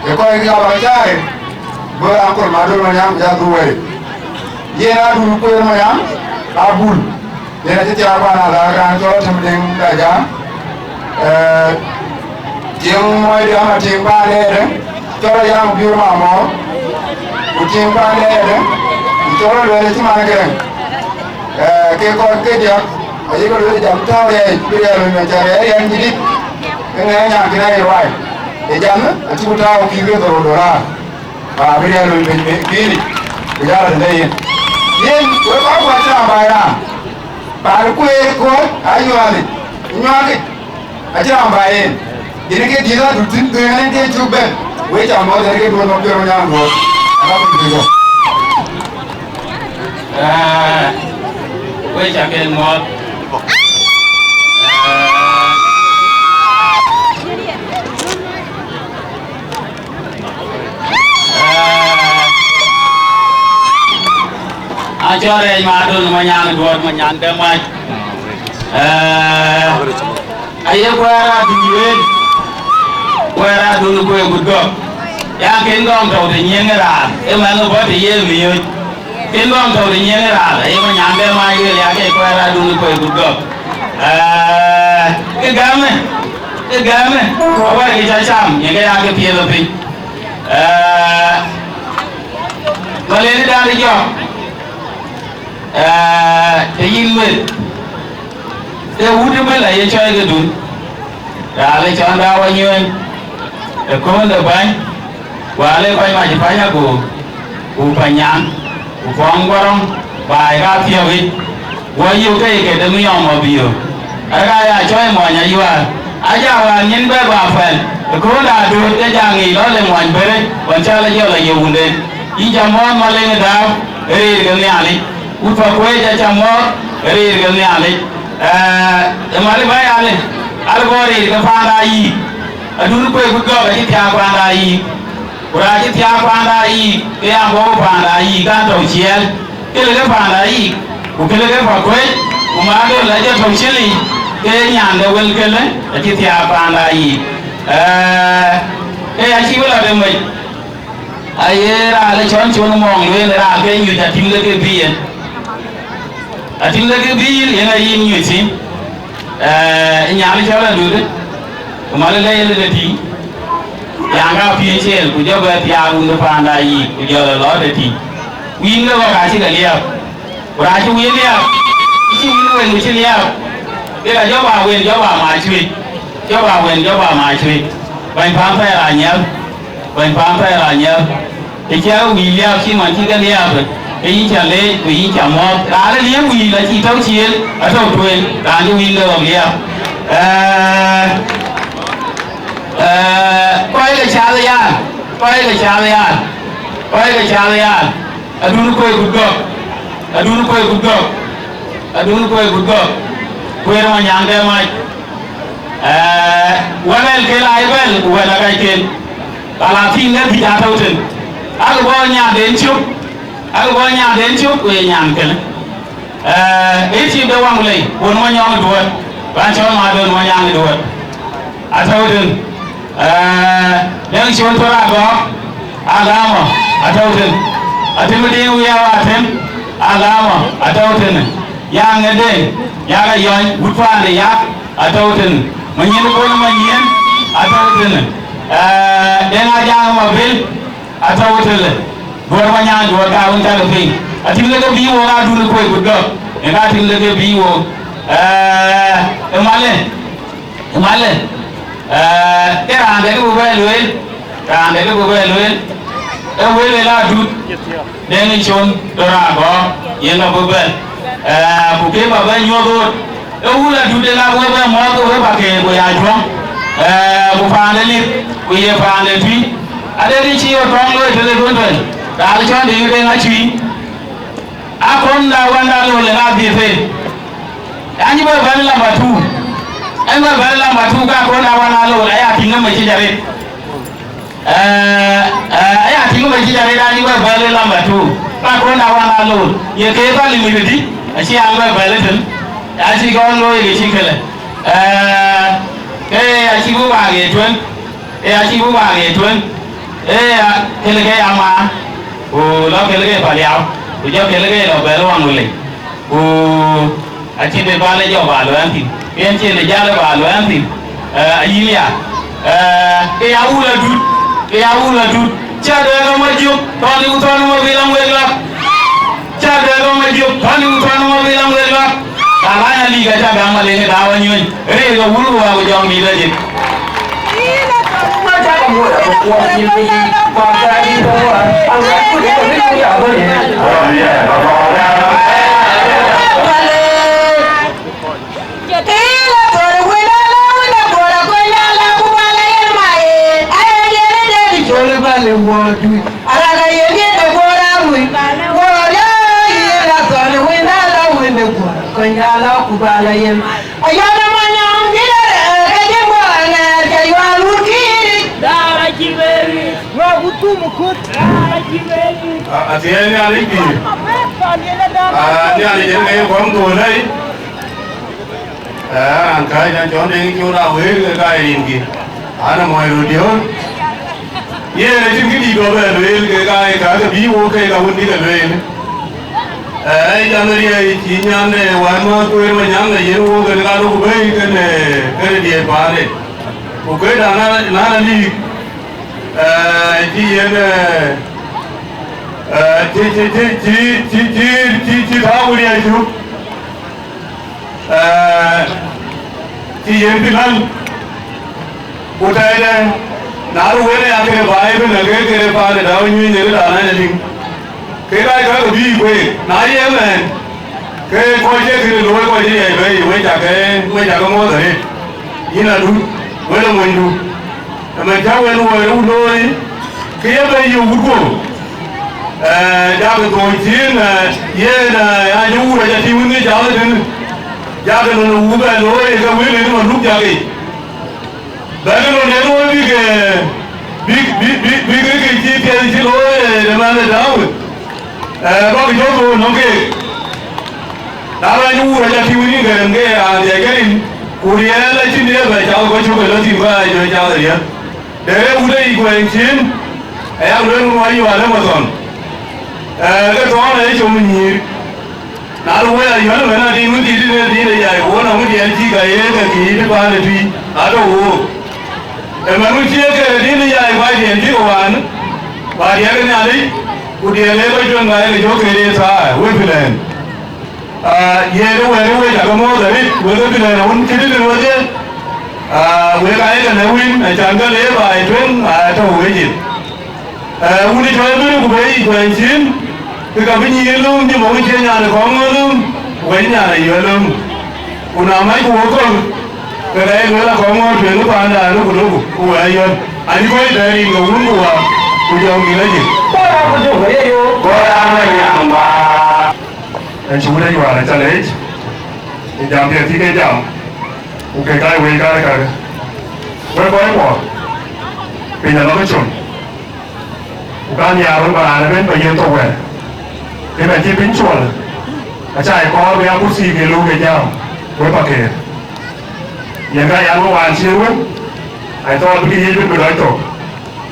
cái coi cái bà trai vừa ăn còn mà đôi mà nhám ra đuôi ye na đuôi quên mà nhám abul ye na chỉ ăn qua là càng cho thằng đinh đại giá tiếng mọi đứa mà tiếng ba đây đấy cho ra yang biu mà máu tiếng ba đây đấy cho ra đời chứ mà cái con cái gì ấy có đứa chậm thao đây bây giờ mình chờ để em đi cái này nhà cái này rồi để chậm á chú thao khi cái đồ ra và bây giờ mình đi bây giờ là đây nhưng với có quan trọng bài là bà nó quê cô ai nhòa đi nhòa cái ai chứ làm bài jadi cái gì đó được tin tưởng anh cái chụp bên với chồng mọi người cái đồ nó kêu nhau một nó cũng được với chồng cái một cho đây mà đừng mà nhàn cái mai ai qua ra đừng quay một góc ya kiến con thầu thì nhiên cái là em ăn nó có thì dễ bị kiến con thầu thì nhiên cái là em mà nhàn cái mai cái ya cái qua ra đừng quay một góc cái gam này có cái trái sam những cái ya cái kia rồi thì mà lên ra đi cho cái gì mình để uống cho mấy lại chơi cái đun ra lấy cho anh đào bao nhiêu để có được bánh và lấy quay mà chỉ phải nhá của phải nhàn của phong qua đông bài ra thiêu đi qua nhiều cái đừng có nhom mà biểu ở đây là chơi mọi nhà yêu à giờ là nhân bé bà phần có là được cái nhà nghỉ đó là mọi người đấy còn chơi là nhiều vấn đề ý cho món mà lên đào đây cái này đi út phải quay cho món đây cái này đi mà đi bay ali algori cái pha đây dulu quay bút gạo cái thia quan đây ora cái thia quan đây cái anh bố pha đây cái đầu chiên cái cái pha đây cái pha quay mà cái lấy cho thùng chili cái nhà đầu quên cái đấy cái thia quan đây cái anh chỉ biết là được mình ai ra lấy chọn mong lên ra cái như là tìm cái biển tìm cái biển hiện nay như thế nhà lấy cho là được đấy mà lấy là thì nhà cao phía trên của cho về thì ăn được pha này của giờ là nó để thì win nó vào cái gì cả và chú win liao chú win quên cái liao đây là cho bà quên cho bà mà chui cho bà quên cho bà mà chui bánh phán phải là nhớ thì cháu win liao khi mà chỉ cái liao rồi cái chả lê cái chả mót đã là liếc win là chỉ thấu chiến ở thấu tuổi đã chú win nó vào liao quay cái cha đây à adunu koy gudgo quay mà nhang đây mai wanel cái lại bel wala cái tiền ala phim nó bị đá thâu chân alo bao nhà đến chút quay nhang cái ít chim đâu ăn lấy buồn mà nhang đuổi bạn cho mà đơn mà nhang đuổi thâu chân yang chọn thôi đó agama thâu chân atem đi uya atem agama thâu chân yang ngede yang ayon butwa ne yak thâu chân manyen ko manyen thâu chân den aja ma bil thâu chân gor ma nyang gor ka won ta fi atim le bi wo ga du ko guddo e ga tim le bi wo emale cái ràng đấy cũng về lưới em với là đút đến đi chôn đồ ra có yên là bơ bê phụ kế bảo vệ nhau thôi em là đút đến là bơ bê mót tôi với bà kề của nhà chuông của phàn đến đi của ye phàn đến truy ở đây đi chiều trong người thế luôn rồi đã cho đi đến là truy con đã quan đã luôn là việc gì anh như vậy vẫn là bà thu em có phải làm mà thu ca con nào ăn luôn ấy à thì nó mới chỉ ra đi ấy à thì nó mới chỉ ra đi đang như vậy phải làm mà thu ca con nào ăn luôn giờ cái phải làm gì đi chỉ ăn vậy phải lên anh chỉ con nuôi cái gì cái cái anh chỉ bố bà cái chuyện kele ke ama o lo kele ke paliao o jo kele ke lo belo angule o ati de bale jo balo anti yen che le jale balo anti ayilia ke ya ula dut cha de lo ma jo tani utano mo bilang wela cha de lo ma jo tani utano mo bilang wela kalanya liga cha gama le ne dawa nyoy re lo wulu wa jo mi le je Atiene aliki. Ni ali jenge kom tu nai. Angkai dan jodoh ini orang wehir kai ini. Ana mau rudion. Ye macam ni dua wehir kai kai biu kai kau ni wehir. Jangan dia cinya ne warna tu yang macam ni ye wo kai kalau wehir kai dia pare. Bukan nana ni. Dia ne. Tahu dia itu. Yang bilang, utai dah. Naru ini akhirnya bayi pun lagi kerja pada daun ini jadi dana jadi. Kerja kerja lebih baik. Nari yang kerja kerja kerja luar kerja yang baik. Jaga mau dah. Ini ada, mana mau itu. Macam mana luar kerja baik yang buruk. Jaga koncin, ye na aja ura jadi mungkin jaga nunggu ubah loh, itu boleh itu manduk jaga. Bagi nunggu big cip loh, mana tahu. Bagi jodoh nongke. Kalau aja ura jadi mungkin kerana jaga ini, uriya lah cini dia baca kau cuba lo tiba jaga dia. Dari udah ikoncin, udah nunggu wala macam. Cái đó là chúng mình nhìn, nào lúc ấy là nhớ là đi muốn đi này, uống nào muốn đi ăn chi cái gì cái ba này đi, đâu, mà muốn chia cái đi này vài tiền chi của anh, vài tiền cái này đi, cụ đi lấy cái chuyện này cái chỗ cái gì sao, quên phải lên, ye đâu vậy chả có mua đấy, quên cái này là muốn cái gì nữa chứ, quên cái này quên, chẳng có lấy vài chuyện, đâu quên gì. Uni chơi với nó cũng quen chín, cái cả với nhiều luôn, nhưng mà cái chơi nhà này có ngon luôn, quen nhà này nhiều luôn, còn nào mấy cô con, cái đấy nữa là có ngon chuyện nó toàn là nó cũng quen hơn, anh có để đi ngủ ngủ à, bây giờ nghĩ lấy gì? Có ăn này nhàng mà, anh chú đây vào này cho lấy, thì giảm tiền thì cái giảm, ok cái quay cái, với bỏ, bây giờ nó mới chuẩn. Bukan ya orang mana pun bagian tu kan. Dia macam pincual. Macam ekor dia kursi gelu kejam, boleh pakai. Yang kaya yang wan siapa? Itu pergi hidup berdoa tu.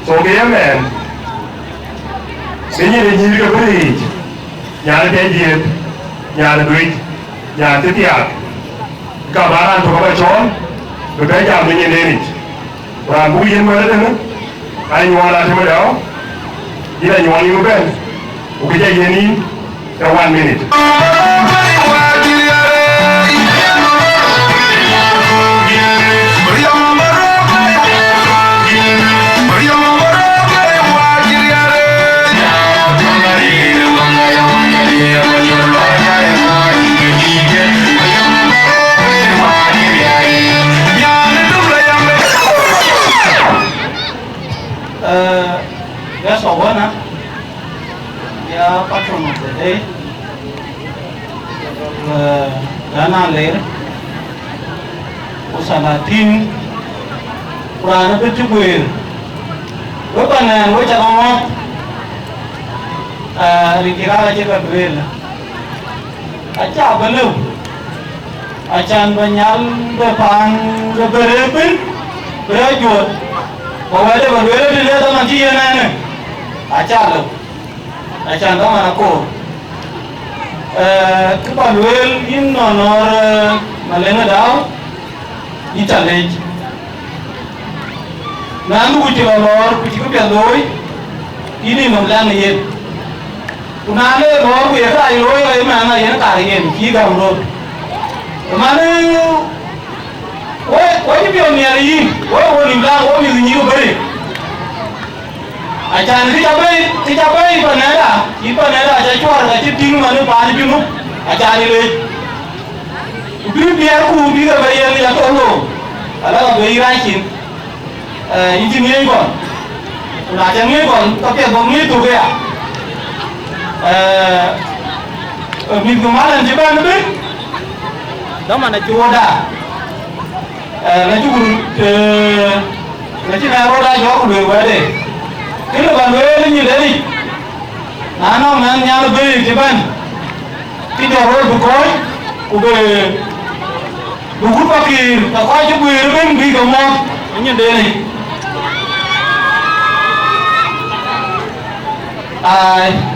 So dia men. Ini dia hidup ke beri. Yang dia hidup, yang duit, yang tiap. Kabaran tu kau cakap, berbeza dengan ini. Orang bukan mana tu? Ayo orang tu berdoa. Ila nyuani mben ukija yeni ya 1 minute ya sowana ya patron de dana ler usalatin kurana bejuguir bapana wo chakamo rikira aja kabel acha balu achan banyal depan berepin berajut bahwa ada berbeda di dalam chi nè acha lo acha đó mà nó cổ cái bản nguyên in nó mà lên ở đó đi trả lên nãy lúc chiều nó chỉ có tiền lối ini nó đang này kuna le ro ku ya kai lối ấy mà nó yana cả hiện chỉ gam rồi mà nó ôi biểu nhà này ôi mình đang ôi mình nhiều vậy acha ni kita bay panada chỉ acha chuar là chỉ ting mà nó bán đi nu acha niเลยbiar ku bi ga bayar ya to lo ala ga bai rai kin ini ni kon na cha ni kon to ke bom ni tu ga mình cũng nói là chỉ ba nó biết đó mà là chùa đã là chú là chỉ là roda gió của người về đây cái là bạn về như thế đi nó mà nhà nó về chỉ ban cái đồ rồi đủ coi của về đủ hút bao kỳ là coi chú về nó bên bị cầm mông như thế này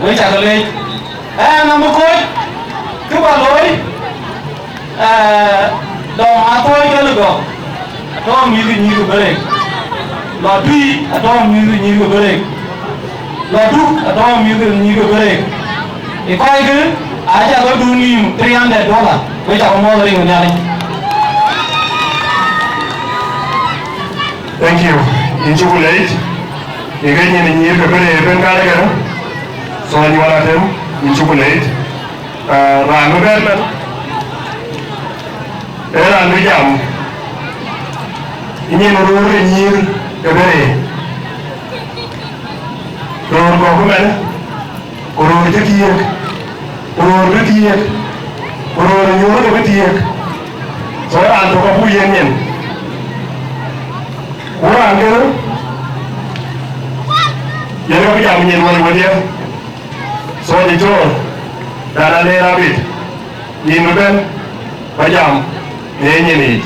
với chả cái này nó mới coi cứ bảo lối đồng á thôi cái được rồi đó như cái này là tuy đó như cái này là đúc đó như cái này thì coi cứ aja có đun nhiều $300 với chả có mua gì của nhà này. Thank you. In chocolate. Thì cái như này cái bên cái này so you wanna them in chocolate. Và nó biết là thế là nó giảm ini nó rồi nhiều cái này rồi có cái này rồi cái kia rồi cái kia rồi nhiều cái kia rồi ăn nó có bùi yên nhiên rồi ăn cái đó giờ nó cái giảm nhiên vào đi so đi cho đã lên rabit nhìn nó bên phải giảm để nhìn đi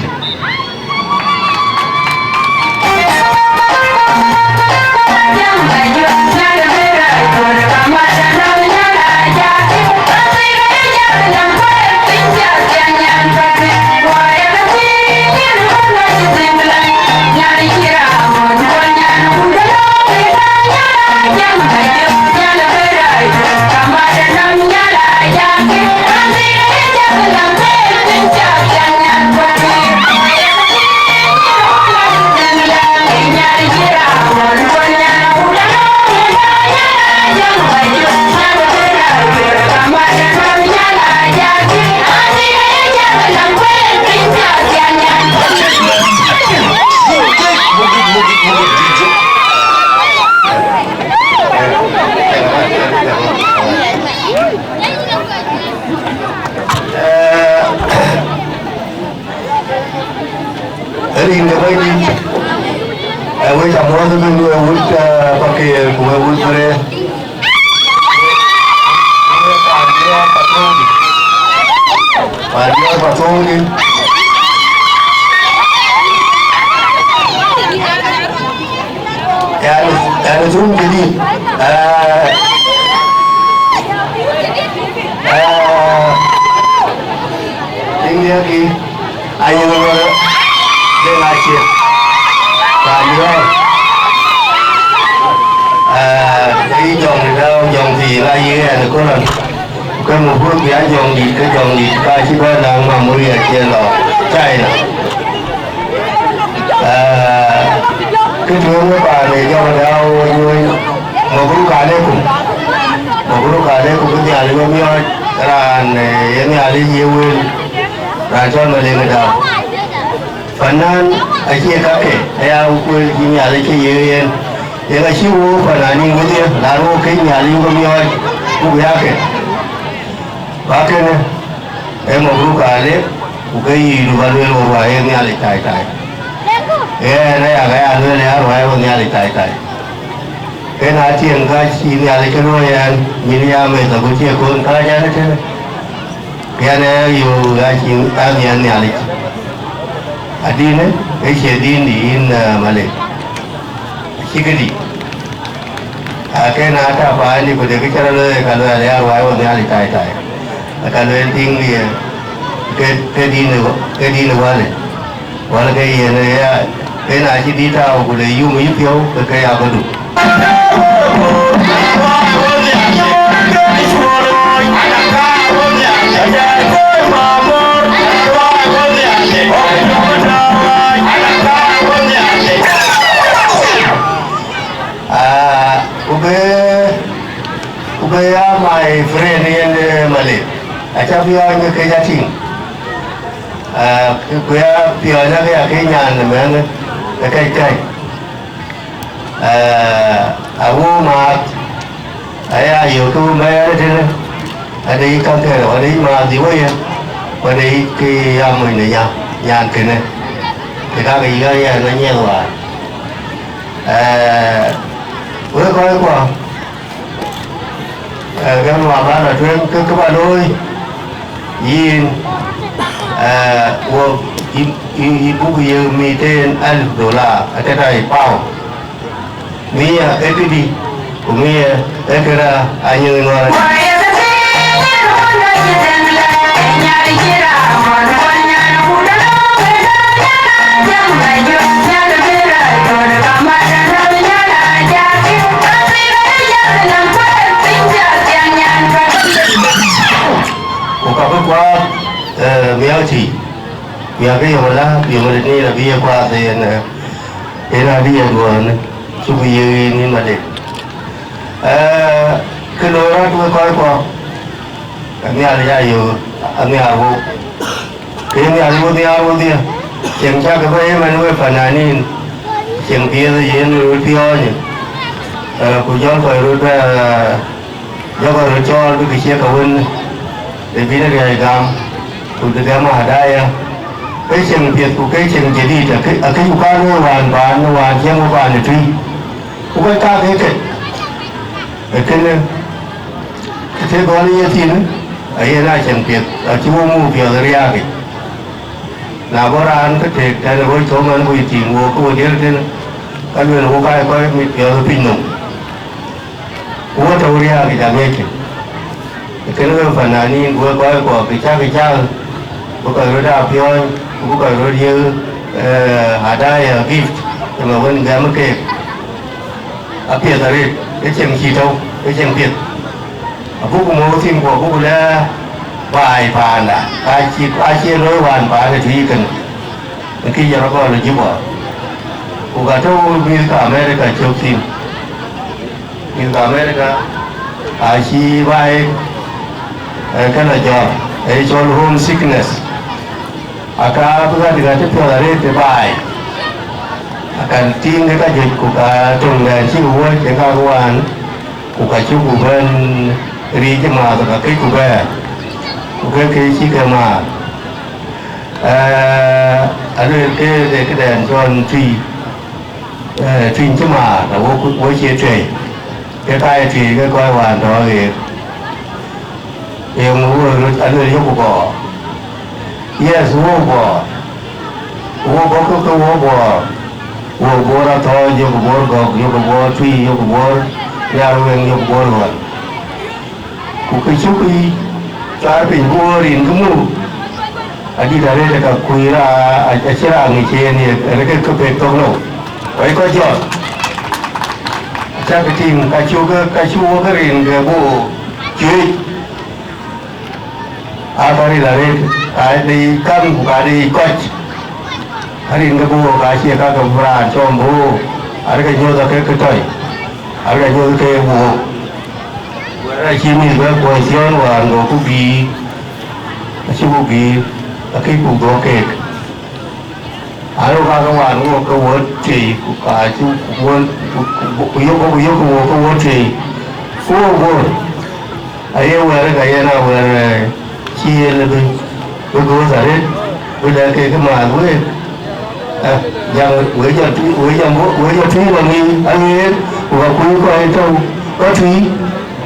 cái nào ta phải đi của cái chơiเลยกันเลยแล้วไว้วันนี้อะไรใจกันเลยทิ้งcái đi nữaว่าเลยว่าเลยcái nào chỉ đi tao của đấy dùng mấy phiếu cái áo có đủ my friend in Malay. Acha biar ni kerja ting. Biar nak kerja nyan mana kai. Aku mat. Ayah YouTube mana je. Ada ikan ke, ada mat di mana. Ada ikan yang mana nyan kena. Kita kerja yang nanya luar. Vừa coi qua cái hòa ba là chuyên các bạn ơi yên của ibu bây mi tên $1 ở trên đây bao mi cái đi của mi cái là anh như người có cái qua miếng chỉ miếng cái hồ lá miếng này ni là bia qua thì là bia nguồn chụp bia ni mà đẹp cái lối đó tôi coi qua miếng này ra nhiều miếng hồ cái miếng hồ đi chẳng chắc cái vậy mà nuôi phần này ni chẳng bia thì gì nuôi bia nhỉ cũng giống vậy rồi do vậy cho cái xe cầu vinh để biết là gam tụi tôi gam ở đây cái chuyện việc của cái chuyện gì đi là cái chủ quan nó hoàn xem nó hoàn để truy cũng cái ca cái thế có lý gì nữa ấy là chuyện việc ở chỗ mua việc ra cái là có ra ăn cái thiệt cái là với số mà nó bị tìm mua cái gì thế cái người nó có việc pin nồng mua trâu ra cái làm gì cái nó phần này ni vừa coi của cái cha có cái rồi đào phiêu có cái rồi như đây gift mà vẫn cái mất cái phía dưới đây cái chuyện gì đâu cái chuyện việc phúc cũng mua thêm của phúc là vài bàn đã ai chia đôi bàn là chỉ cần khi giờ nó còn là giúp bỏ của cả châu như cả America châu tim như cả America ai chỉ vài cái là do ấy cho homesickness akan bukan diganti pelari terbaik akan tinggal kan jadi kuka tunggal si buat jangka kawan kuka cukup ben ri jema atau kaki kuka si kema ada cái đèn tròn truy jema là vô chia chơi cái tay thì cái coi hoàn đó thì yang ada yang buka, yes, buka lah thoi, yang buka gok, yang buka tree, yang buka yang buka luar. Kuki cara pinjau rin kamu, adi dari dekat kuira, acara ngici ni, dekat kepetong lo, baik kau jauh. Acara tim kacu ke rin ke bu, cuy. Hari lari, hari kan bukan di coach, hari ini bu kasih kakak beran, combo, hari kan jual ke toy, hari kan jual ke bu, hari sini berkuasian wan go kubi, masih kubi, tapi kubi okey. Hari kakak wan go ke word ciri, kasih word, kuyuk word ciri, word, ayah word gaya na word chia là với cô giải đấy bây giờ cái mà với giờ với giờ thúy là nghi anh ấy và quý có ai đâu có thúy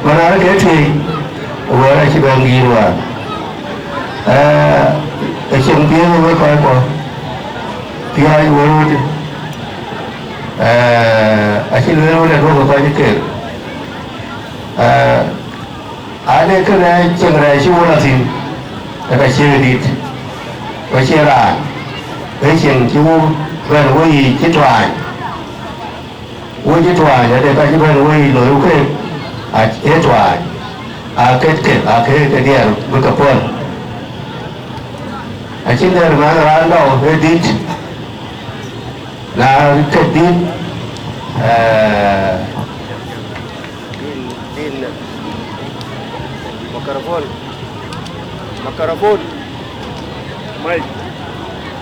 mà nói cái thúy và lại chỉ bằng nghi rồi cái chuyện kia với coi qua thì ai vừa anh xin lỗi là không có coi cái Ada kena cengrai cuma sih, ada cedit, ada cerai, ada ceng cuma berwoi cetrai, woi cetrai, ada kaji berwoi loyu ke, cetrai, ke dia berkepon, cendera mana randau edit, lah edit, Mikrofon,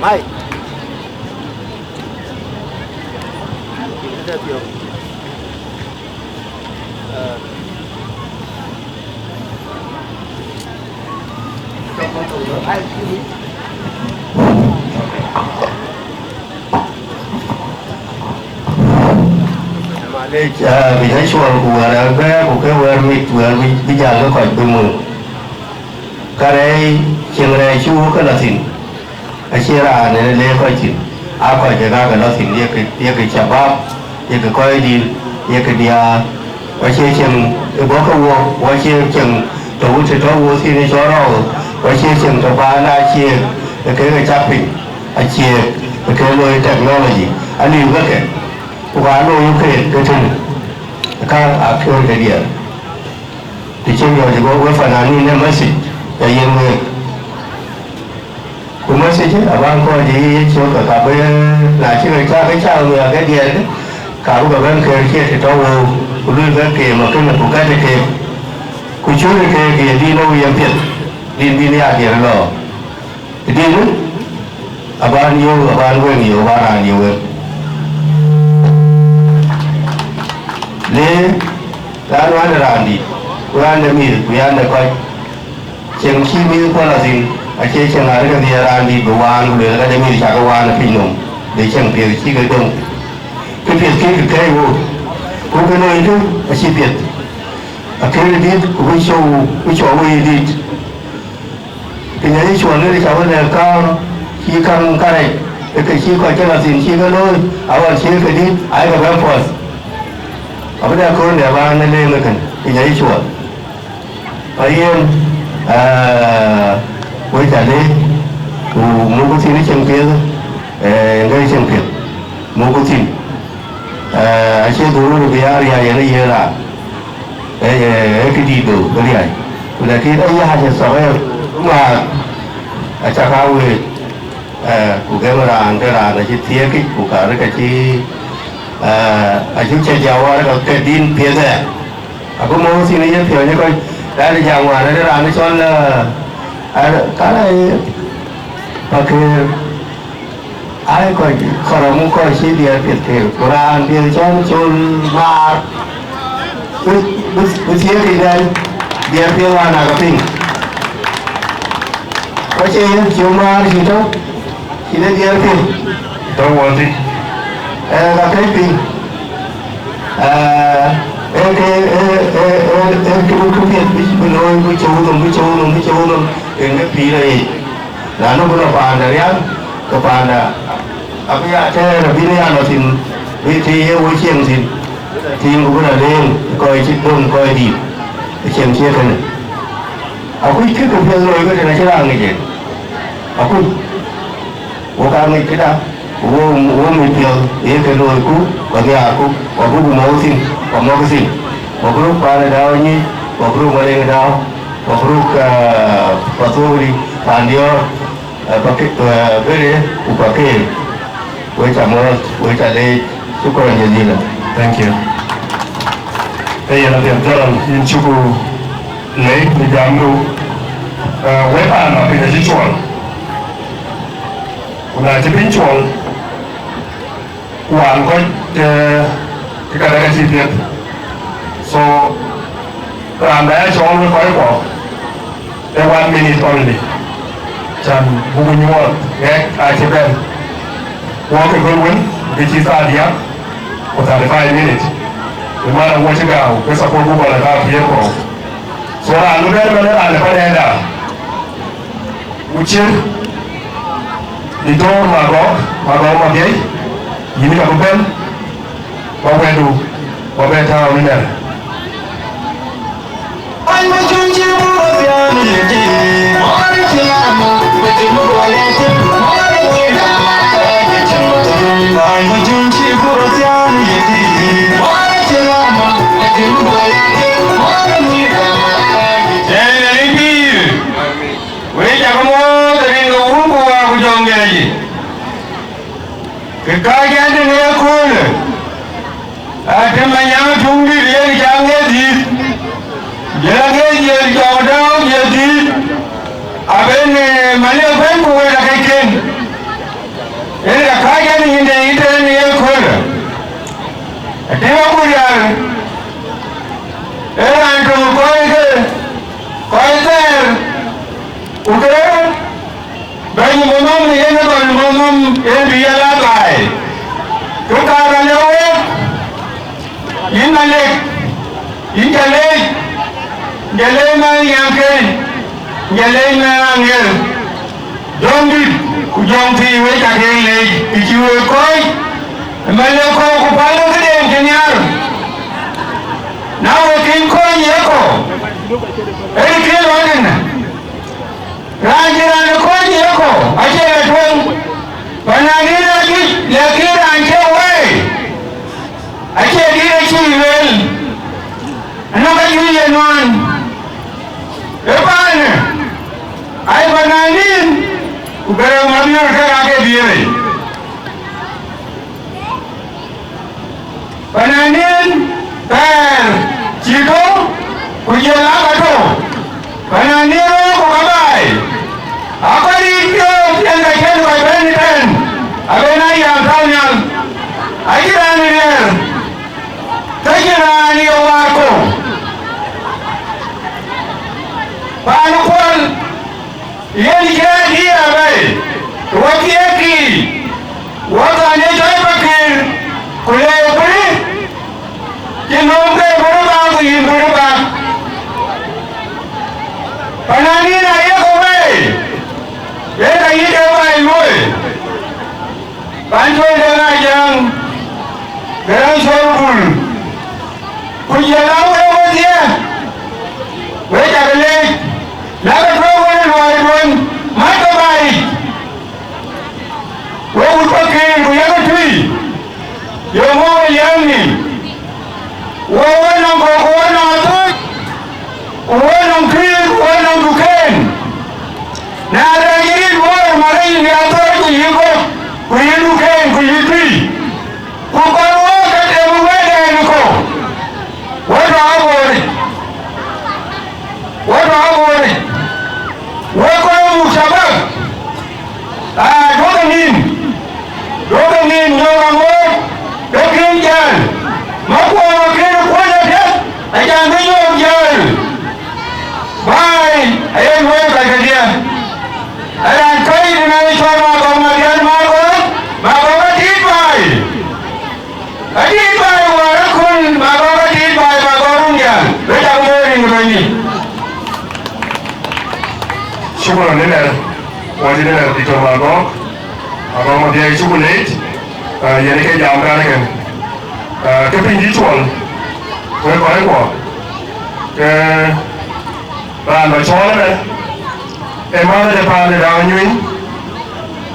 mic. Vì thấy chuồng của cái vườn mít vườn bây giờ nó còn bưng mừng cái đấy chiều này chú cái là thìn cái chia ra này lấy coi thìn coi cái cái là thìn cái chả bắp cái coi đi cái đi cái chia chừng cái bó câu cái chia chừng tổ thì tổ thì nó cho nó cái chia chừng tổ ba na chia cái chắp bình chia cái lôi technology anh đi cái và lôi cái thìn các cái dia thì chúng tôi có cái phần anh nên mới xịt cái gì người cũng mới xịt chứ ở bang coi gì chỗ cả bên là chỉ người cha cái cha người cái dia đấy cả cái bên kia thì tao luôn cái kia mà cái mình cũng cái kia cũng chú cái kia đi đâu yên việt đi nhà kia rồi thì đi nữa ở bang nhiều ở bang quên nhiều bang là nhiều hơn le đã nói là làm gì quán để mi quán để coi chừng khi mi qua là gì ở trên chừng là cái gì làm gì đồ ăn rồi cái để mi chả có ăn là phi nhung để chừng việc chỉ cái đông cái việc cái vô cũng cái nơi đó ở chỉ việc ở cái đi cũng cái chỗ đi cái nhà đi chuột đấy cháu này cao khi căng cái này cái khi coi cái là gì khi cái nơi ở chỉ cái đi ai có bán phật ở đây có nhà bạn nên lên cái nhảy chuột ở yên với trả đi mua cái gì trên kia ngay trên kia mua cái gì chỉ đủ rồi bây giờ này này giờ là cái gì đủ cái này là cái đấy hai trăm sáu mươi đúng mà chắc cao người của cái mà làm cái là chỉ thiết cái của cả cái chi chúng chơi giàu là cái tin phía này, có món gì này giới thiệu như coi, đây là giàu ngoài đây là nó cho là cái này, ok, ai coi khởi muốn coi gì đi việt thì Quran đi cho mà, bữa chiều thì đây, đi phía ngoài là cái gì, có chơi chiều mà gì đó, thì đây đi phía, đâu có gì. Là cái gì cái việc bây giờ với châu đồng cái phí này là nó cũng là bàn đấy á cái bàn là bây giờ thế là bây giờ nó thì với chiêm thì cũng là lên coi chiếc đông coi đi chiêm chia cái này cái việc rồi cái này sẽ làm cái gì cái này cái nào wo mi pio ke lo ku wa ya ku wa bu mo sin wa mo sin wa gru pa le da ni wa gru ma le da wa gru ka paturi pandio pakai bere u pakai we chamo we chale syukuran jazilan. Thank you. Đây là điểm tượng in chuku lấy đi giám lu với bạn mà bây giờ chỉ chuẩn là chỉ biết chuẩn hoàn coi cái cái gì việc so làm đấy cho nó khỏi bỏ để 1 minute only chan bukan nyuat ai chỉ bên walk a good win which is idea for 35 minutes the man wants to go cái support của bạn là các phía của so là lúc đấy là phải đen đã ucil itu magok magay ini ka bukan bawedu babeta winner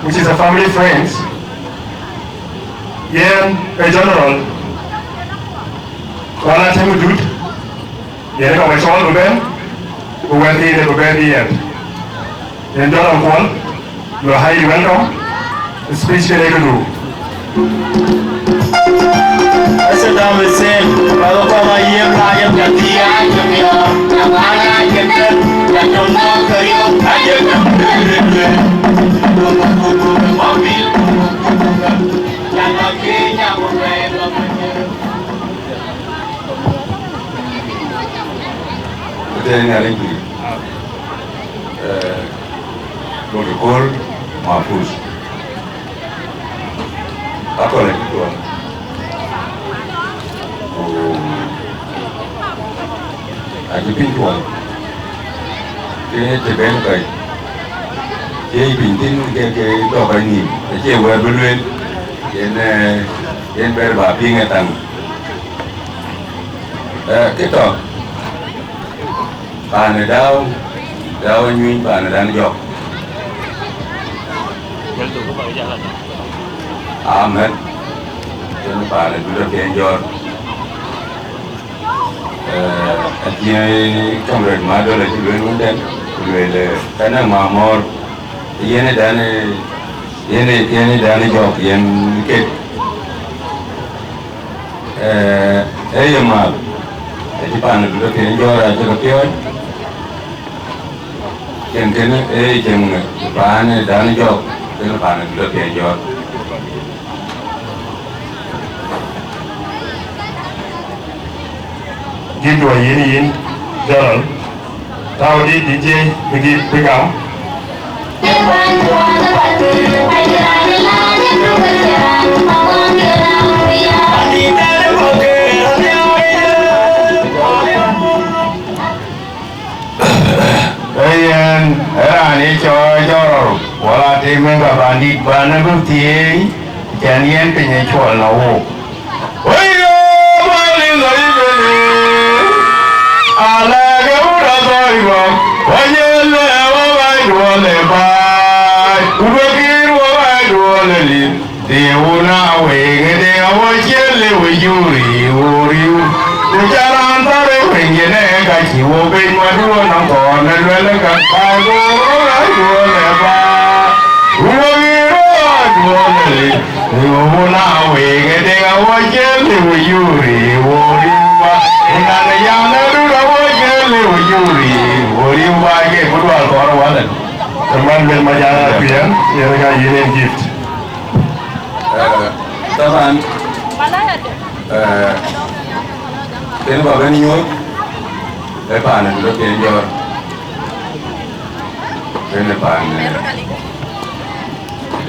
which is a family friends, yen a general, wala temu dud, yen ka wachol ruben, uwati ne ruben yen. Yen general kwal, you are highly welcome. The speech can even do. Asa dama sen, kalau kau mayem layam gantia, jumia, namanya jember, dan jumlah keriu, aja jember. Mobil, yang lagi nyamuk lem. Betul ni hari ini, protokol mahfuz. Apa lagi tuan? Aji pintuan, ke ben kai, ke pintin ke dua kai ni, ke berbeluen, yen berbapi ngetang. Kita, panedau, dau nyui panedan jok, Amen. Jadi pada dulu penjor. Akhirnya kamera madu lagi dulu dan dulu karena mamor. Ini dana jok yang ke. Mal. Jadi pada dulu penjor aja kepion. Yang kena yang pada dana jok. Kena pada dulu penjor. Gitu ini jalan. Tahu di DJ pergi pegang. Ayan, era ni coro, wala temen ka bandit bana bukti, janian penye cual lawo. Ayo, balik lagi beli. Ala gauda toigo, wanyele wawai duole bai, ubekir wawai duole lip. Deuna wege de awachele wejuri uriu. Ujaran tare wengene kachi wobe maduo nangkone lwele kapago wawai duole bai, ubekir wawai duole lip. Deuna wege de awachele wejuri uriu. Inana yana dulu awakele wujuri, wuri wage kudu alkora walan. Teman bermajalah pian, yang kaya gift. Taman. Ini bapak ni nyuat. Lepas anda dulu penjor. Lepas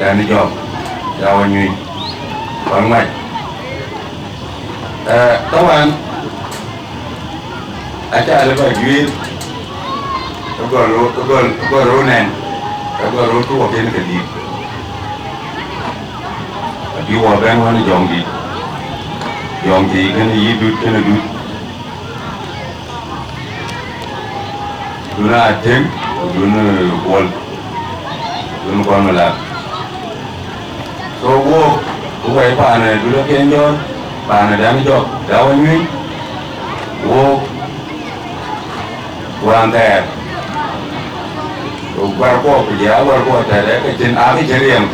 dan ni job, jauh nyui, bangai. Taman. Acha ada baju, agak ronen, agak rotu apa yang kedi. Tapi wabang mana jonggi kan hidup kan hidup. Duna atem, duna kol melak. So wo, bukan pana dulu kenjor, pana dan jok, dawan ni, wo. Wanter, warko kerja warko ada kecil api jeriam,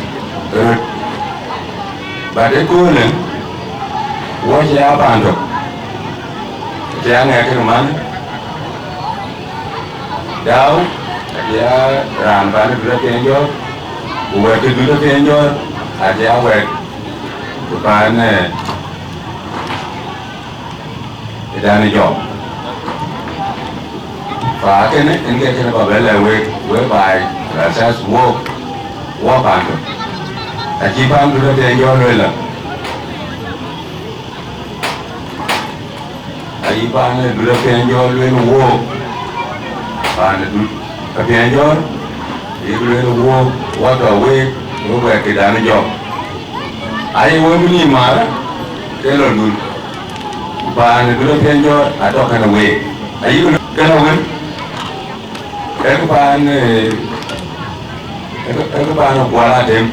badai kuning, wajah apa anda? Jangan ke mana? Jauh, dia rampan dulu penjor, buat dulu penjor, ada awet, bukan tidak job. Và cái này anh kia cái bảo vệ là quê bài là sẽ mua bàn được, chỉ bàn được thì do nơi là, chỉ bàn được thì do nơi mua, bàn được thì do thì nơi mua qua tàu quê cái đàn nó ai quê mình đi mà cái là luôn, bàn được thì do ở đó cái là quê, ai cái nào quê các bạn qua đêm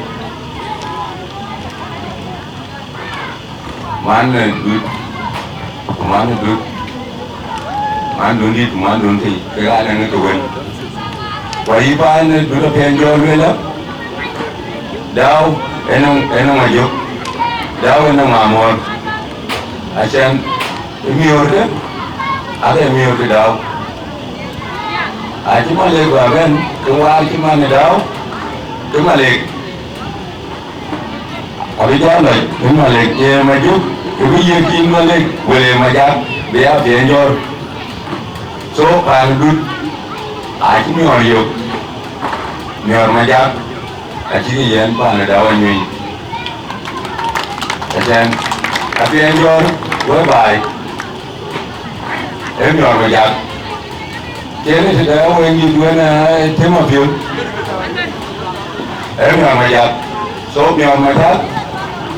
man đi thì cái gái này nó quên vậy bạn được penjor rồi đó đau em mà giúp đau em mà mòn xem nhiều đấy nhiều cái đau cuma lek bagan keluar cuma nedau cuma lek abi jalan cuma lek ye maju ibu ye kin lek boleh majak dia penjor so pandut cuma orang nyor majak cini yen pan nedau nyui dan tapi penjor boleh baik nyor majak Jadi sudah orang di dua na tema film. Orang majak, so orang majak,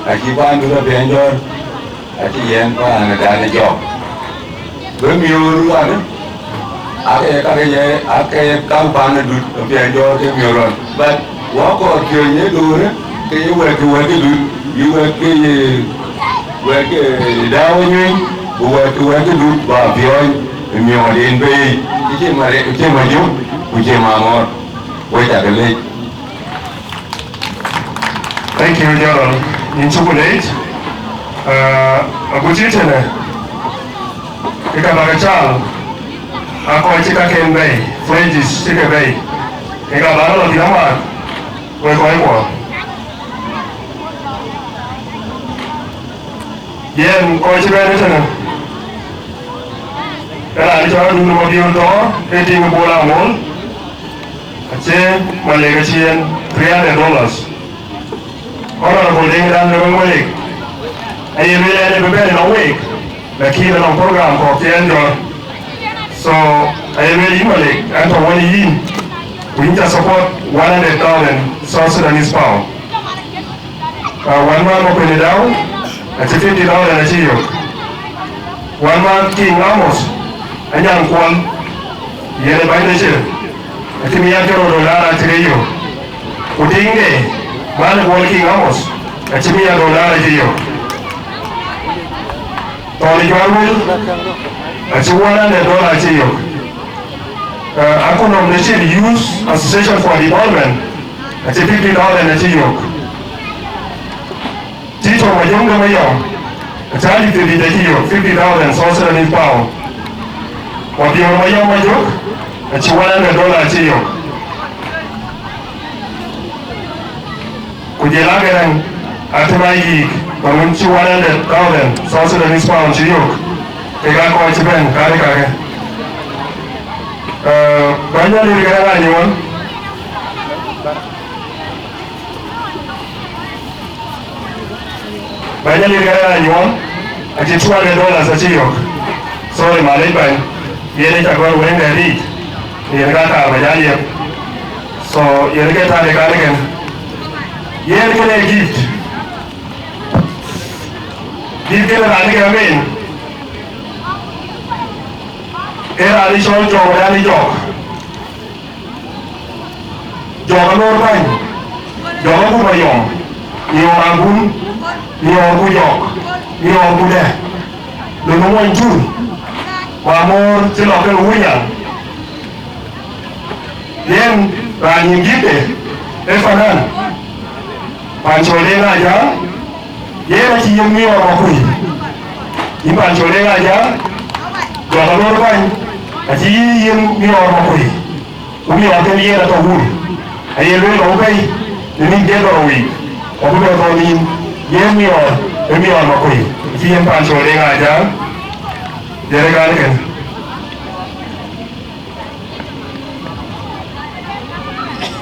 akibat dulu penjor, aki yang pa anak dana job. Bermiur ada, akai kau pan dulu penjor ke miuran, but walk or kill you do it. Can you work you work down you work to do but beyond the mere in bay. It came my you, we came on. Wait at the lake. Thank you, General. In chocolate, a good eating. You can have a child. I call Chicken Bay, French Chicken Bay. You got a lot of Yama. We're going on. Yeah, call Chicken. I try to do what you do, eating a bowl of wool. I say, my legacy $300. Honorable England living week. And you really had to be in a week. The key on program for Tianjo. So I really Malik and for 1 year. We need to support 100,000 South Sudanese pound. One man open it down, that's $50 a year. One man King Ramos, and young one, yet by the ship. I think we have to go to Lara Trio. Udinge. One working almost. That's me a dollar to you. Tony Garwell, that's $100 to you. I could nominate Youth Association for Development. That's $50 to you. Tito Mayunga Mayo, that's $50 South Sudanese pound. What you want Mayo, that's $100 to you. Kujelagan Atamayi, Bamunchi 100,000 South Sudanese pound to you. Ega ko chiben kare kare. Banya ni gara ni won. Banya ni gara ni won. Ati $200 a chiyo. Sorry malay ban. Yene chakwa wende ri. Yene kata bajali. So yene kata de kare ken. Yene kene gift. Gift kene rani ke amen. Era additional job rani job. Job alor ban. Job aku bayong. Ni orang pun, ni orang pun jok, ni orang pun deh. Lalu muncul. Wamor celok ke uyang. Yen rani gift Efanan. Pancolen aja, ye masih yang ni orang kui. Ini pancolen aja, jangan orang masih yang ni orang kui. Umi orang ni ada tahu. Ayah lu orang kui, ini dia orang kui. Aku orang ni, ye ni orang kui. Masih yang pancolen aja, jadi kan.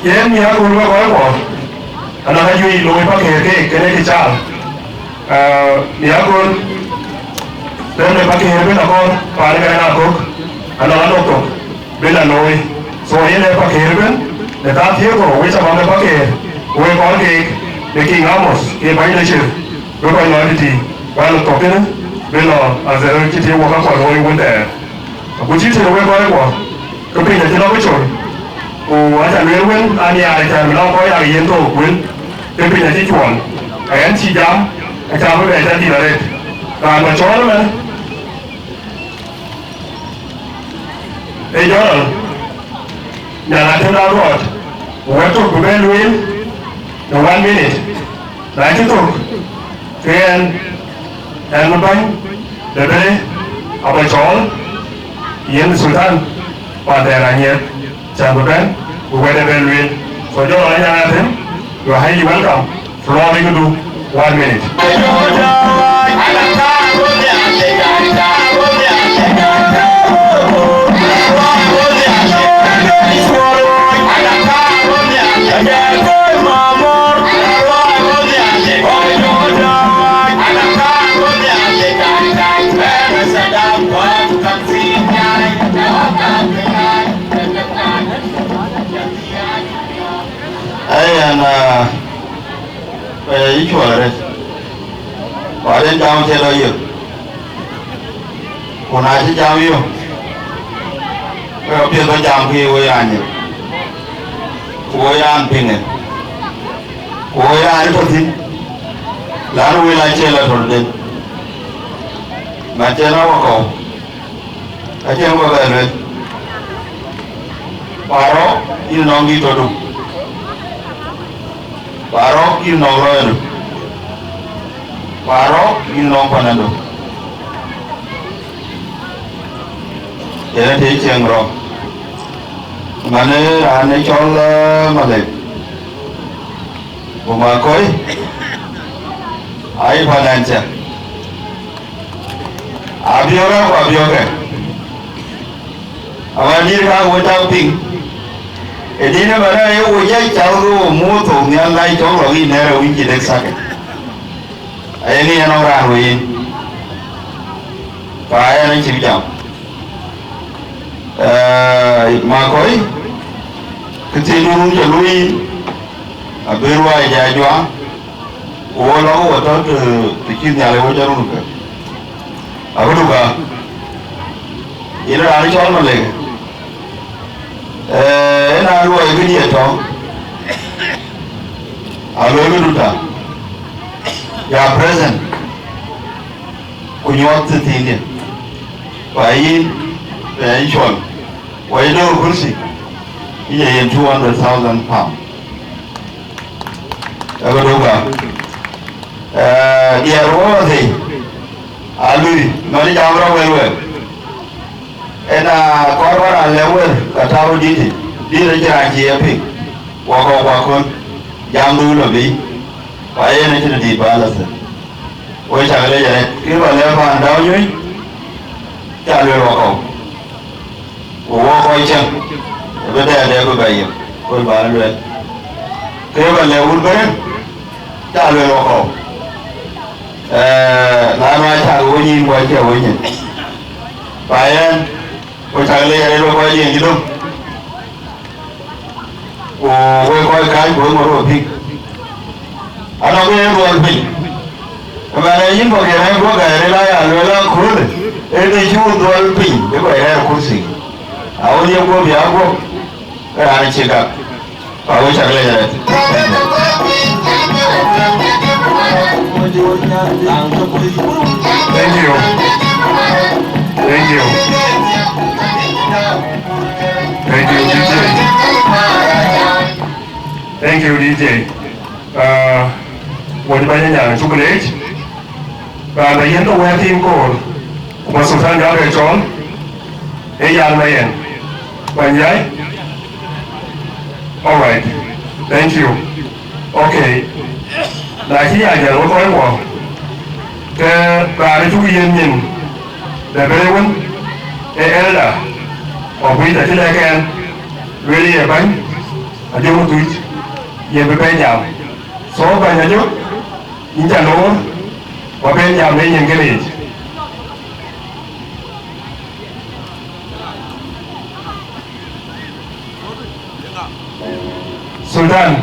Ye ni aku orang kau. Anak haji loy pakai kene kecil. Dia pun dan pakai herbe nakor, paling kena nakor. Anak tu bela loy. So ini pakai herbe. Dekat dia ko, wes apa nak pakai? Wes kau ke, making amos, ke bayi leceh. Berapa lama di? Walau tu kan, bela azal kita wakak kau loy benda. Aku cakap wes kau, keping jadi nak bicor. Oh, ada luar ani ada melau kau yang yang tu pun.เป็นปีที่ชวนไอ้อันชี้ย้ำไอ้ชาวไม่ได้ดีเลยการมาช้อนมั้ยไอ้ย้อนอย่างนั้นที่เรารอดวัตถุกูเป็นลุยใน1 minute หลายที่ถูกเทียนแอนมันไปเดี๋ยวไปเอาไปช้อนเย็นสุดท่านปานแต่ละเงี้ยจำเป็นกูเป็นลุยส่วนย้อนอะไรอย่างนั้น You are highly welcome. For all we can do, 1 minute. Ý chùa đây, ở đến trong thế là gì? Còn ai sẽ chào yêu? Bây giờ tôi chào khi quay ăn nhỉ? Quay ăn pin này, ya ari to tin la ru la che la to den ma che na wa ko a che ko ba le paro il nongi to do paro il no ro paro il no panando ya te cheng ro mane ane chol male buma koi ai panancha abioga awani ka wata ping edine bara ye wo ya charu mo to nyan lai chong ro gi ne ro wi ji de sak ai ni ano ra wi pa ya ni chi jam ma koi ketinu je lui aberwa ya jwa wala wo to tikin ya le wo jaru ka abu ka ira ari chol ma le na ruwa gidi to alo duta ya present kunyot tinde pai pai chol wai do kursi iya yen 200,000 pound ago doga dia ruwa de alui mari jamra welwe ena korora lewer katawo diti dire jira ji yapi wako jamdu lo bi waye ne tin di balasa o chagale jare kiba le fa ndaw nyi chale wako chen beda de go baye ko ba le kiba le ul bare chale wako la ma cha wo nyi wa che wo nyi bayan ko chagale jare lo ko yin gidum coi cái của một đội phi anh nói với em rồi phi mà này những cái này có cái này là khối đấy em đi chú đội phi cái bài này là khối gì áo nhiều có bia có cái anh chỉ cả áo chắc là vậy thank you DJ. Thank you, DJ. Một bài nhạc chocolate và bài diễn tụng em team của một số thân đã về trốn. Ê dàn bài演bài giấy. Alright, thank you. Okay. Đại khí ảnh nó có của cái bà đi chú yên nhìn để về quân. Ê là ở quý tại trên đây các em really ở bánh ở đây một túi về với bên nhau số bên nhà trước những nhà lúa và bên nhau để nhìn cái gì Sultan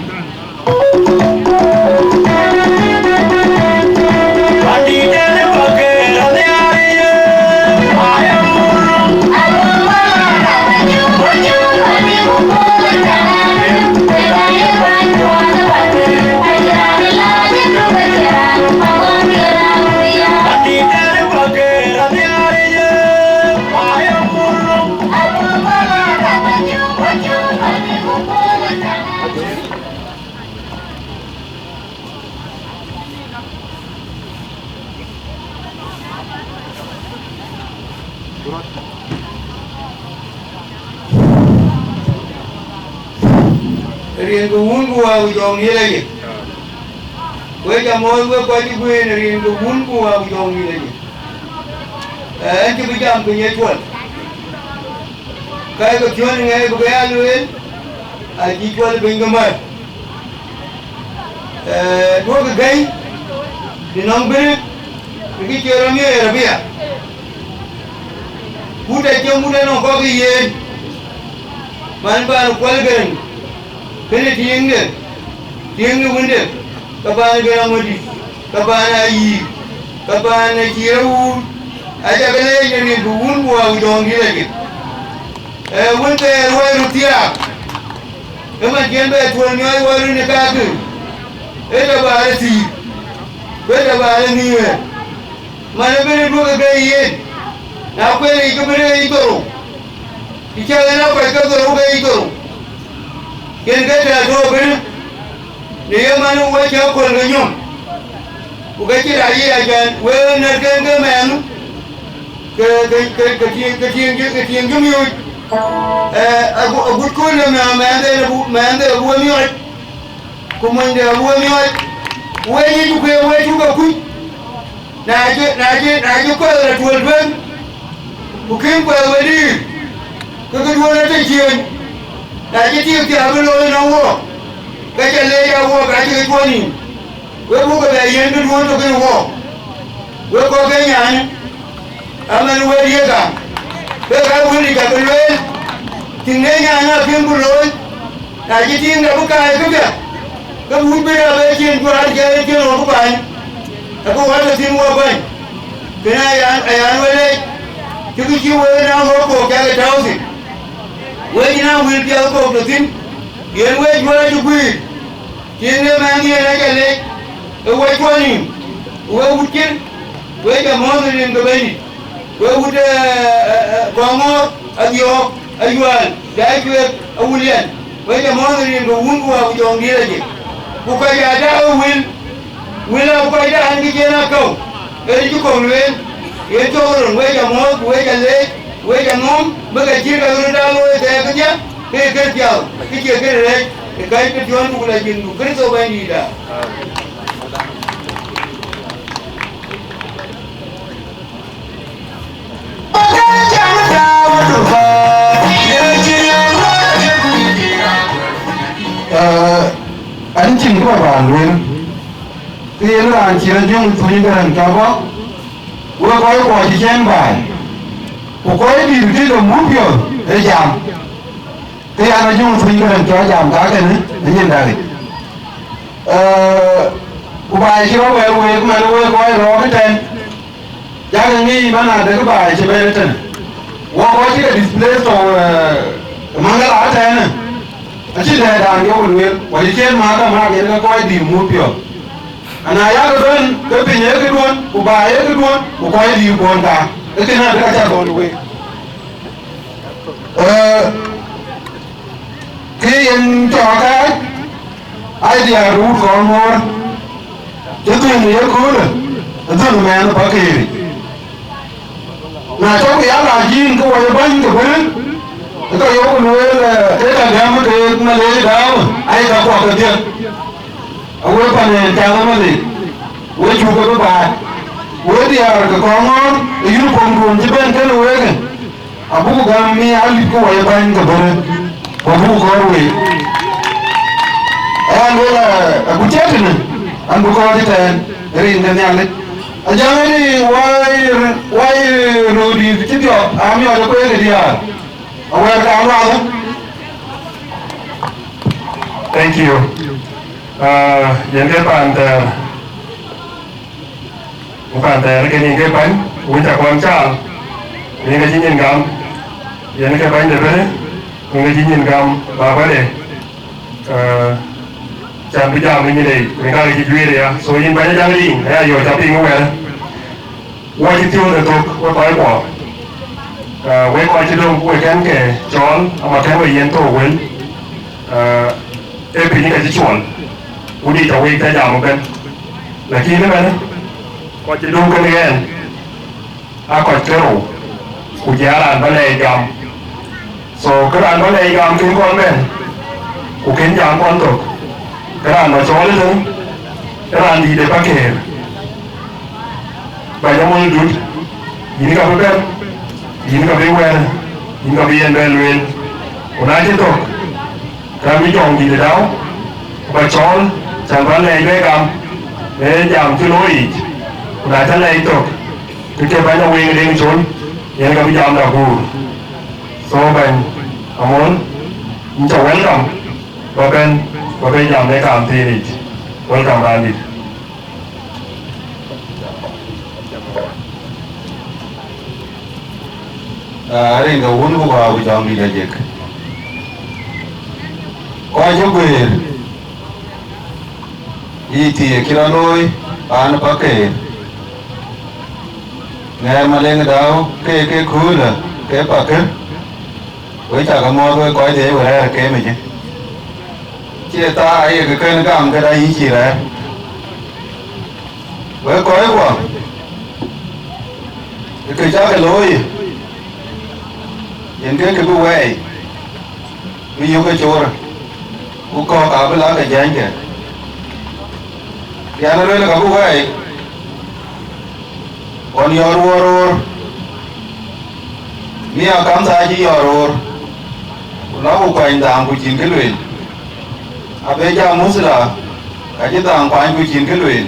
riêng cái vốn của dòng như này với nhà môi với coi như quê riêng cái vốn của dòng như này anh chỉ bây giờ cái nhà chuột cái chuột này cái bé luôn anh chỉ chuột bình thường mà đua cái gay thì nông biết cái chơi nó như là bây giờ bút đây chơi bút đây nó có cái gì mà anh bảo nó quay gần cái tiếng cái vấn đề các bạn cái nào đi các bạn ai các bạn ai chiếu ai cho cái này cho nên cũng muốn mua dòng như này vấn đề quay rút tiền cái mà chuyện về thuần nhoi quay rút này cả cứ eda bare ti eda bare niwe mana bere duka gai yen na kwere ikubere itoro ichaga na kwa ikadoro gai itoro ken gada do bere ne yamanu wacha ko nganyom ugachi rayi ajan we na ganga manu ke tieng jumi agut ko na mande bu mi kumande bu mi we ni du ko we du ko ku naje ko la tuol ben ku kim ko wadi ko ko wona te jien naje ti ti abelo na wo ga jale ya wo ga ti ko ni we bu ko ba yen du won to ko wo we ko ga nyan aman we ye ga we ga woni ga belo tin ne nya na pin bu lo naje ti na bu ka ga ga ga bu be ya be jien ko har ga ti no bu ba aku wala tin wo ban kena ayan wele kiki ki we na ho ko ka ga tawsi we na wil pi ko to tin yen we jwa ju gui tin ne ma ngi na ga le we ko ni we wutin we ga mo ni ndo bani we wuta ko mo adio aywan da ju awulian we ga mo ni ndo wungu wa jo ngira je ku ka ya da wil wila ko ida hangi jena ko e ju ko lwen e to ron we ja mo we ja le we ja ngom baga ji ga ru da lo e ga ja ke ke ja ki ke ke re e kai ke jon ku la jin du kri so ba ni da anh chỉnh các bạn luôn thì là anh chỉ là dùng phụ nhân gần cao quá vừa có quả chỉ xem bài của có cái điều gì đó muốn hiểu để giảm thì anh là dùng phụ nhân gần cao giảm cả cái này để nhìn đây của bài chỉ có về mà nó về coi rõ cái trên giá cái nghi mà là cái bài chỉ về trên qua có chỉ là display rồi mang cái lá trên này chỉ để đàn cái quần nguyên quả chỉ xem mà cái coi điểm muốn hiểu ana ya ga don ka pinye ga don ku ba ya ga don ku ko yi ko nda ke na da ta don we ke yen to ka idea ru ko mo je tu ni ko na tu me na pa ke na to ya la jin ko wa ban ko ben ko yo ko we ke ta ga mo ke na le da ai ka ko ka je awe pane tanga mali we chuka ko ba we dia ko ngor yu ko ngun jiben kan we ke abu ga mi ali ko we ban ga bare abu ko we an wala abu chetne an bu ko diten rin den yale ajani wai rodi tibio ami ado ko e dia awe ka ala Thank you. Những cái bàn tờ cái những cái bánh uống trà quan trọng những cái chín gam những cái bánh được đấy những cái chín gam và cái này chạm bây giờ mình như này mình đang cái chuyện này à số những bánh đang đi hay là chạm pin không vậy quay chiếc tiêu được thuộc quay quay quả quay chiếc đông quay cái cái chón mà cái người yên tổ quên em bị những cái chiếc chuẩn đi tàu đi tay giảm một bên là khi nữa bên có chỉ đúng cái này còn chơi đủ của giá là vấn đề giảm số cái đàn vấn đề giảm cái con bên của kiến giảm con tục cái đàn nó chó lên cái đàn gì để bắt kể bài trong môn đút nhìn gặp bên nhìn gặp bên quen nhìn gặp bên bên luôn của nãy tiếp tục cái mấy chồng gì để đáo và chó chẳng vấn đề với cầm để giảm cái lối là thế này tục cái phải nó nguyên lên xuống vậy cái giảm là hù số bên muốn cho welcome và bên giảm để cảm thì welcome bạn đi đây là uống của vào trong đi là gì coi cho quyền y thì kira lôi an pa ke nghe mà lên đâu cái khu là cái pa ke với chả có mua thôi coi thế vừa là cái mình chia ta ấy cái gam cái đây chỉ là với coi quá cái cháu cái lôi những cái bùi vậy ví dụ cái chỗ u co cả với lá cái dáng kìa cái nó là cái bùi vậy còn yoror mi akam sa ji yoror nó u quanh đàng của chín cái luyện à bây giờ muốn là cái đàng quanh của chín cái luyện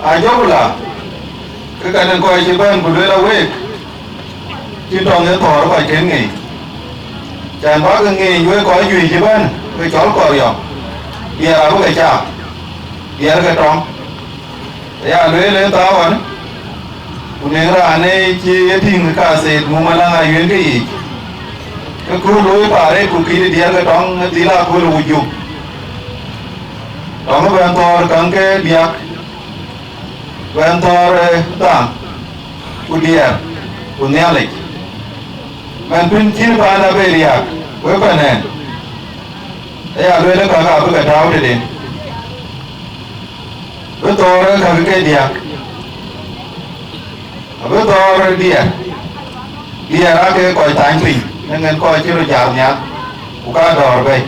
à dốc là cái này coi chỉ bên của luyện là quê chứ trong cái thỏ nó phải kiến nghỉ chẳng có cái nghề với có gì chứ bên cái chó cò rồi giờ là cái chả giờ là cái trong giờ lấy tao vậy nên là này chỉ thì người ta sẽ mua mà là ngày cái gì cái khu lối bà đấy cũng kia đi cái trong tí là khu lối dùng trong cái bên to cái biak bên to tam của dia của nhà lịch mình pin chín ba là về đi à với bên này đây là lối cả với cái đào để đến với to cái dia với to dia ra cái coi tán pin nên coi chứ nó giàu nhá của cá đỏ về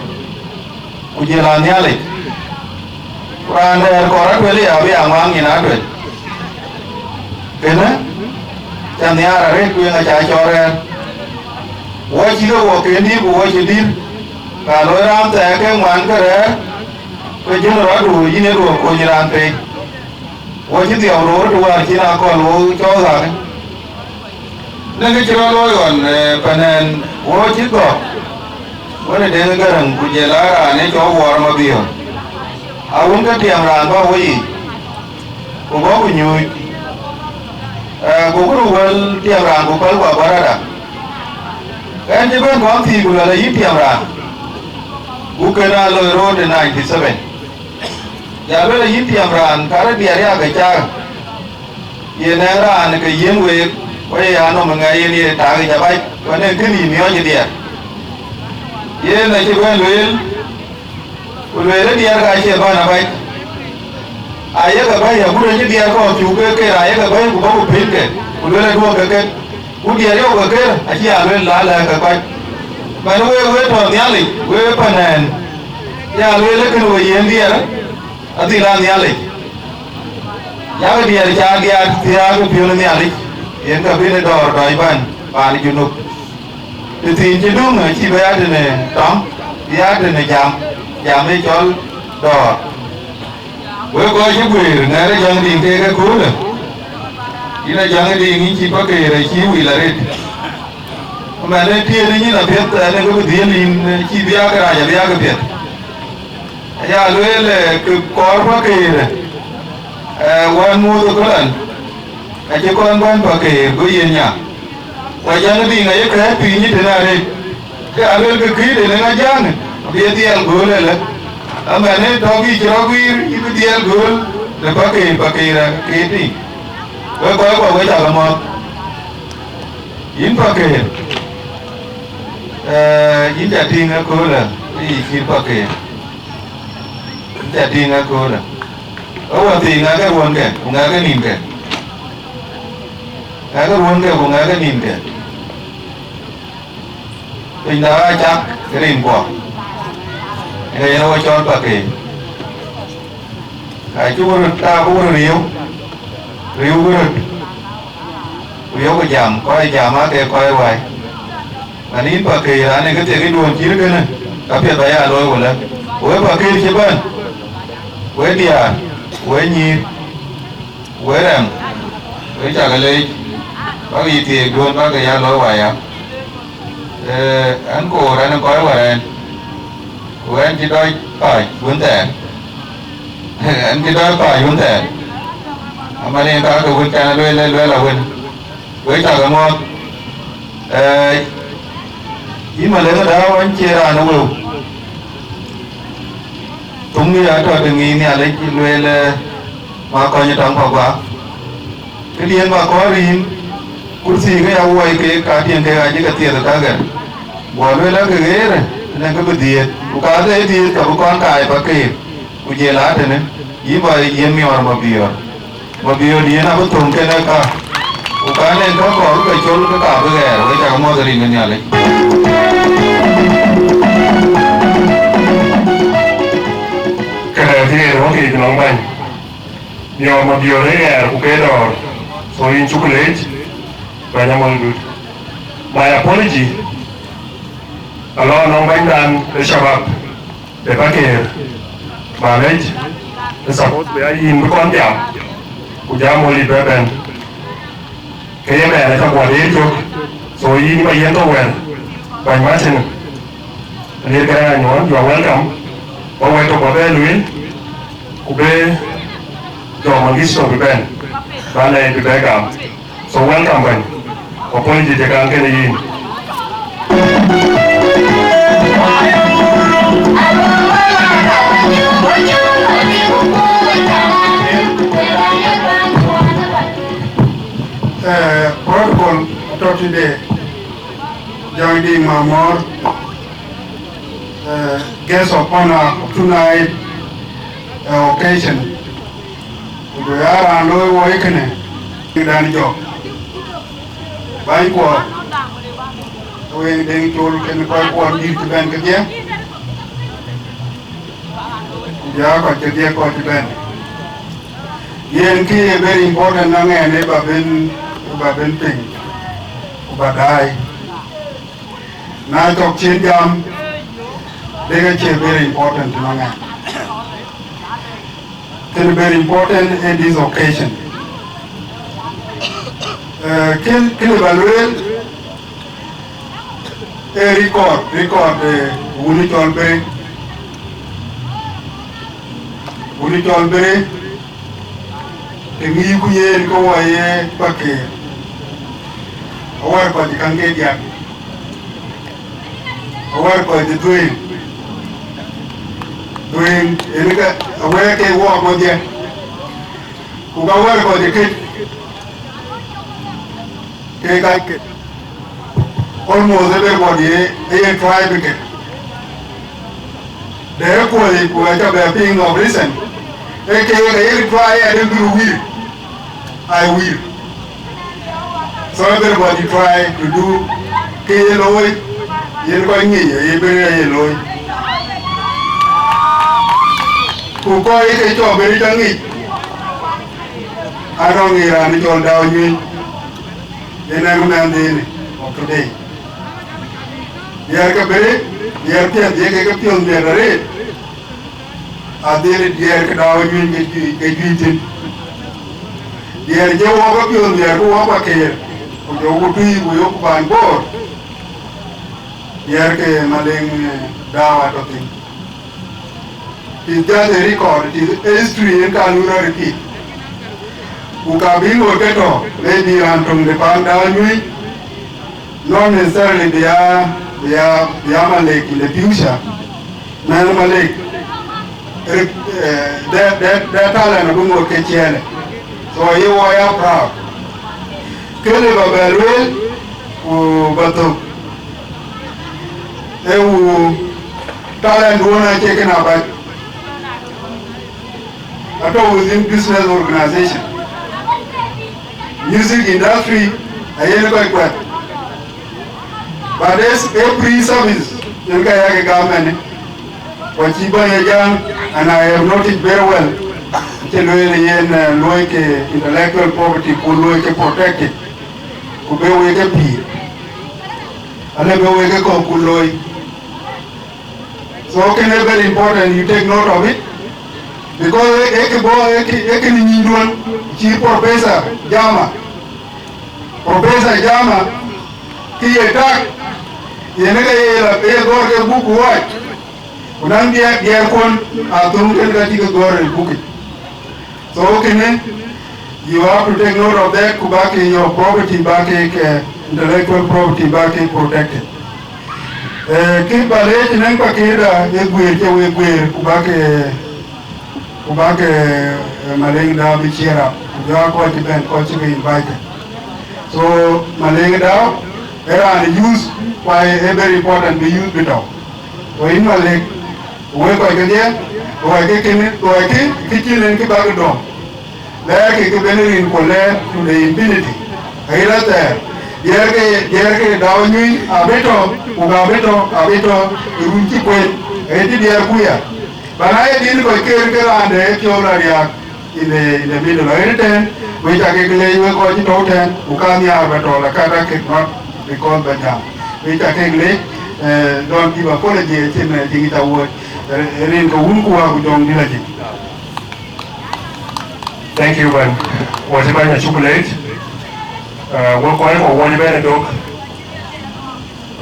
của gì là nhà lịch ra đây có rất nhiều ở bên ngoài như nào rồi cái này chẳng nhà là đấy quyền là chạy cho ra quay chỉ có cái đi của chỉ đi cả lối ram tại cái ngoan cái đấy cái chỗ nó đủ gì nữa đủ coi như là thế quay chỉ tiểu lối đủ là chỉ là còn lối cho rằng nên cái chỗ lối còn phần này quay chỉ có quay để đến cái thằng của chị là này cho qua mà biểu à uống cái tiệm ra bao quay của bố của nhồi cũng có tiệm ra cũng có quả bả ra cái gì bên con thì cũng là ít tiệm ra cũng cái là lời road in 97 giờ bây giờ ít tiệm ra cái địa ra cái cha yên ra cái yên về bây giờ nó mình ngay yên ta cái bay cái này cái gì nữa như địa yên này chỉ bên luyện luyện địa cái gì bao nhiêu bay ai cái bay giờ cũng là địa có chủ cái ai cái bay cũng có một pin cái luyện là đua cái cũng địa đâu cái ai chỉ luyện là cái bay mà nó quê thôi nhá lịch quê phần này ya luyện cái nuôi yên địa đó ở thì làm nhá lịch ya cái địa cha địa thì cái phiêu nó nhá lịch yên cái bên đó đòi bàn đi chụp thì chỉ đúng là chỉ bây giờ này đóng bây giờ này giảm đi cho đỏ với coi chứ quỷ rồi nghe nó chẳng đi cái cú rồi chỉ là chẳng đi nghĩ chỉ có cái này chỉ quỷ là đấy mà đây kia nó như là biết này có cái tiền liền chỉ bây giờ cái này bây giờ cái biết giờ lưỡi là cái có cái này quan mua tôi có lần chỉ con quan có cái gì nhỉ và giờ nó đi ngày cái tùy như thế nào đây cái ăn cái khí để nó nhang bây giờ tiền gửi lại là mà này đó cái tiền gửi là có cái là cái gì với có cái là một in cái in trả tiền cái cô là cái in cái trả tiền cái cô là ở thì ngay cái quần kẻ ngay cái nhìn kẻ ngay cái quần kẻ ngay cái nhìn kẻ mình đã chắc cái đỉnh của ngày nó cho bà kể cái chú ta cũng có riêu cái giảm coi giảm á thì coi hoài anh ít bà kể là này cái đuồn chỉ cái này đặc biệt phải rồi của lần với bà kể thì bên với địa với nhì với đằng với trả cái lấy bác gì thì luôn bác cái nói hoài á anh cổ ra nó có hoài của anh chỉ đôi phải vấn đề anh chỉ đôi phải vấn đề mà nên ta cứ vấn đề lên là vấn với chào cảm ơn chỉ mà lấy cái đó anh chia ra nó luôn Tungi atau dengi ni alai luel makanya tanpa gua. Kemudian makorin kursi ke awal ke katian ke aja ke tiada kagan. Buat luel ke ger, nak ke bediet. Bukan ada diet, bukan kaya pakai. Ujian ada ni. Iba yang mi orang mabior dia nak betul ke nak kah? Bukan yang kau kau ke col ke kah beger. Kita mau dari ni alai. Here, okay, long bang. Your Mabiore, Ukedor, so in chocolate, Banyamal good. My apology. Along long bang dan the Shabbat, the Bakir, Manage, the support we are in Bukondia, Ujamoli Beben. Came and a couple of days, so in my yellow well, by Martin. And you are welcome. Over to Babel. Ube do magisto ben bale be begam so welcome ben apology de kan ken yin protocol to today joining Mamor guest of honor tonight occasion. We are on low awakening in Danjo. By what? We then told can quite what need to bank again. Yeah, got the dear got to bank. Yankee a very important young and never been thing. But I now talk chin jam. They get very important young man. Very important in this occasion. Kill evaluate a record Unitolbe Tengi Kuye Kowaye Pake Awar Pati Kangedia Awar Pati doing aware ke walk on there. Who got work on the kid? Take almost everybody a tribe kid. The equally who are being of reason. They try and do will. I will. So everybody try to do Kiloi, you're going here, who call it a job very young. I don't hear any told down you. Then I'm not of today. They are cabaret, they are pion, they are red. I did it, they are down you get beaten. They are Joe walk up you, they are go up here. We occupy on board. They are maling down out of thing. It's just a record, it is history and can repeat. Ukabingo Keto, maybe from the Pandanui, not necessarily they are Malek in the future. Nana Malek, that talent of Bungo Ketiele. So you are proud. Kelly Babel, Bato, talent one I taken up. I thought within business organization, music industry, I hear quite well. But there's every service in the government, what you buy young, and I have noticed very well. Intellectual property could protected, could be a peer. I never wake up could. So can it very important you take note of it? Because Professor Jama, he attacked the book what? When book. So you have to take note of that, back your property, back intellectual property, back protected. ki bale tinen pa kida egwer ke wegwer kubake maleng da bichira ja ko ti ben ko ti invite so maleng da era an use why very important be use bito so in maleng we ko ke dia o ke kin o ke kitinen ki bag do la ke benerin ko le to the infinity ayra ta yerke dawni abeto runti ko eti dia kuya bana din ko ke ande kyola dia in the middle of it we take le we ko ti toten ukami abeto la kada ke not because banja we take le don't give apology in digita word rin ko un ko wa dong dilati. Thank you man wajibanya chocolate wo ko ko woni bene dok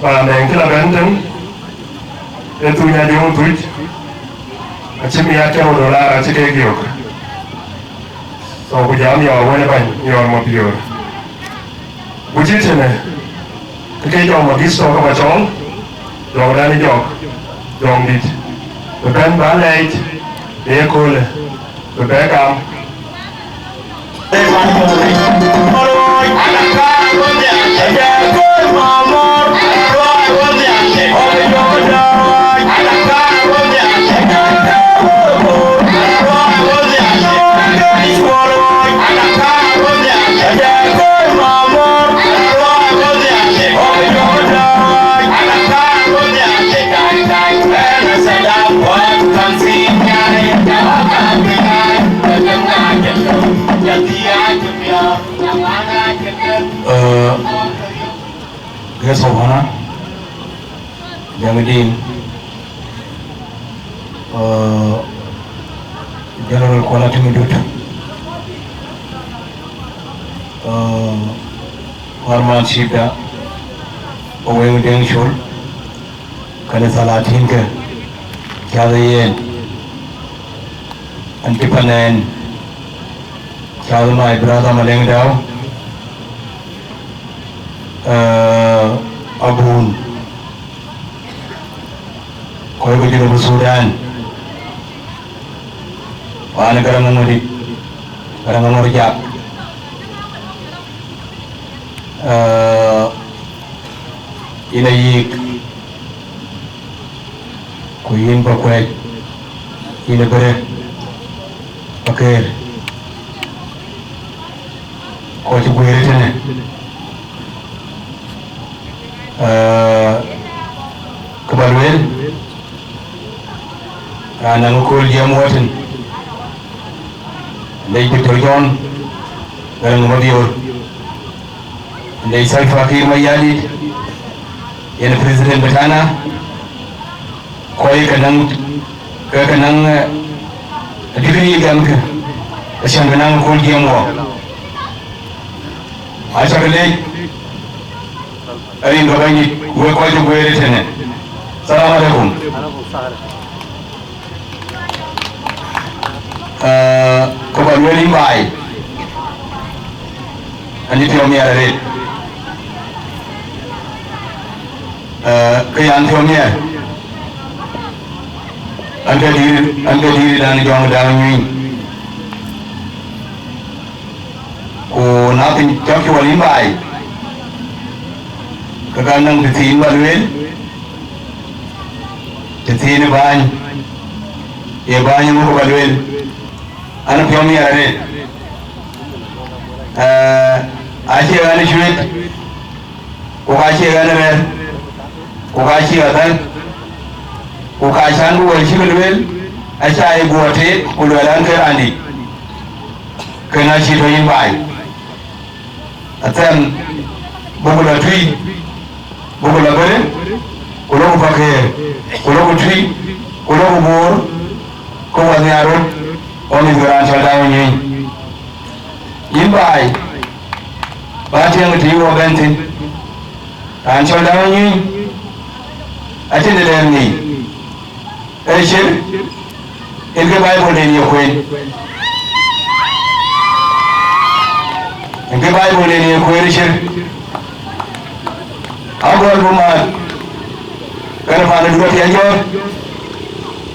ba ne kila benten etu nya de on tuit achimi ya ke $1 achike giok so ko jam ya woni ban yor mo pior bujitene ke jo mo gisto ko ba chol jo dani jok jong dit to ben ba leit de kole to be kam Guess what? Jangadin General Kuala Timidut Warman Shida Oweng Deng Shul Kana Salatin ke Kyazayen Antipanen Kyazamai Brother Maleng Dao Abun Koi ko jino Sudan wana garang ngori jak ina yik ko yin ba kwai ina bare paker ko ci gwere tane kabalwel ana ngokol jam watin ndey Dr. John garang mabiyor ndey Salva Kiir Mayadi yen president betana koy kanang digri gamke ashan ganang ko jamo acha kale ari ngabani we ko jo goyere tene assalamu alaikum ko ba weli mbay ani tiomi arare kayan tiomi anga diri dan jong dawi ko napin chaki wali mbay kaganang ditin balwel ditin bany ye bany mo balwel ana piomi arare ashi gani shwet ko kashi gani mer ko kashi gatan ko kashan ko wal shibelwel asha ay gote ko lolan kai andi kana shi to yin bai atam bugula tui bugula bare ko lo bakhe ko lo tui ko lo bor ko wani aro oni garan chadaw ni yin bai ba tiang ti wo bente an chadaw ni ati de ni Eshe, ilke Bible ni yokwen. Ilke Bible ni yokwen eshe. Agor bumat, kana fa na duka yanjo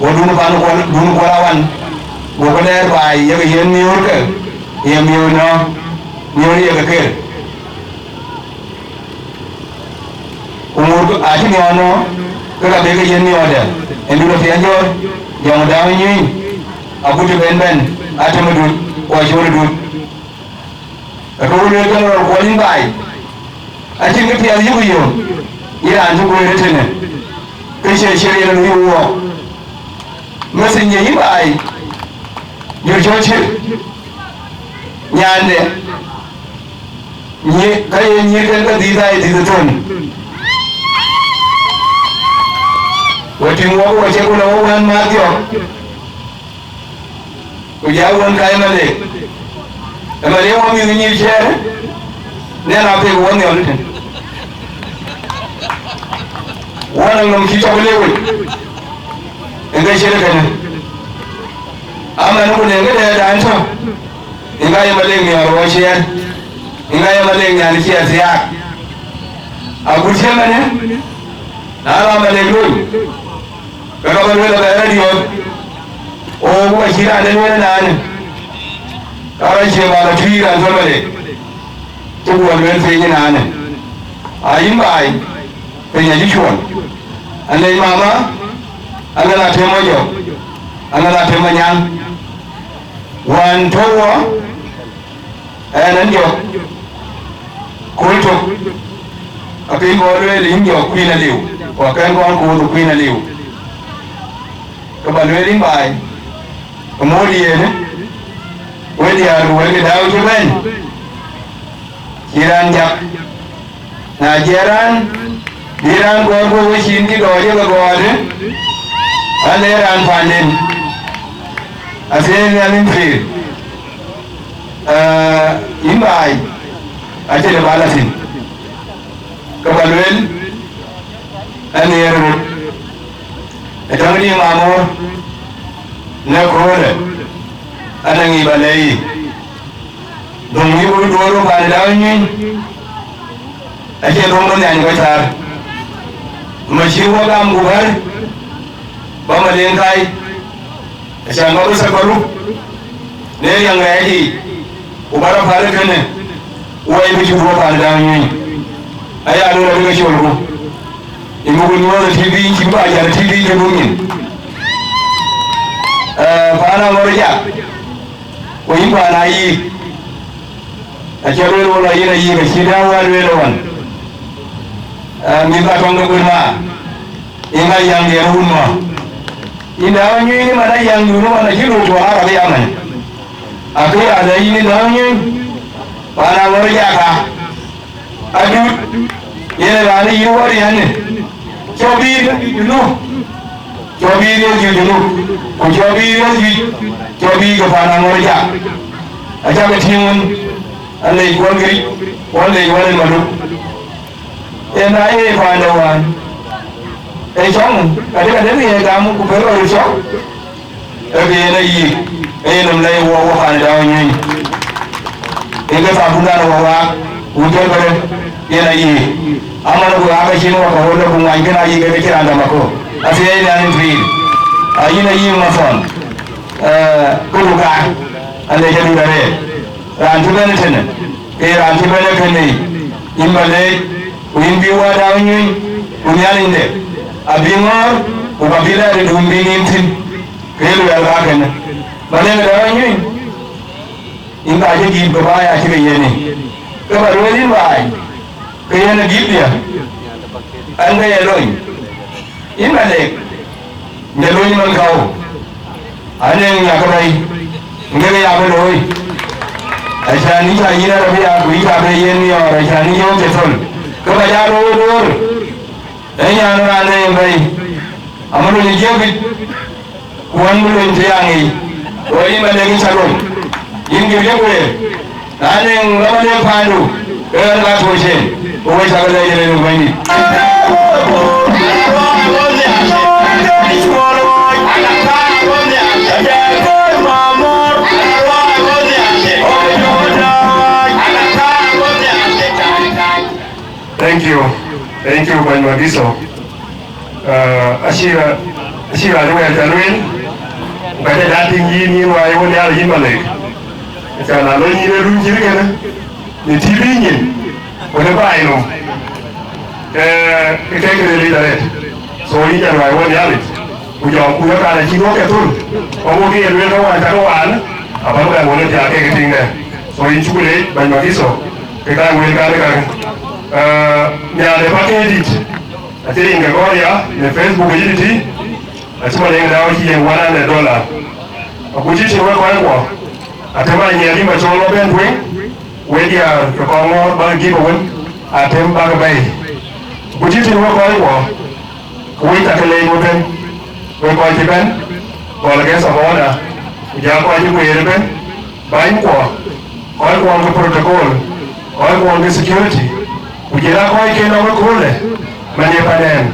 wo dunu fa dunu ko rawan wo ko der bay ya yen ni urka ya mi no ni ya ka umur ati ni ono ka be ka yen ni oda endu do yanjo jam daw ni akuti ben ati mudu wa jore du ko wo le ko ko ni bay ati ngi ti ayu yo ira anju ko retene ke she ira ni wo masinye yi bay yo joche nyande ni kay ni ka di ton wati mo ko che ko no wan ma tyo ko ya won kay male amale mo mi ni che ne na pe won ne olten wala ngam ki to lewe ngai che kana ama no ne ngai da anto ngai male ni aro che ngai male ni ani che sia agu che mane na ra male lu ka ba le la radio o ko shira ne ne na ne ka che ba la tira zo male to ko le se ni na ne ayin bai pe ya ji chuan anai mama angala temo yo angala temo nyang wan towo anan yo kulto akai ngore lim yo kwina liu wa kan gon ko to kwina liu ko ba le lim bai ko mori ne we dia ru we dawo je ben kiran jak na jeran diran ko ko shin ki do je ko ade ane ran panen asen yanin fi imbai aje le balasin kabalwel ane yero etangni mamo na kore anangi balai dongi bu doro badawni aje dongo ne an gotar mashi wagam gubar ba malen kai asan ba sa baru ne yang yaji ubara fare kane wai bi ju ro fare da yin aya no daga shi walko in mu gunyo da tv kin ba ya tv ke domin fara warja ko yin ba na yi a kero wala yi ga shi da wani wan mi ba tonga gurma inga yang dia rumah ina wanyu ini mana yang dulu mana hidup tu Arab Yaman aku ada ini daunnya para warga kah aduh ini lari yuar ini cobi dulu cobi ke para warga aja ketimun alai kuangri walai madu enai pandawan chong ada ni kamu kupero chong tapi ena yi ena mulai wa kan dah ni ega sabunda wa ujar bare ena yi amana ko aga shino ko hoda ko ngai kana yi ga kira anda mako asai ena ni free ayina yi mafon ko ka ande jadi bare rantu bene tene rantu bene kene imbale wimbi wa dawnyi unyalinde abingor ukabila de dumbini tin kelo ya rakana balenga dawanyi inga aje gi babaya kike yene ka barweli bai kayana gibya anga yeloi imale neloi man kawo ane ya kabai ngere ya beloi ashani ta yina rabiya ku ita be yeni ya ashani yo tetol ka bajaro dor enya na ne bai amanu ni jebi wan mu len tiangi o ima le ngi sagon yingi lewe ane ngabale pandu la to chen o wai sagale yele no bani Thank you, Ban Magiso. Ashira ni wer jalwen ngade dati yini wa yo ne ala yimale kana lo ni ru jirgena ni tibinyin wala bayno ikeke le dare so yi jan wa yo ne ala ku jo ku ya kana ji no ke tun o mo ki le no wa ta no an aba ba mo ne ja ke tinga so yi chukule ba no kiso ke ka wel ka ya le pa ke dit atiri inga goria ne Facebook yiti atuma lenga dawo hiye $100 akuchichi we kwa atema nyali ma cholo benwe wedi ya kongo ba gibo wen atem ba bay akuchichi we kwa kuita kele mo ben we kwa tiben wala gesa hoda ya kwa jibu yerben bain kwa protocol kwa security ujira kwa ikena we kule mani panen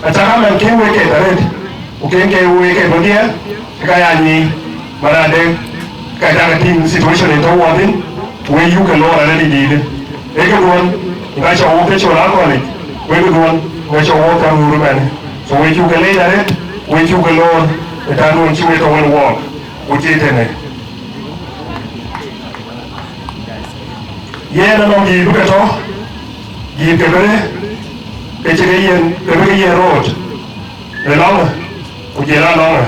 ataka man kin weke taret ukenge weke bodia kaya ni marade kaya team situation in tawadi we you can know already did everyone ngacha wote chola kole we everyone ngacha wote rumen so we you can lay that we you can know that no chiwe to one walk ujitene yena no gi bukato gi kebere Yen road, the long, Ujela long,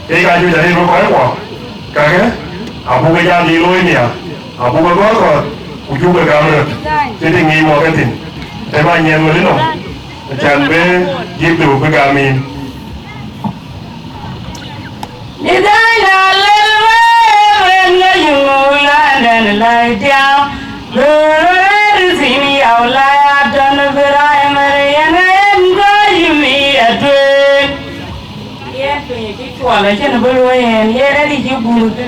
they got you the river Kaiwa, Kage, Abuja Lilonia, Abuga Goko, Ujuba Government, sitting in Morgan, the man Yamulino, the Janbe, give the Ubagami. And lie down, the see me out lie down the variety and go me a drink. Yes, you are a general way and yet you would.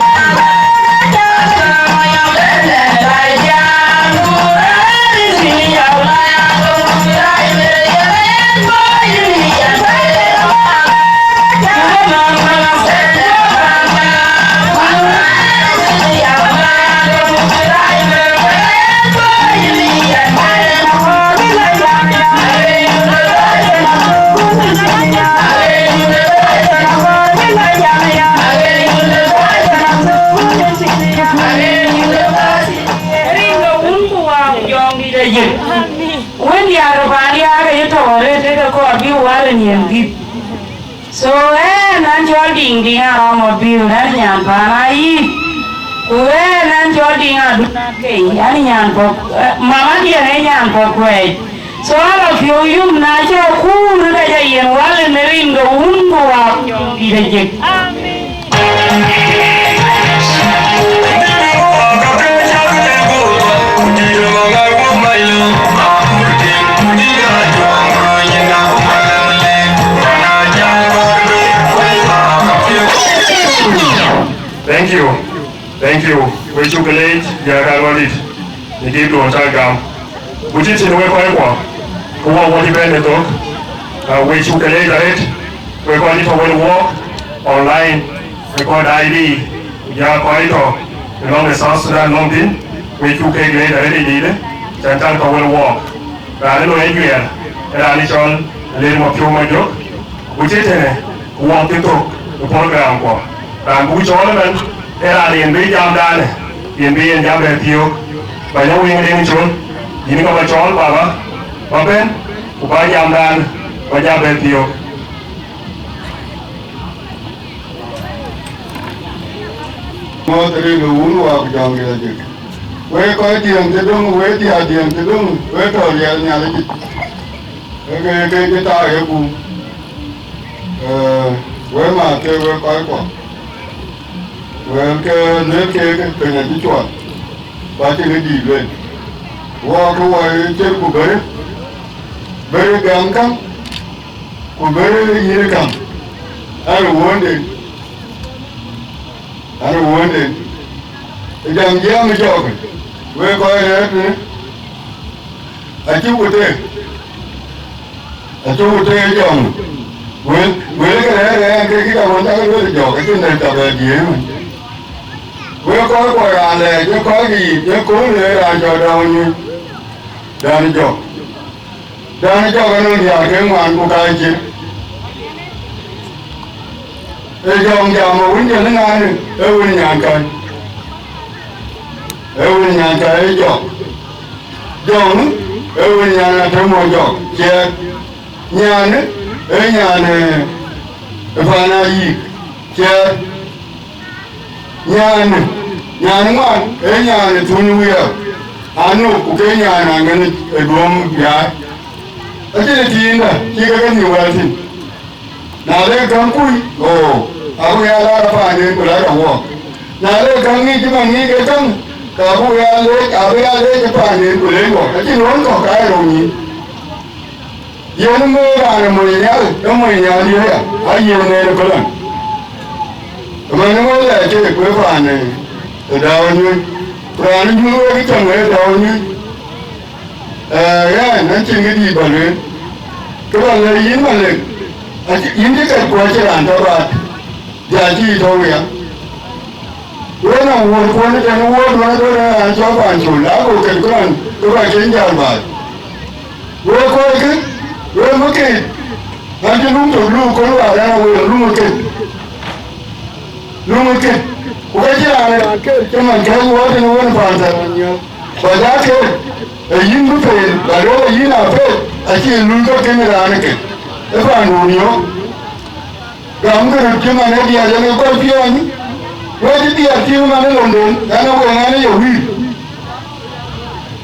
When you are a barrier, you tolerate a core view and you so, and you're doing the arm of you and Yampana. When and you're doing a Mamma dear Yan for great. So, all of you, natural cool, and while in the ring, the wound go up, be the jig. Thank you. We took a late, Yagalit. They gave to Ontagam. Which is in the way for who are what event they talk. We took a late at it. We're going to walk online. We got ID. Yaquaito. Along the South Sudan London. We took a late at it. Chantal will walk. I don't know Adrian. And I need on a little more pure joke. Which is in it. Walk into the program. And which ornament. Era liền với jam đan này, liền với jam về thiếu, và nhau nguyên đến chốn, nhìn có bao chón bà bên, của bà jam đan, và jam về thiếu. Mau tadi lu aku jangan kita je. Wei kau diam cedung, wei dia diam cedung, wei kau dia nyala je. Cái kita ya bu, wei mah ke wei kau kau. Well, cái này chỉ chọn, và chỉ cái gì lên, qua cái ngoài trên của bể gam cam, của bể gì cam, anh uống đi, jam jam cho cái, về coi này, anh chú của thế chồng, về cái này cái cảm ơn anh rất là giỏi cái này tập về gì mà. Với có quay à lệ, chứ có gì, chứ cố lệ là cho đâu như Đàn cho cái nông nhà cái ngoan của cái chứ jong jam win je na ni win nyan kan win nyan ka jong win nyan na te mo jong che nyan nyan fa na yi che nyan ngwan nyan tunu ya anu ku ke nyan ngani dom ya ati ti na ki ga ni wa tin na le kan kui o abu ya la fa ne ku la wo na le kan ni ji man ni ke kan ka abu ya le ke fa ne ku le wo ati non ko ka ro ni ye no mo ra ne mo ya no mo ya ni ya ai ye ne ko lan ma ne mo la ke ku fa ne da wo ni ra ni ju wo ki tan ne da wo ni ya nan cin gidi ba ne ko ba le yin ma le indi ka kwace ran da ba da ji to ya wannan wani ko ne da wani wani da an ja ba an la ko kan kuran ko ba kin ja ba wo ko ki wo mu ke an ji lu to lu ko wa da wo lu mu ke ko ga ji ran ke ke man ga wo da wani fa da ba da ke yin mu fe ba ro yin na fe a ci lu ko ke ne ran ke eba nunio gamgara kima ne dia jane ko piani wadi dia tiuma ne london ana ko ngane yo wi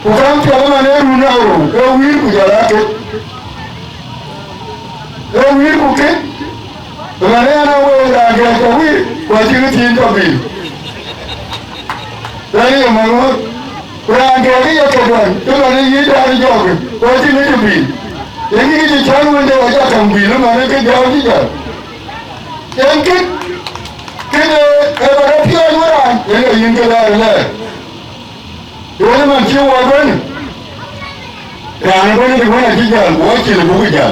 ko kam piama ne runa ro ko wi ku jara ke o wi ku ke mane ana wo da ga ko wi ko ti ti to bi dani mo ko ga ga ko don to ne yi da ri jo ko ti ne bi yangi ki chanu wende waja kambilu mane ke jaw ji ja yangi kede e bara pio wara yangi yinga la la yone man chi wa gon ya na gon de gon ji ja wo chi le bu ja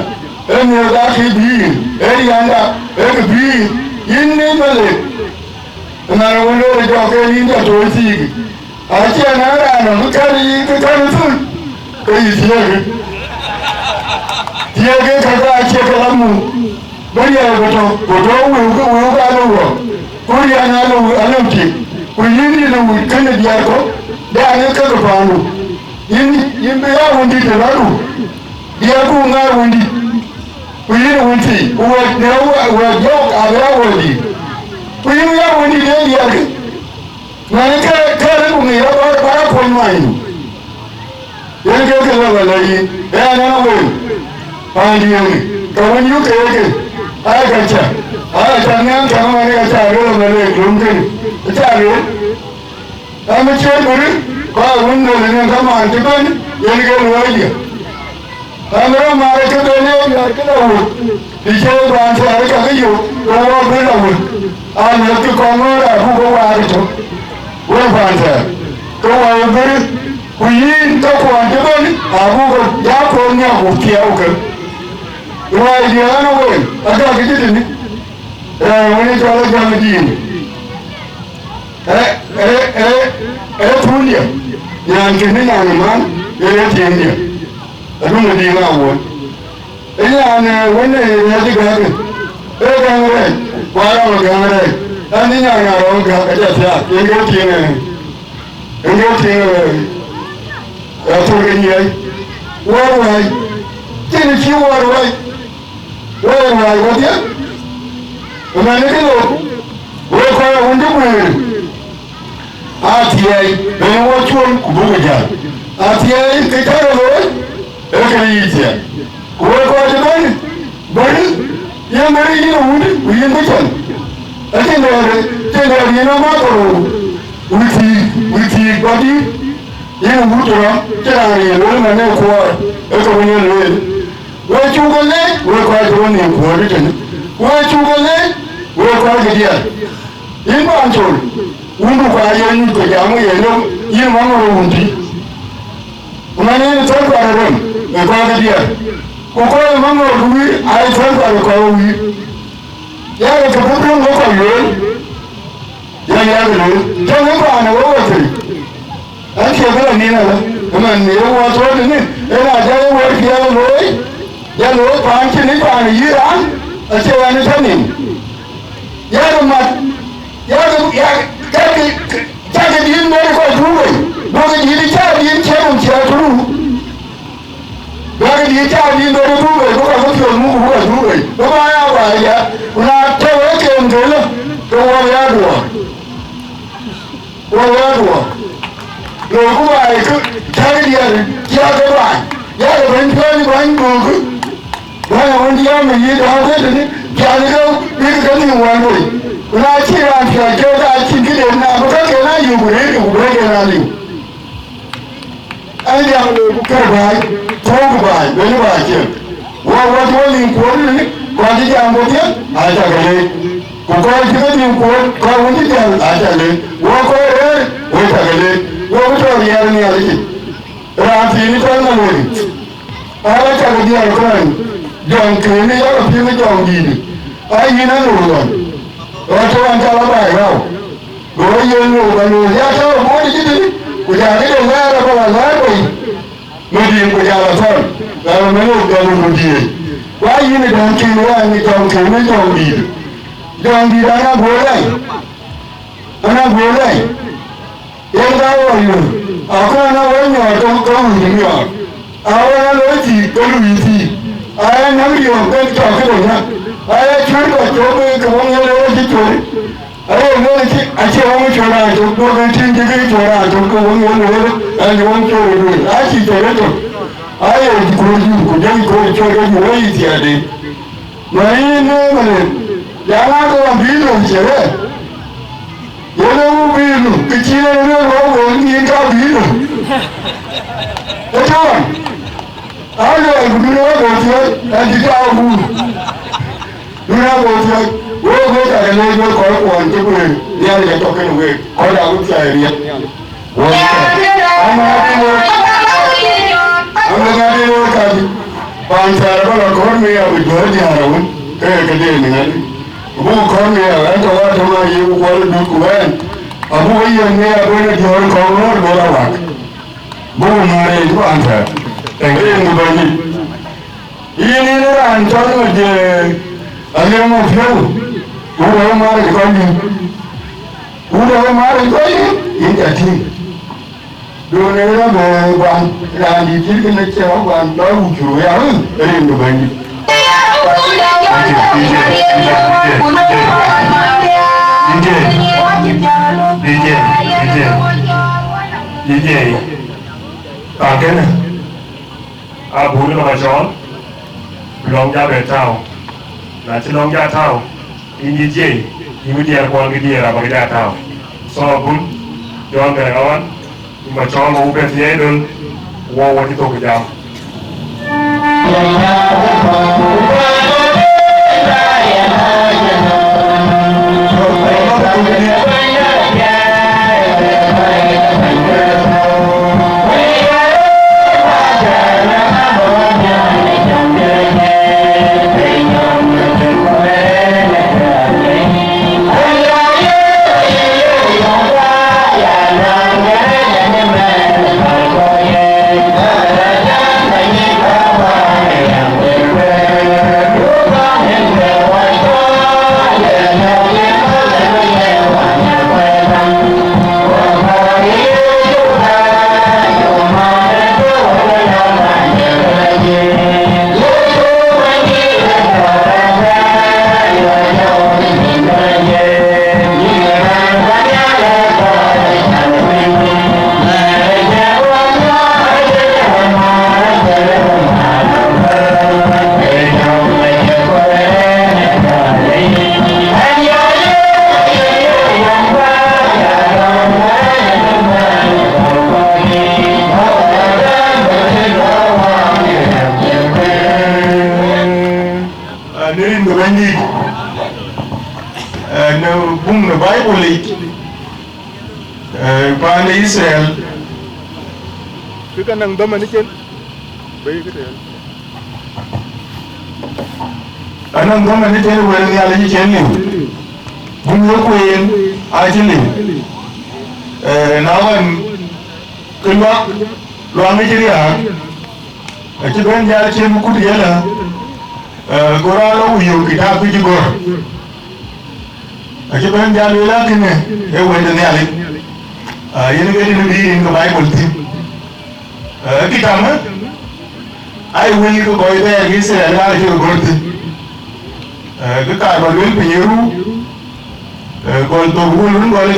e ne da ki bi e yanda e bi yinni male na ro wende waja ke yinga to si a chi na ra no ka ri ke ka sul ko yi ji dia ke kata che kalamu bari ya goto wo ga lo ko ya na lo alauti ko yini lo kana dia ko da ne ka ko fanu yimbe ya wundi da lalu dia ko nga wundi ko yini wundi wo ne wo yo abra wundi ko yini ya wundi da dia ke na ne ka ko ne ya ba ko mai yana ke ka la la yi ya na wo Pandiani, kawan you ke, I kaca, I tangan kawan ni kaca ada mana kelumkan, kaca ada. Kami cakap beri, kau undang dengan kamu antipan, yang ke luar dia. Kami orang mari ke dunia biar kita urut, dijauh bangsa ada kayu, kau beri urut. Anak tu kamu aku kau ada tu, kau bangsa, kau beri, kuyin kau antipan, aku kau jauh ni aku kiau ke. Why do you run away? I got to get in it. When it's all done with you. Punya. Yang kini yang man, dia tiada. Aku mesti ngawal. Ini ane, when dia juga. Kamera, warna kamera. Ani yang orang kerja siapa? Yang tiada. Yang tiada. Apa ini? Warway. Jadi siapa warway? Where are you? What ya? Mana kilo? Where kau unjuk mana? Atiai, berawat cuan kubuja. Atiai kita lor, kerja. Where kau ada mana? Mana? Yang mana ini unjuk? Yang macam? Aje lor ni nama kau. Uti body. Yang unjuk orang, jangan ni lor mana kuat. Kau punya lor. Where juga le? Where kau ada ni kuat je. Where juga le? Where kau ada dia? Ini pancul. Undu kau aja ni kau jamu ye lo. Ini mana orang undi? Mana ni tahu kau ada ni? Kau ada dia. Kau kau mana orang undi? Ada tahu kau undi. Ya kau bukan kau ye. Ya le. Jangan kau anak orang tu. Asyik kau ni lah. Mana ni orang tu ni? Ada orang dia loi. Ya lo panci ni pan yiran, asyik ane sanin. ya mat ya cái điên mới có thú rồi nó cái gì đi cha điên chơi không chơi thú cái gì cha điên mới thú rồi nó có chuyện ngu có thú rồi nó bao nhiêu vậy ya là theo cái chuyện thế đó tôi qua ya đùa rồi cũng vậy cứ chơi cái gì chơi cái bài ya là bên chơi như bánh bùn cứ bánh là bên chơi mình gì đó thế đấy chơi cái đâu biết cái gì ngoài rồi là chỉ làm chơi ra chỉ cái điểm nào mà các cái này dùng cái nào dùng anh em đều cái bài thôi bài với bài chứ qua liên quan đấy qua cái gì một tiếng ai trả cái này cũng coi cái liên quan coi một cái gì ai trả cái qua coi đấy ai trả cái này qua cái chỗ này là gì ra thì nó có là gì ai trả cái gì ở coi dòng cái này là phim cái dòng gì ai như nó rồi cho anh cho nó bài đâu rồi giờ người ra sao mỗi cái gì của nhà cái đường ra là có là giá người điền của nhà là thôi là mấy người cần một gì quá gì này đang kêu là người chồng kêu mấy chồng gì đang làm bố đây em đâu rồi ở con nó với nhỏ con gì nhỏ ở nó nói gì có gì gì ai nắm điều cái trò cái đồ nhá ai chơi vào chỗ cái con nghe nó chỉ chơi ai nó chỉ ai chơi ông chơi là chỗ tôi cái trên cái chỗ là chỗ con nghe nó ai ông chơi rồi ai chỉ chơi đó ai cũng của đây cũng chơi cái gì gì à đi mấy nó mà giá nó có làm gì rồi chứ giờ nó bị rồi cái chi nó có nhìn cao bí rồi thấy chưa ai rồi cũng nó bộ chơi anh chỉ cao buồn nó bộ chơi वो क्या है लोग वो कौन कौन के कोई यार ये तो कहीं हुए और आगे क्या है ये वो हम लोग का पांच साल का कौन में अब घर जा रहा हूँ कदे नहीं वो कौन में है तो वो थोड़ा ये वो दुख हुआ अब वो ये ने अपने जोर कौन और बोला वाक वो हमारे जो आंसर तेरे मुझे ये नहीं ना आंसर मुझे अगर मैं फिर udah kemarin ini jadi dunia ni bang dan di sini kena cakap bang dah ujung ya ini tu bang DJ cái này bố nó mà chó lòng ra về tao là chỉ lòng ra tao ini je ini dia kuang dia lah bagi dia tahu so pun jangan kawan macam mau berjaya dan wow itu kejam Israel cái năng tâm anh trên bây cái tiền anh năng tâm anh trên quên nghe lấy trên nhiều không nhớ quên ai trên nhiều nào anh cân bác loan mấy cái à chỉ bên nhà trên một chút gì là Gora lo nhiều cái tháp cái gì Gora Aja ben jalu la kene e wende ne ali yene gadi no bi in ko bible tin kitama ai woni ko boy be gi se la jo gorti ke ka ba lul pinyeru ko to wulun ko le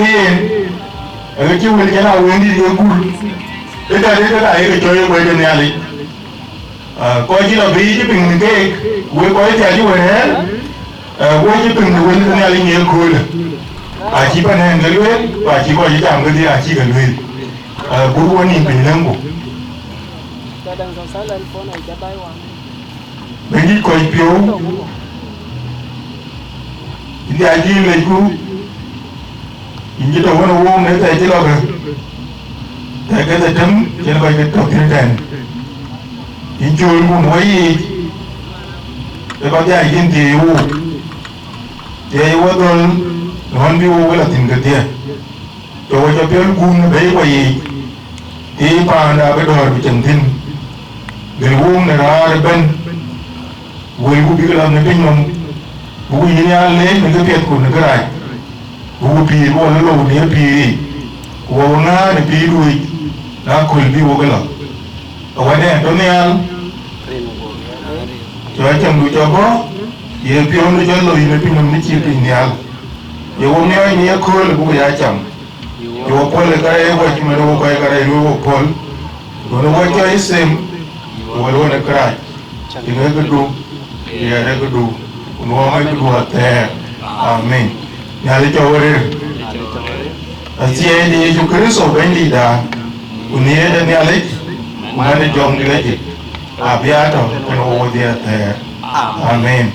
e ki wul kana wendi de gul e da e ko yo boy ne ali ko ji la bi ji pin ke we ko ti aji we ne wo ji pin de wul ne ali ne ko le a ji pa ne ngalwe ba ji ko ji jam ga di a ji ga lwe guru woni pin nango bengi ko pio ndi aji le ku inji to wono wo ne ta ji lo ga ta ga ta tam je ko ga to tin tan injo mu mo yi e ba ja yin ti wo te wo don hon bi wo la tin ga te to wo ja pel gun be ko yi ti pa na be dor bi chen tin gel wo ne ra ben wo ku bi la ne bin mom bu yi ya le ne ga pet ku ne ga ra bu pi wo lo ne pi wo na ne pi du na ko bi wo ga la wa ne to ne al cho chăm du cho bó ye pi on du cho lo yi ne pi mom ne chi pi ne al ye wo ne ai ne ko le bu ya cham yo ko le ka e wa chi me ro ko ka re wo ko no wo cho i sem wo lo ne kra ti ne ga du ye ne ga du no ma ga du ate amen ya le cho re asie ni Yesu Kristo bendi da unie de ne ale ma ne jom ni le abiato no wo dia ate amen